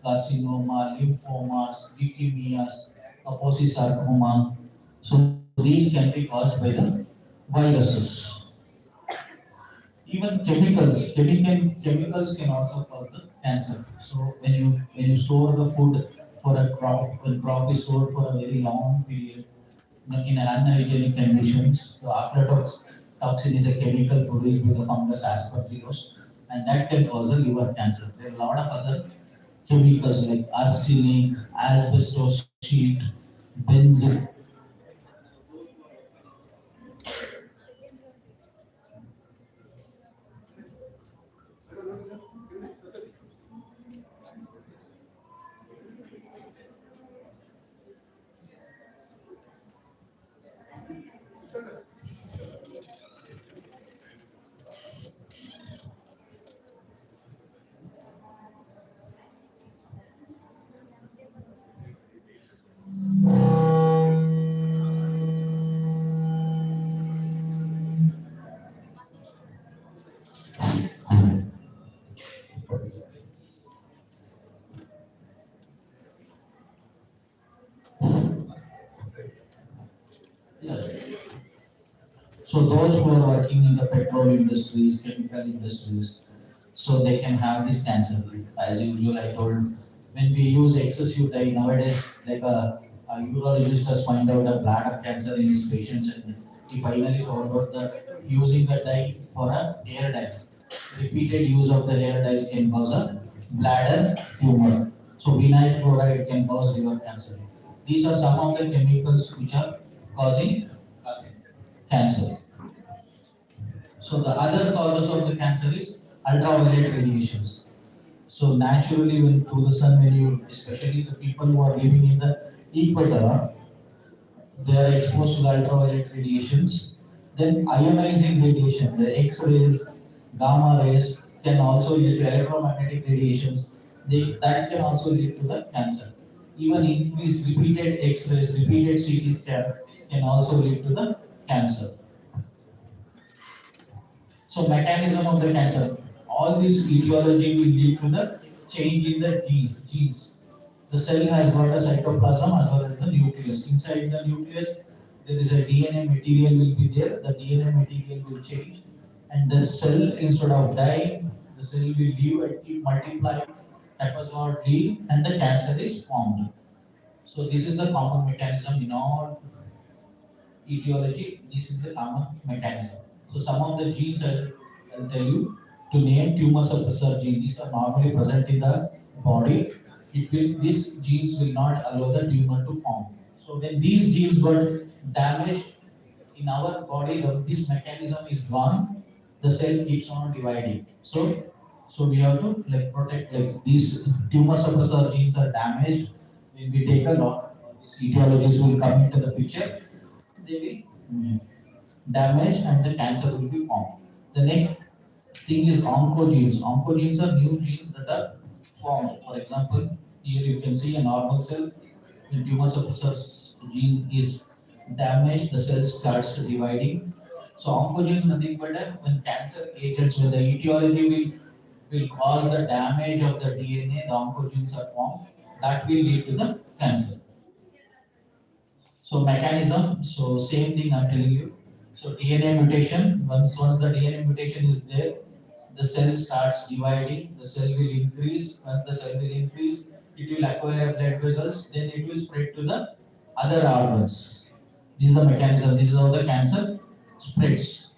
carcinoma, lymphomas, leukemias, Kaposi sarcoma. So these can be caused by the viruses. Even chemicals can also cause the cancer. So when you store the food for a crop, when crop is stored for a very long period, in unhygienic conditions, the aflatoxin is a chemical produced by the fungus Aspergillus, and that can cause a liver cancer. There are a lot of other chemicals like arsenic, asbestos sheet, benzene. Yeah. So those who are working in the petrol industries, chemical industries, so they can have this cancer. As usual, I told, when we use excessive dye nowadays, like a urologist has found out a bladder cancer in his patients, and he finally found out that using the dye for a hair dye, repeated use of the hair dyes can cause a bladder tumor. So vinyl chloride can cause liver cancer. These are some of the chemicals which are causing cancer. cancer. So the other causes of the cancer is ultraviolet radiations. So naturally, when through the sun, when you, especially the people who are living in the equator, they are exposed to the ultraviolet radiations. Then ionizing radiation, the X-rays, gamma rays can also lead to electromagnetic radiations. That can also lead to the cancer. Even increased repeated X-rays, repeated CT scan can also lead to the cancer. So mechanism of the cancer, all this etiology will lead to the change in the genes. The cell has got a cytoplasm as well as the nucleus. Inside the nucleus, there is a DNA material will be there. The DNA material will change, and the cell, instead of dying, the cell will live and keep multiplying. Happens or leave, and the cancer is formed. So this is the common mechanism in all etiology. This is the common mechanism. So some of the genes I'll tell you to name tumor suppressor gene. These are normally present in the body. These genes will not allow the tumor to form. So when these genes got damaged in our body, this mechanism is gone. The cell keeps on dividing. So we have to like protect, like these tumor suppressor genes are damaged. When we take a lot, these etiologies will come into the picture. They will damage and the cancer will be formed. The next thing is oncogenes. Oncogenes are new genes that are formed. For example, here you can see a normal cell. When tumor suppressor gene is damaged, the cell starts dividing. So oncogenes nothing but when cancer agents, when the etiology will cause the damage of the DNA, the oncogenes are formed. That will lead to the cancer. So mechanism, so same thing I'm telling you. So DNA mutation, once the DNA mutation is there, the cell starts dividing, the cell will increase. Once the cell will increase, it will acquire blood vessels, then it will spread to the other organs. This is the mechanism, this is how the cancer spreads.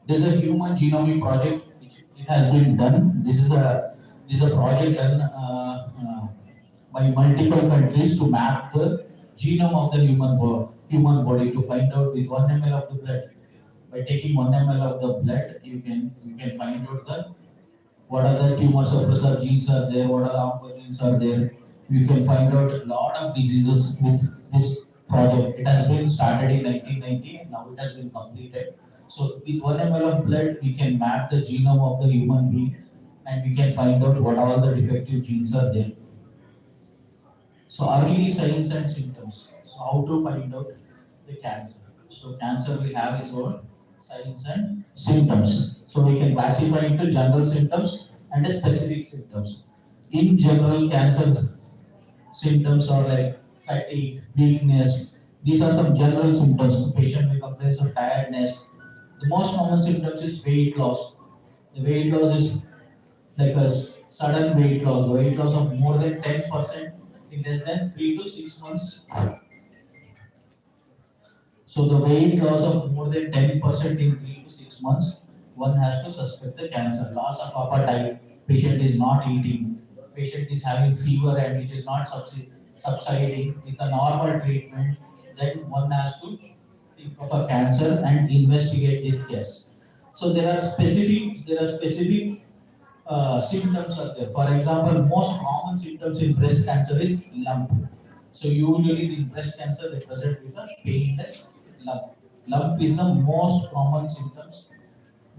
There's a human genomic project which it has been done. This is a project done by multiple countries to map the genome of the human body to find out with 1 ml of the blood. By taking 1 ml of the blood, you can find out what are the tumor suppressor genes are there, what are the oncogenes are there. You can find out a lot of diseases with this project. It has been started in 1990 and now it has been completed. So with 1 ml of blood, we can map the genome of the human being and we can find out what all the defective genes are there. So early signs and symptoms. So how to find out the cancer? So cancer will have its own signs and symptoms. So we can classify into general symptoms and specific symptoms. In general, cancer symptoms are like fatigue, weakness. These are some general symptoms. The patient will complain of tiredness. The most common symptoms is weight loss. The weight loss is like a sudden weight loss. The weight loss of more than 10% in less than 3 to 6 months. So the weight loss of more than 10% in 3 to 6 months, one has to suspect the cancer. Loss of appetite, patient is not eating, patient is having fever and which is not subsiding with a normal treatment, then one has to think of a cancer and investigate this case. So there are specific symptoms are there. For example, most common symptoms in breast cancer is lump. So usually in breast cancer they present with a painless lump. Lump is the most common symptoms,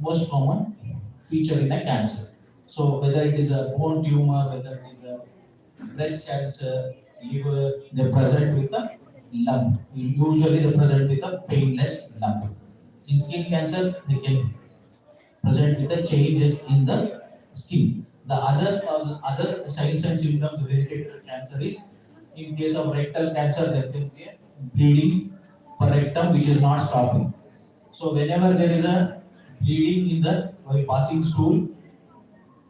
most common feature in a cancer. So whether it is a bone tumor, whether it is a breast cancer, liver, they present with a lump. Usually they present with a painless lump. In skin cancer, they can present with the changes in the skin. The other signs and symptoms related to cancer is, in case of rectal cancer, there can be a bleeding per rectum which is not stopping. So whenever there is a bleeding in the while passing stool,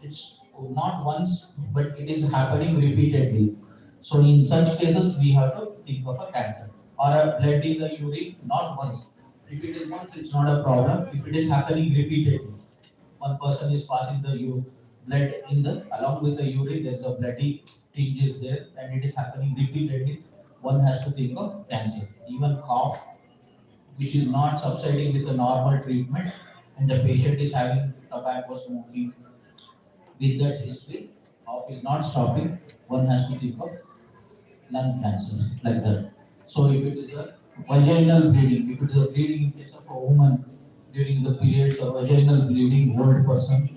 it's not once, but it is happening repeatedly. So in such cases, we have to think of a cancer or a blood in the urine, not once. If it is once, it's not a problem. If it is happening repeatedly, one person is passing the blood in the along with the urine, there is a bloody tinge is there, and it is happening repeatedly. One has to think of cancer. Even cough, which is not subsiding with the normal treatment, and the patient is having tobacco smoking, with that history of is not stopping, one has to think of lung cancer like that. So if it is a vaginal bleeding, if it is a bleeding in case of a woman during the periods of vaginal bleeding, old person,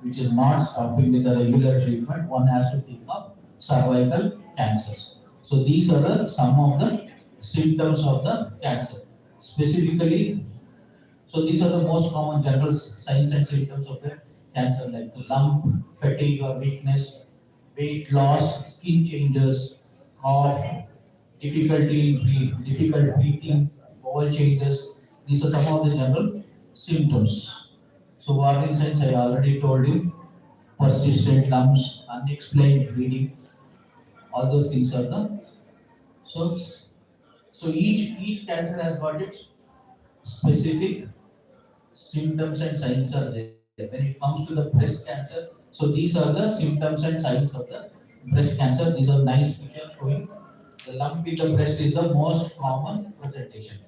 which is not stopping with the regular treatment, one has to think of cervical cancers. So these are some of the symptoms of the cancer. Specifically, so these are the most common general signs and symptoms of the cancer, like the lump, fatigue or weakness, weight loss, skin changes, cough, difficult breathing, bowel changes. These are some of the general symptoms. So warning signs I already told you: persistent lumps, unexplained bleeding. All those things are the so each cancer has got its specific symptoms and signs are there. When it comes to the breast cancer, so these are the symptoms and signs of the breast cancer. These are nice pictures showing the lump in the breast is the most common presentation.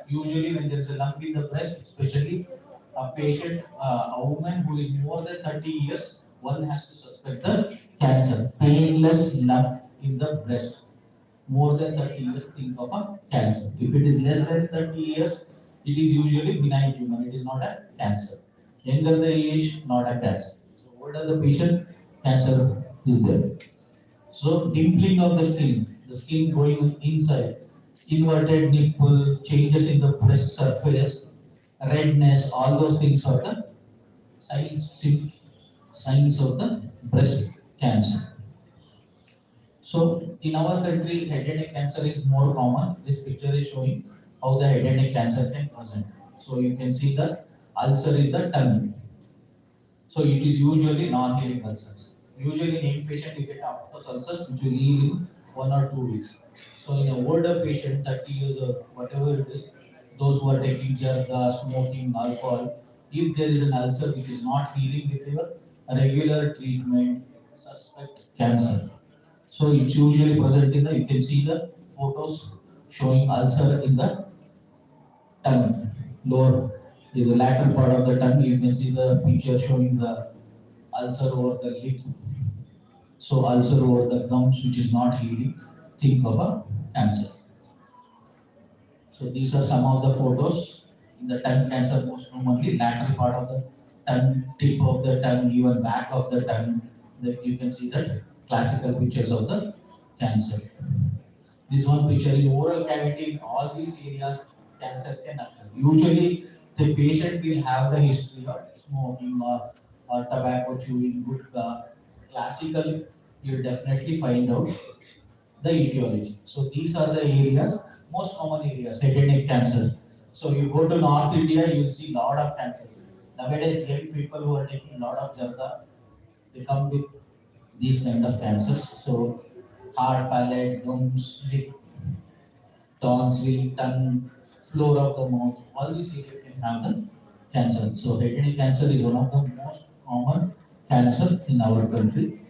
Usually, when there is a lump in the breast, especially a patient, a woman who is more than 30 years, one has to suspect the cancer. Painless lump in the breast, more than 30 years, think of a cancer. If it is less than 30 years, it is usually benign tumor, it is not a cancer. Younger the age, not a cancer. So older the patient, cancer is there. So dimpling of the skin going inside, inverted nipple, changes in the breast surface, redness, all those things are the signs of the breast cancer. So in our country, head and neck cancer is more common. This picture is showing how the head and neck cancer can present. So you can see the ulcer in the tongue. So it is usually non-healing ulcers. Usually in inpatient you get those ulcers which will heal in 1 or 2 weeks. So in an older patient, 30 years or whatever it is, those who are taking jarda, smoking, alcohol, if there is an ulcer which is not healing with your regular treatment, suspect cancer. So it's usually present in the, you can see the photos showing ulcer in the tongue, lower, in the lateral part of the tongue, you can see the picture showing the ulcer over the lip. So ulcer over the gums which is not healing, think of a cancer. So these are some of the photos in the tongue cancer, most commonly lateral part of the tongue, tip of the tongue, even back of the tongue. That you can see that classical pictures of the cancer. This one picture in oral cavity, in all these areas, cancer can occur. Usually, the patient will have the history of smoking or tobacco chewing, gutka. Classical, you'll definitely find out the etiology. So these are the areas, most common areas, head and neck cancer. So you go to North India, you'll see lot of cancer. Nowadays, young people who are taking lot of jarda, they come with these kind of cancers. So heart, palate, gums, lip, tonsil, tongue, floor of the mouth, all these areas can have the cancer. So head and neck cancer is one of the most common cancer in our country.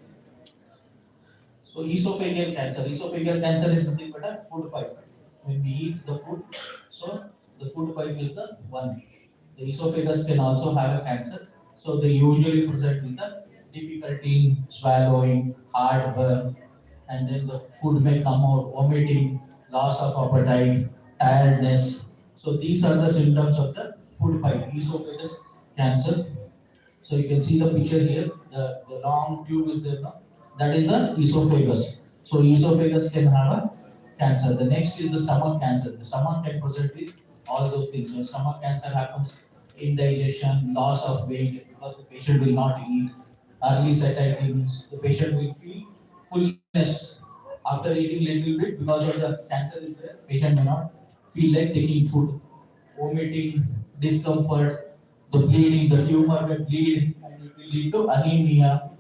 So esophageal cancer is nothing but a food pipe. When we eat the food, so the food pipe is the one. The esophagus can also have a cancer. So they usually present with the difficulty in swallowing, heartburn, and then the food may come out, vomiting, loss of appetite, tiredness. So these are the symptoms of the food pipe, esophagus cancer. So you can see the picture here, the long tube is there now. That is the esophagus. So esophagus can have a cancer. The next is the stomach cancer. The stomach can present with all those things. When stomach cancer happens, indigestion, loss of weight, because the patient will not eat, early satiety means the patient will feel fullness after eating little bit because of the cancer is there. Patient may not feel like taking food, vomiting, discomfort, the bleeding, the tumor may bleed and it will lead to anemia.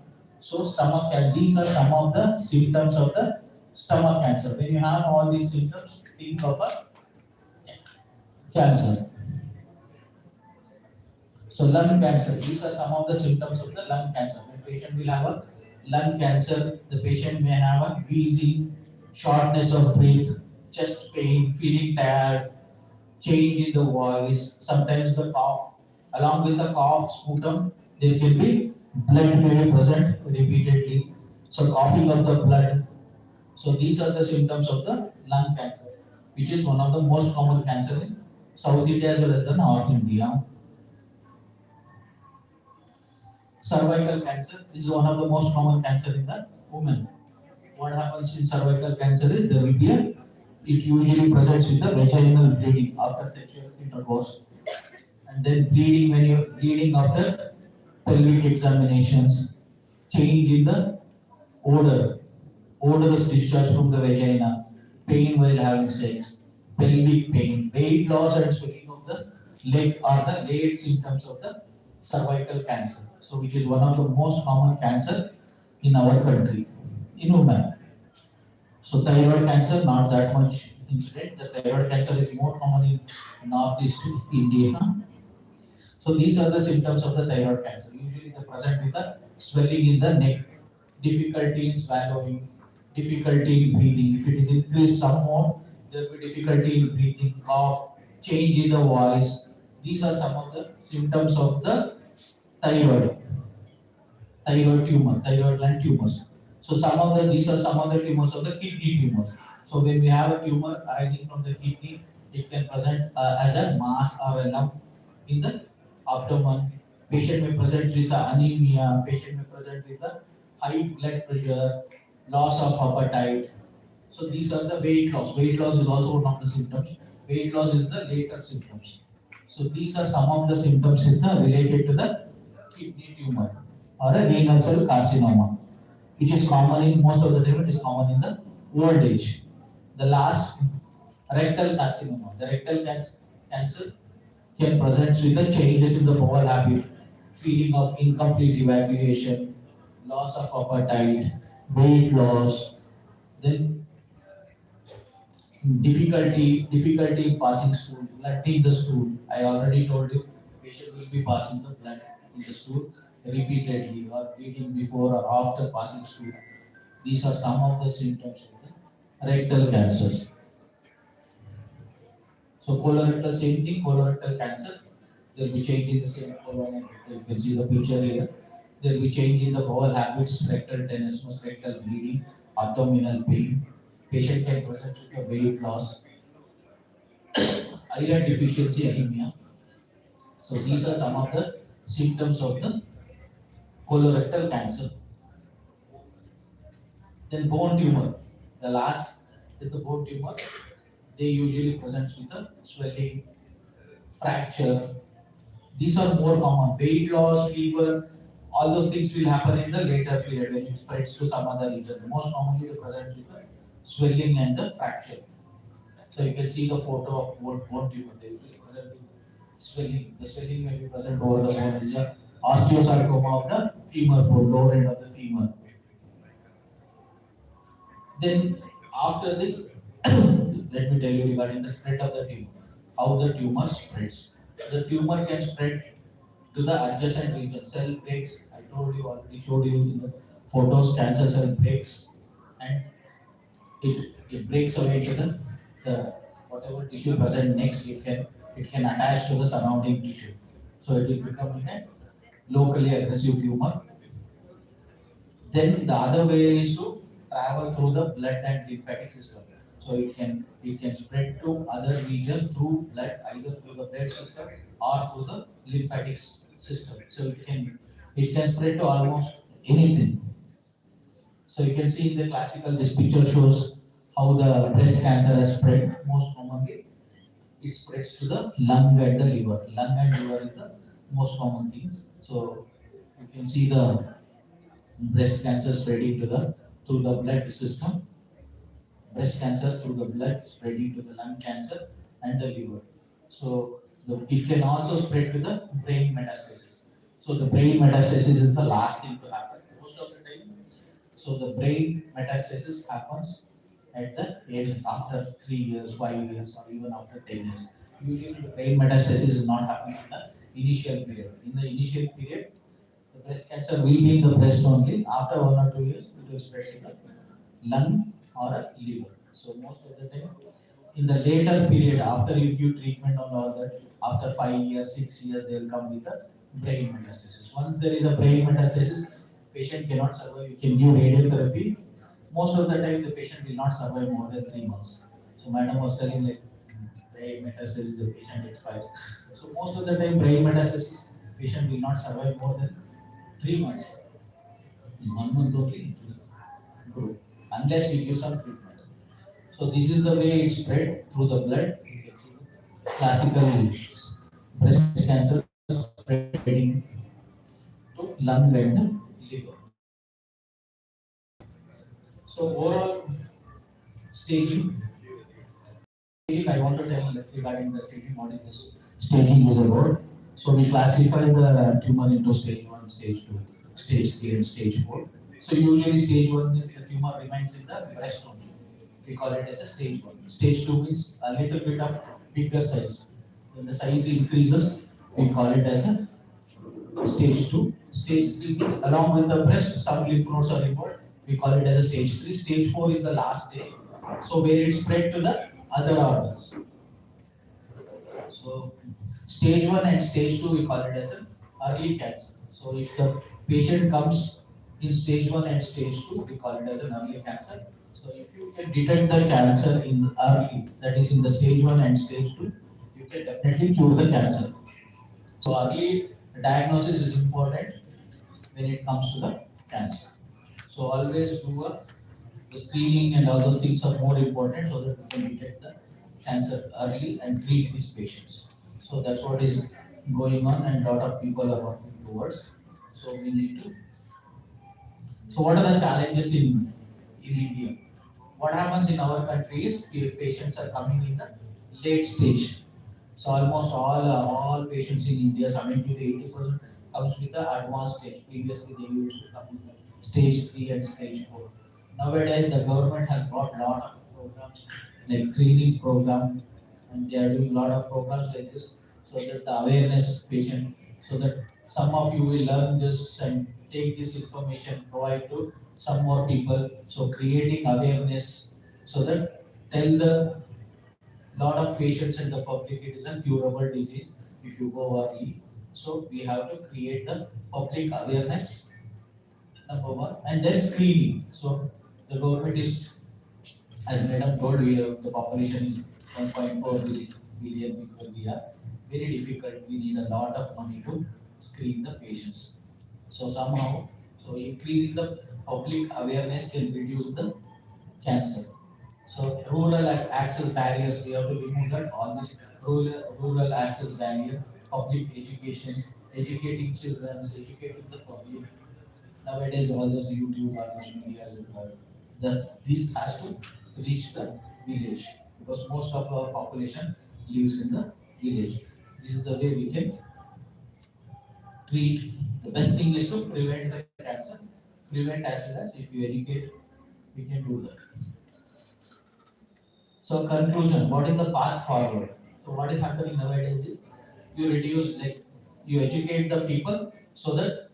So stomach cancer, these are some of the symptoms of the stomach cancer. When you have all these symptoms, think of a cancer. So lung cancer, these are some of the symptoms of the lung cancer. When patient will have a lung cancer, the patient may have a wheezing, shortness of breath, chest pain, feeling tired, change in the voice, sometimes the cough, along with the cough, sputum, there can be blood may be present repeatedly. So coughing of the blood. So these are the symptoms of the lung cancer, which is one of the most common cancer in South India as well as the North India. Cervical cancer is one of the most common cancer in the women. What happens in cervical cancer is there will be it usually presents with the vaginal bleeding after sexual intercourse, and then bleeding when you're bleeding after pelvic examinations, change in the odor, odorous discharge from the vagina, pain while having sex, pelvic pain, weight loss and swelling of the leg are the late symptoms of the cervical cancer. So which is one of the most common cancer in our country in women. So thyroid cancer, not that much incident. The thyroid cancer is more common in northeast India. So these are the symptoms of the thyroid cancer. Usually they present with a swelling in the neck, difficulty in swallowing, difficulty in breathing. If it is increased some more, there will be difficulty in breathing, cough, change in the voice. These are some of the symptoms of the thyroid, thyroid tumor, thyroid gland tumors. So these are some of the tumors of the kidney tumors. So when we have a tumor arising from the kidney, it can present as a mass or a lump in the abdomen. Patient may present with anemia. Patient may present with a high blood pressure, loss of appetite. So these are the weight loss. Weight loss is also one of the symptoms. Weight loss is the later symptoms. So these are some of the symptoms related to the kidney tumor or a renal cell carcinoma, which is common in most of the time. It is common in the old age. The last, rectal carcinoma. The rectal cancer can present with the changes in the bowel habit, feeling of incomplete evacuation, loss of appetite, weight loss, then difficulty in passing stool, blooding the stool. I already told you, patient will be passing the blood in the stool repeatedly or bleeding before or after passing stool. These are some of the symptoms of the rectal cancers. So colorectal, same thing, colorectal cancer. There will be change in the same colon and rectal. You can see the picture here. There will be change in the bowel habits, rectal tenesmus, rectal bleeding, abdominal pain. Patient can present with a weight loss, iron deficiency anemia. So these are some of the symptoms of the colorectal cancer. Then bone tumor. The last is the bone tumor. They usually present with a swelling, fracture. These are more common. Weight loss, fever, all those things will happen in the later period when it spreads to some other region. Most commonly they present with the swelling and the fracture. So you can see the photo of bone tumor. They will present with swelling. The swelling may be present over the bone. Is a osteosarcoma of the femur bone, lower end of the femur. Then after this, let me tell you regarding the spread of the tumor. How the tumor spreads. The tumor can spread to the adjacent region. Cell breaks. I told you already, showed you in the photos. Cancer cell breaks, and it breaks away to the whatever tissue present next. It can attach to the surrounding tissue. So it will become a locally aggressive tumor. Then the other way is to travel through the blood and lymphatic system. So it can spread to other regions through blood, either through the blood system or through the lymphatic system. So it can spread to almost anything. So you can see in the classical, this picture shows how the breast cancer has spread. Most commonly, it spreads to the lung and the liver. Lung and liver is the most common thing. So you can see the breast cancer spreading to the through the blood system, breast cancer through the blood spreading to the lung cancer and the liver. So it can also spread to the brain metastasis. So the brain metastasis is the last thing to happen most of the time. So the brain metastasis happens at the end after 3 years, 5 years, or even after 10 years. Usually the brain metastasis is not happening in the initial period. In the initial period, the breast cancer will be in the breast only. After 1 or 2 years, it will spread to the lung or a liver. So most of the time, in the later period, after you give treatment and all that, after 5 years, 6 years, they will come with a brain metastasis. Once there is a brain metastasis, patient cannot survive. You can give radiotherapy. Most of the time, the patient will not survive more than 3 months. So, madam was telling like brain metastasis, the patient expires. So, most of the time, brain metastasis, patient will not survive more than 3 months. In 1 month only, it will grow unless we give some treatment. So this is the way it spread through the blood. You can see classical breast cancer spreading to lung and liver. So overall staging, I want to tell regarding the staging, what is this staging is about. So we classify the tumor into stage 1, stage 2, stage 3 and stage 4. So usually stage 1 is the tumor remains in the breast only. We call it as a stage 1. Stage 2 means a little bit of bigger size. When the size increases, we call it as a stage 2. Stage 3 means along with the breast, some lymph nodes are involved. We call it as a stage 3. Stage 4 is the last stage. So where it spread to the other organs. So stage 1 and stage 2 we call it as an early cancer. So if the patient comes in stage 1 and stage 2, we call it as an early cancer. So if you can detect the cancer in early, that is in the stage 1 and stage 2, you can definitely cure the cancer. So early diagnosis is important when it comes to the cancer. So always do the screening and all those things are more important so that we can detect the cancer early and treat these patients. So that's what is going on and a lot of people are working towards. So we need to. So what are the challenges in India? What happens in our country is the patients are coming in the late stage. So almost all patients in India, 70 to 80% comes with the advanced stage. Previously they used to come with stage 3 and stage 4. Nowadays the government has brought a lot of programs like screening program, and they are doing a lot of programs like this so that the awareness patient, so that some of you will learn this and take this information, provide to some more people. So creating awareness so that tell the lot of patients in the public it is a curable disease if you go early. So we have to create the public awareness, number one, and then screening. So the government is, as Madam told, the population is 1.4 billion people. We are very difficult. We need a lot of money to screen the patients. So somehow, so increasing the public awareness can reduce the cancer. So rural access barriers, we have to remove that. All these rural access barrier, public education, educating children, educating the public. Nowadays, all those YouTube, all those medias, this has to reach the village because most of our population lives in the village. This is the way we can treat. The best thing is to prevent the cancer. Prevent as well as if you educate, we can do that. So conclusion, what is the path forward? So what is happening nowadays is you reduce, like you educate the people so that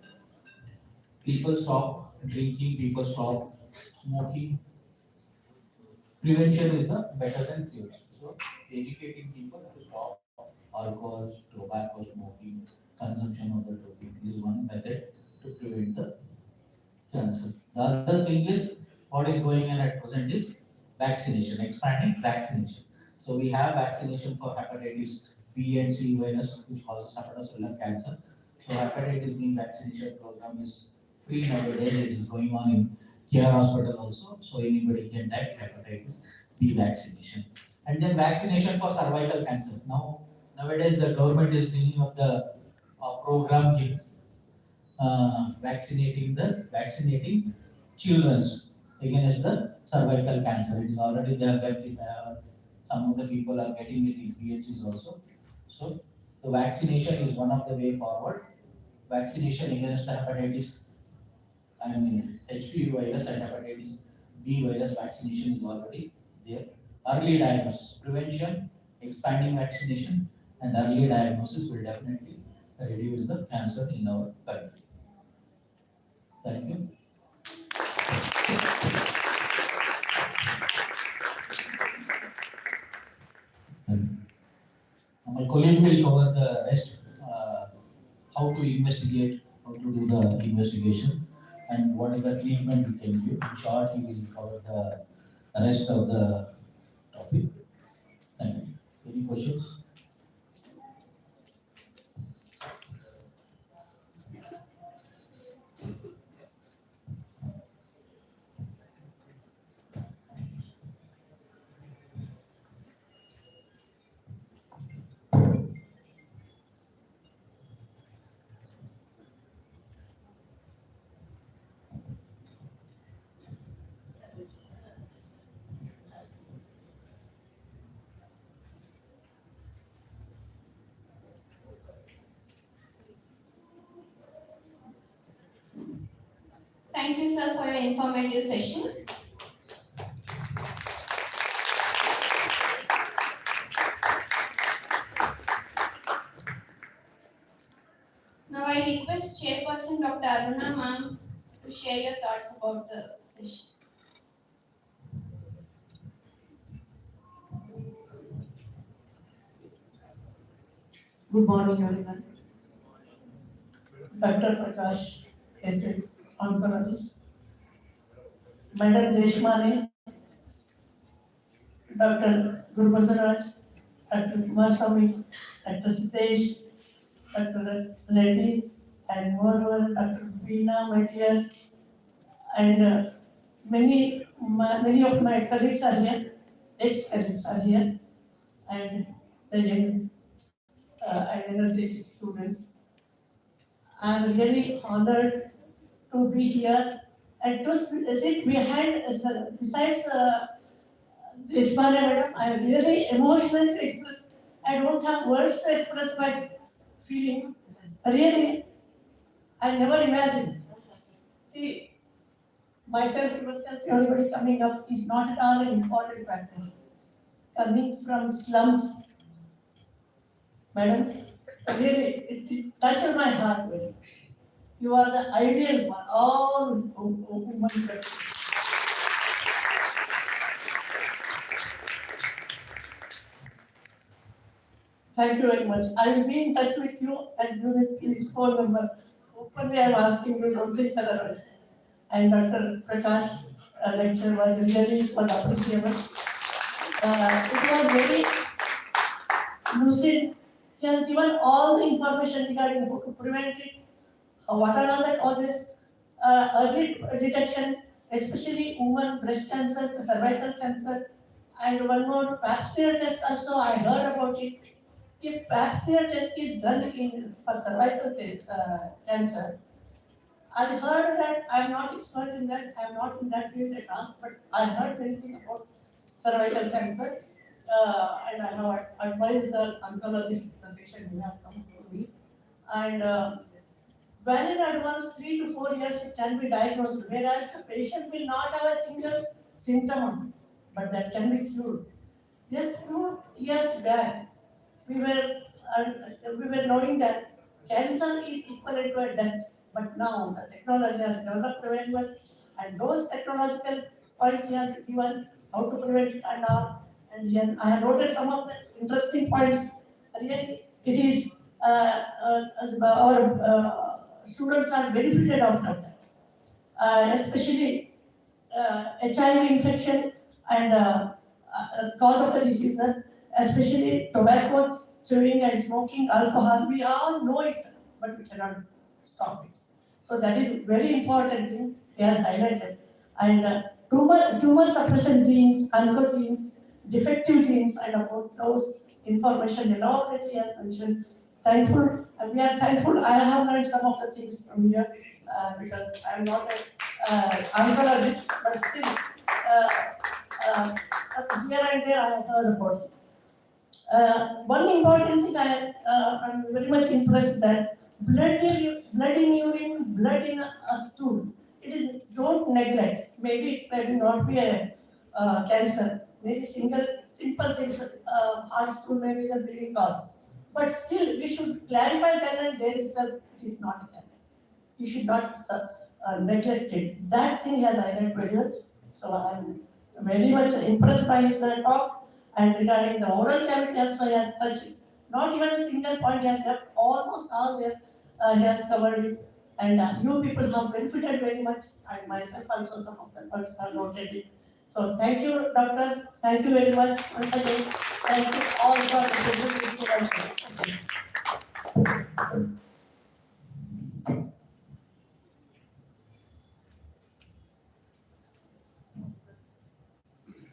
people stop drinking, people stop smoking. Prevention is the better than cure. So educating people to stop alcohol, tobacco, smoking, consumption of the doping is one method to prevent the cancer. The other thing is what is going on at present is vaccination, expanding vaccination. So we have vaccination for hepatitis B and C virus, which causes hepatocellular cancer. So hepatitis B vaccination program is free nowadays. It is going on in care hospital also. So anybody can take hepatitis B vaccination. And then vaccination for cervical cancer. Nowadays the government is bringing up the program here, vaccinating children against the cervical cancer. It is already there. Some of the people are getting it in PHCs also. So the vaccination is one of the way forward. Vaccination against the hepatitis, HPV virus and hepatitis B virus vaccination is already there. Early diagnosis, prevention, expanding vaccination, and early diagnosis will definitely reduce the cancer in our country. Thank you. My colleague will cover the rest, how to investigate, how to do the investigation, and what is the treatment we can give. In short, he will cover the rest of the topic. Thank you. Any questions? Thank you, sir, for your informative session. Now I request Chairperson Dr. Aruna ma'am to share your thoughts about the session. Good morning, everyone. Dr. Prakash, SS, oncologist. Madam Deshmane, Dr. Gurubasaraj, Dr. Kumaraswamy, Dr. Sitesh, Dr. Reddy, and moreover Dr. Veena, my dear, and many of my colleagues are here, ex-colleagues are here, and the young and energetic students. I am really honored to be here and to sit behind, besides Deshpande madam. I am really emotional to express. I don't have words to express my feeling. Really, I never imagined. See, myself, everybody coming up is not at all an important factor. Coming from slums, madam, really, it touched my heart very much. You are the ideal for all women. Thank you very much. I will be in touch with you and you will please phone number. Openly I am asking you, don't think otherwise. And Dr. Prakash lecture was really appreciable. It was very lucid. He has given all the information regarding how to prevent it, what are all the causes, early detection, especially women breast cancer, cervical cancer, and one more pap smear test also I heard about it. If pap smear test is done for cervical cancer, I heard that I'm not expert in that, I'm not in that field at all, but I heard many things about cervical cancer, and I have advised the oncologist, the patient who have come to me, and well in advance, 3 to 4 years it can be diagnosed, whereas the patient will not have a single symptom, but that can be cured. Just few years back, we were knowing that cancer is equivalent to a death, but now the technology has developed very well, and those technological points he has given how to prevent it and all, and I have noted some of the interesting points. Really, it is our students are benefited after that, especially HIV infection and cause of the disease, especially tobacco, chewing and smoking, alcohol. We all know it, but we cannot stop it. So that is very important thing he has highlighted. And tumor suppression genes, oncogenes, defective genes, and about those information elaborately has mentioned. Thankful, and we are thankful. I have learned some of the things from here because I am not an oncologist, but still here and there I have heard about it. One important thing I'm very much impressed that blood in urine, blood in a stool. It is, don't neglect. Maybe it may not be a cancer. Maybe simple things, heart stool may be the bleeding cause. But still, we should clarify that and there itself it is not a cancer. You should not neglect it. That thing has highlighted very well. So I am very much impressed by his talk. And regarding the oral cavity also he has touched Not even a single point he has left. Almost all there he has covered it. And you people have benefited very much. And myself also, some of the points are noted it. So thank you, doctor. Thank you very much once again. Thank you all for the presentation.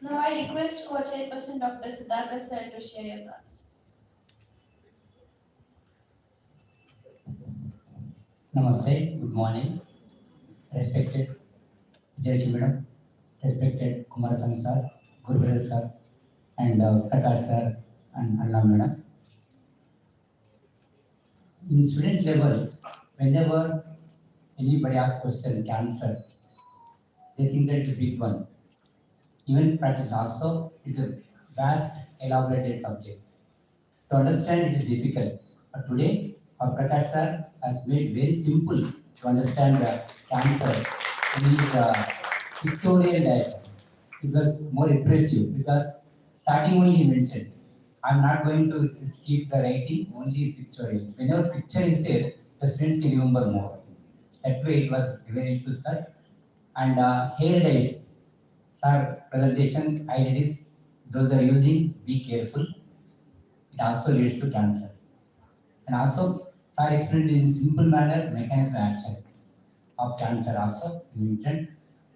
Now I request Co-Chairperson Dr. Sudhakar sir to share your thoughts. Namaste, good morning, respected Judge Madam, respected Kumarasan sir, Guruvara sir, and Prakash sir, and Anna Madam. In student level, whenever anybody asks question cancer, they think that it's a big one. Even practice also, it's a vast, elaborated subject. To understand it is difficult. But today, our Prakash sir has made very simple to understand the cancer in his pictorial diagram. It was more impressive because starting only he mentioned, I'm not going to keep the writing only pictorial. Whenever picture is there, the students can remember more. That way it was very useful, sir. And hair dyes, sir, presentation highlights, those are using, be careful. It also leads to cancer. And also, sir explained in simple manner mechanism of action of cancer also important.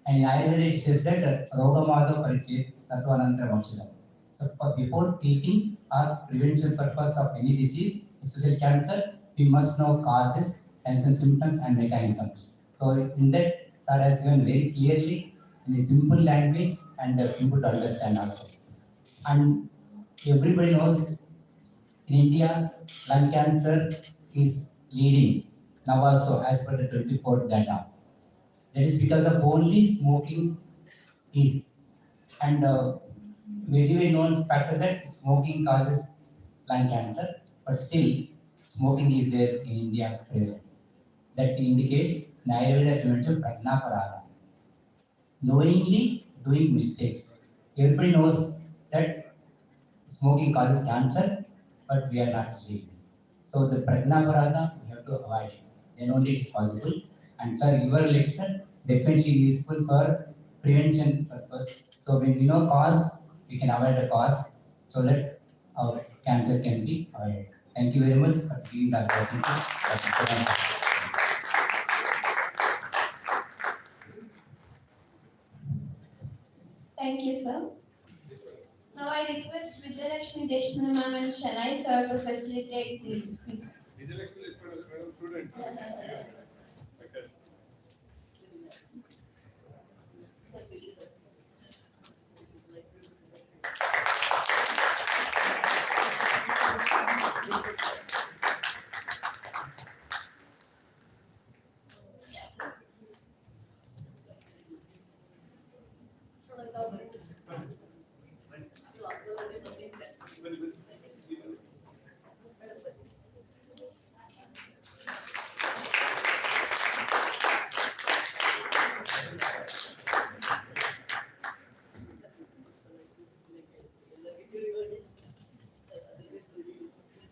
And in Ayurveda it says that Rogamada Parichet Tatvanantara Moksha. So for before treating or prevention purpose of any disease, especially cancer, we must know causes, signs and symptoms and mechanisms. So in that, sir has given very clearly in a simple language and simple to understand also. And everybody knows in India, lung cancer is leading now also as per the 24 data. That is because of only smoking is and very known factor that smoking causes lung cancer, but still smoking is there in India prevalent. That indicates in Ayurveda prevention prajnaparada. Knowingly doing mistakes. Everybody knows that smoking causes cancer, but we are not living. So the prajnaparada we have to avoid it. Then only it is possible. And sir, your lecture definitely useful for prevention purpose. So when we know cause, we can avoid the cause so that our cancer can be avoided. Thank you very much for giving us the opportunity. Thank you, sir. Now I request Vijayalakshmi Deshmukh ma'am and Chennai sir to facilitate the speaker.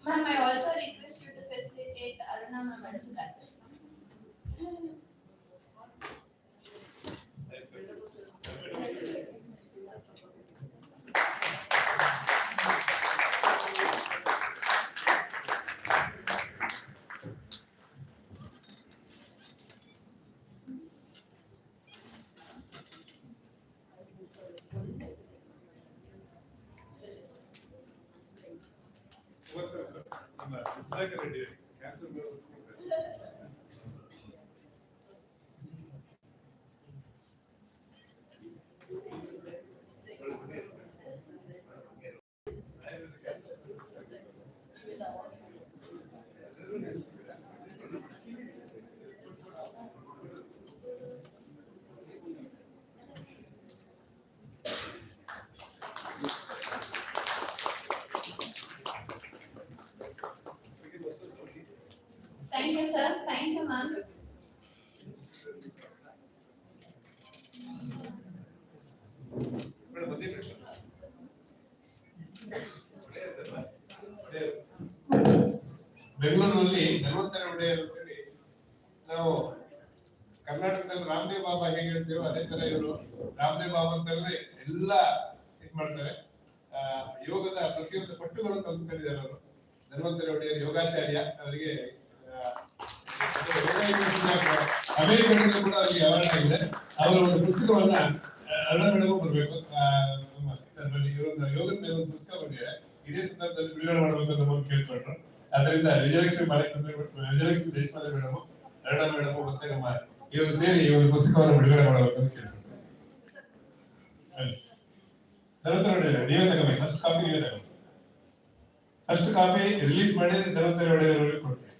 Ma'am, I also request you to facilitate Aruna ma'am and Sudhakar sir. Thank you, sir. Thank you, ma'am. ಬೆಂಗಳೂರಿನಲ್ಲಿ ಧನ್ವಂತರಿ ಒಡೆಯರ್ ಅಂತೇಳಿ ನಾವು ಕರ್ನಾಟಕದಲ್ಲಿ ರಾಮದೇವ್ ಬಾಬಾ ಹೇಗೆ ಹೇಳ್ತೇವೋ ಅದೇ ತರ ಇವರು ರಾಮದೇವ್ ಬಾಬಾ ಅಂತಂದ್ರೆ ಎಲ್ಲ ಇದ್ ಮಾಡ್ತಾರೆ. ಯೋಗದ ಪ್ರತಿಯೊಂದು ಪಟ್ಟುಗಳನ್ನು ಕಲ್ತ್ಕೊಂಡಿದ್ದಾರೆ ಅವರು. ಧನ್ವಂತರಿ ಒಡೆಯರ್ ಯೋಗಾಚಾರ್ಯ. ಅವರಿಗೆ ಅಮೆರಿಕದಲ್ಲಿ ಕೂಡ ಅವರಿಗೆ ಅವಾರ್ಡ್ ಆಗಿದೆ. ಅವರ ಒಂದು ಪುಸ್ತಕವನ್ನ ಅರಳಬೇಕು ಬರ್ಬೇಕು. ಇವರೊಂದು ಯೋಗದ ಮೇಲೆ ಒಂದು ಪುಸ್ತಕ ಬಂದಿದೆ. ಇದೇ ಸಂದರ್ಭದಲ್ಲಿ ಬಿಡುಗಡೆ ಮಾಡಬೇಕು ಅಂತ ನಮ್ಮನ್ನು ಕೇಳ್ಕೊಂಡ್ರು. ಅದರಿಂದ ವಿಜಯಲಕ್ಷ್ಮಿ ವಿಜಯಲಕ್ಷ್ಮಿ ದೇಶಪಾಂಡೆ ಮೇಡಮ್, ಅರುಣ ಮೇಡಮ್ ಮತ್ತೆ ನಮ್ಮ ಇವರು ಸೇರಿ ಈ ಒಂದು ಪುಸ್ತಕವನ್ನು ಬಿಡುಗಡೆ ಮಾಡಬೇಕು ಅಂತ ಕೇಳ್ಕೊಂಡ್ರು. ಧನ್ವಂತರಿ ಒಡೆಯರ್ ನೀವೇ ತಗೋಬೇಕು. ಫಸ್ಟ್ ಕಾಪಿ ನೀವೇ ತಗೋಬೇಕು. ಫಸ್ಟ್ ಕಾಪಿ ರಿಲೀಸ್ ಮಾಡಿ ಧನ್ವಂತರಿ ಒಡೆಯರ್ ಅವರಿಗೆ ಕೊಡ್ತೀವಿ.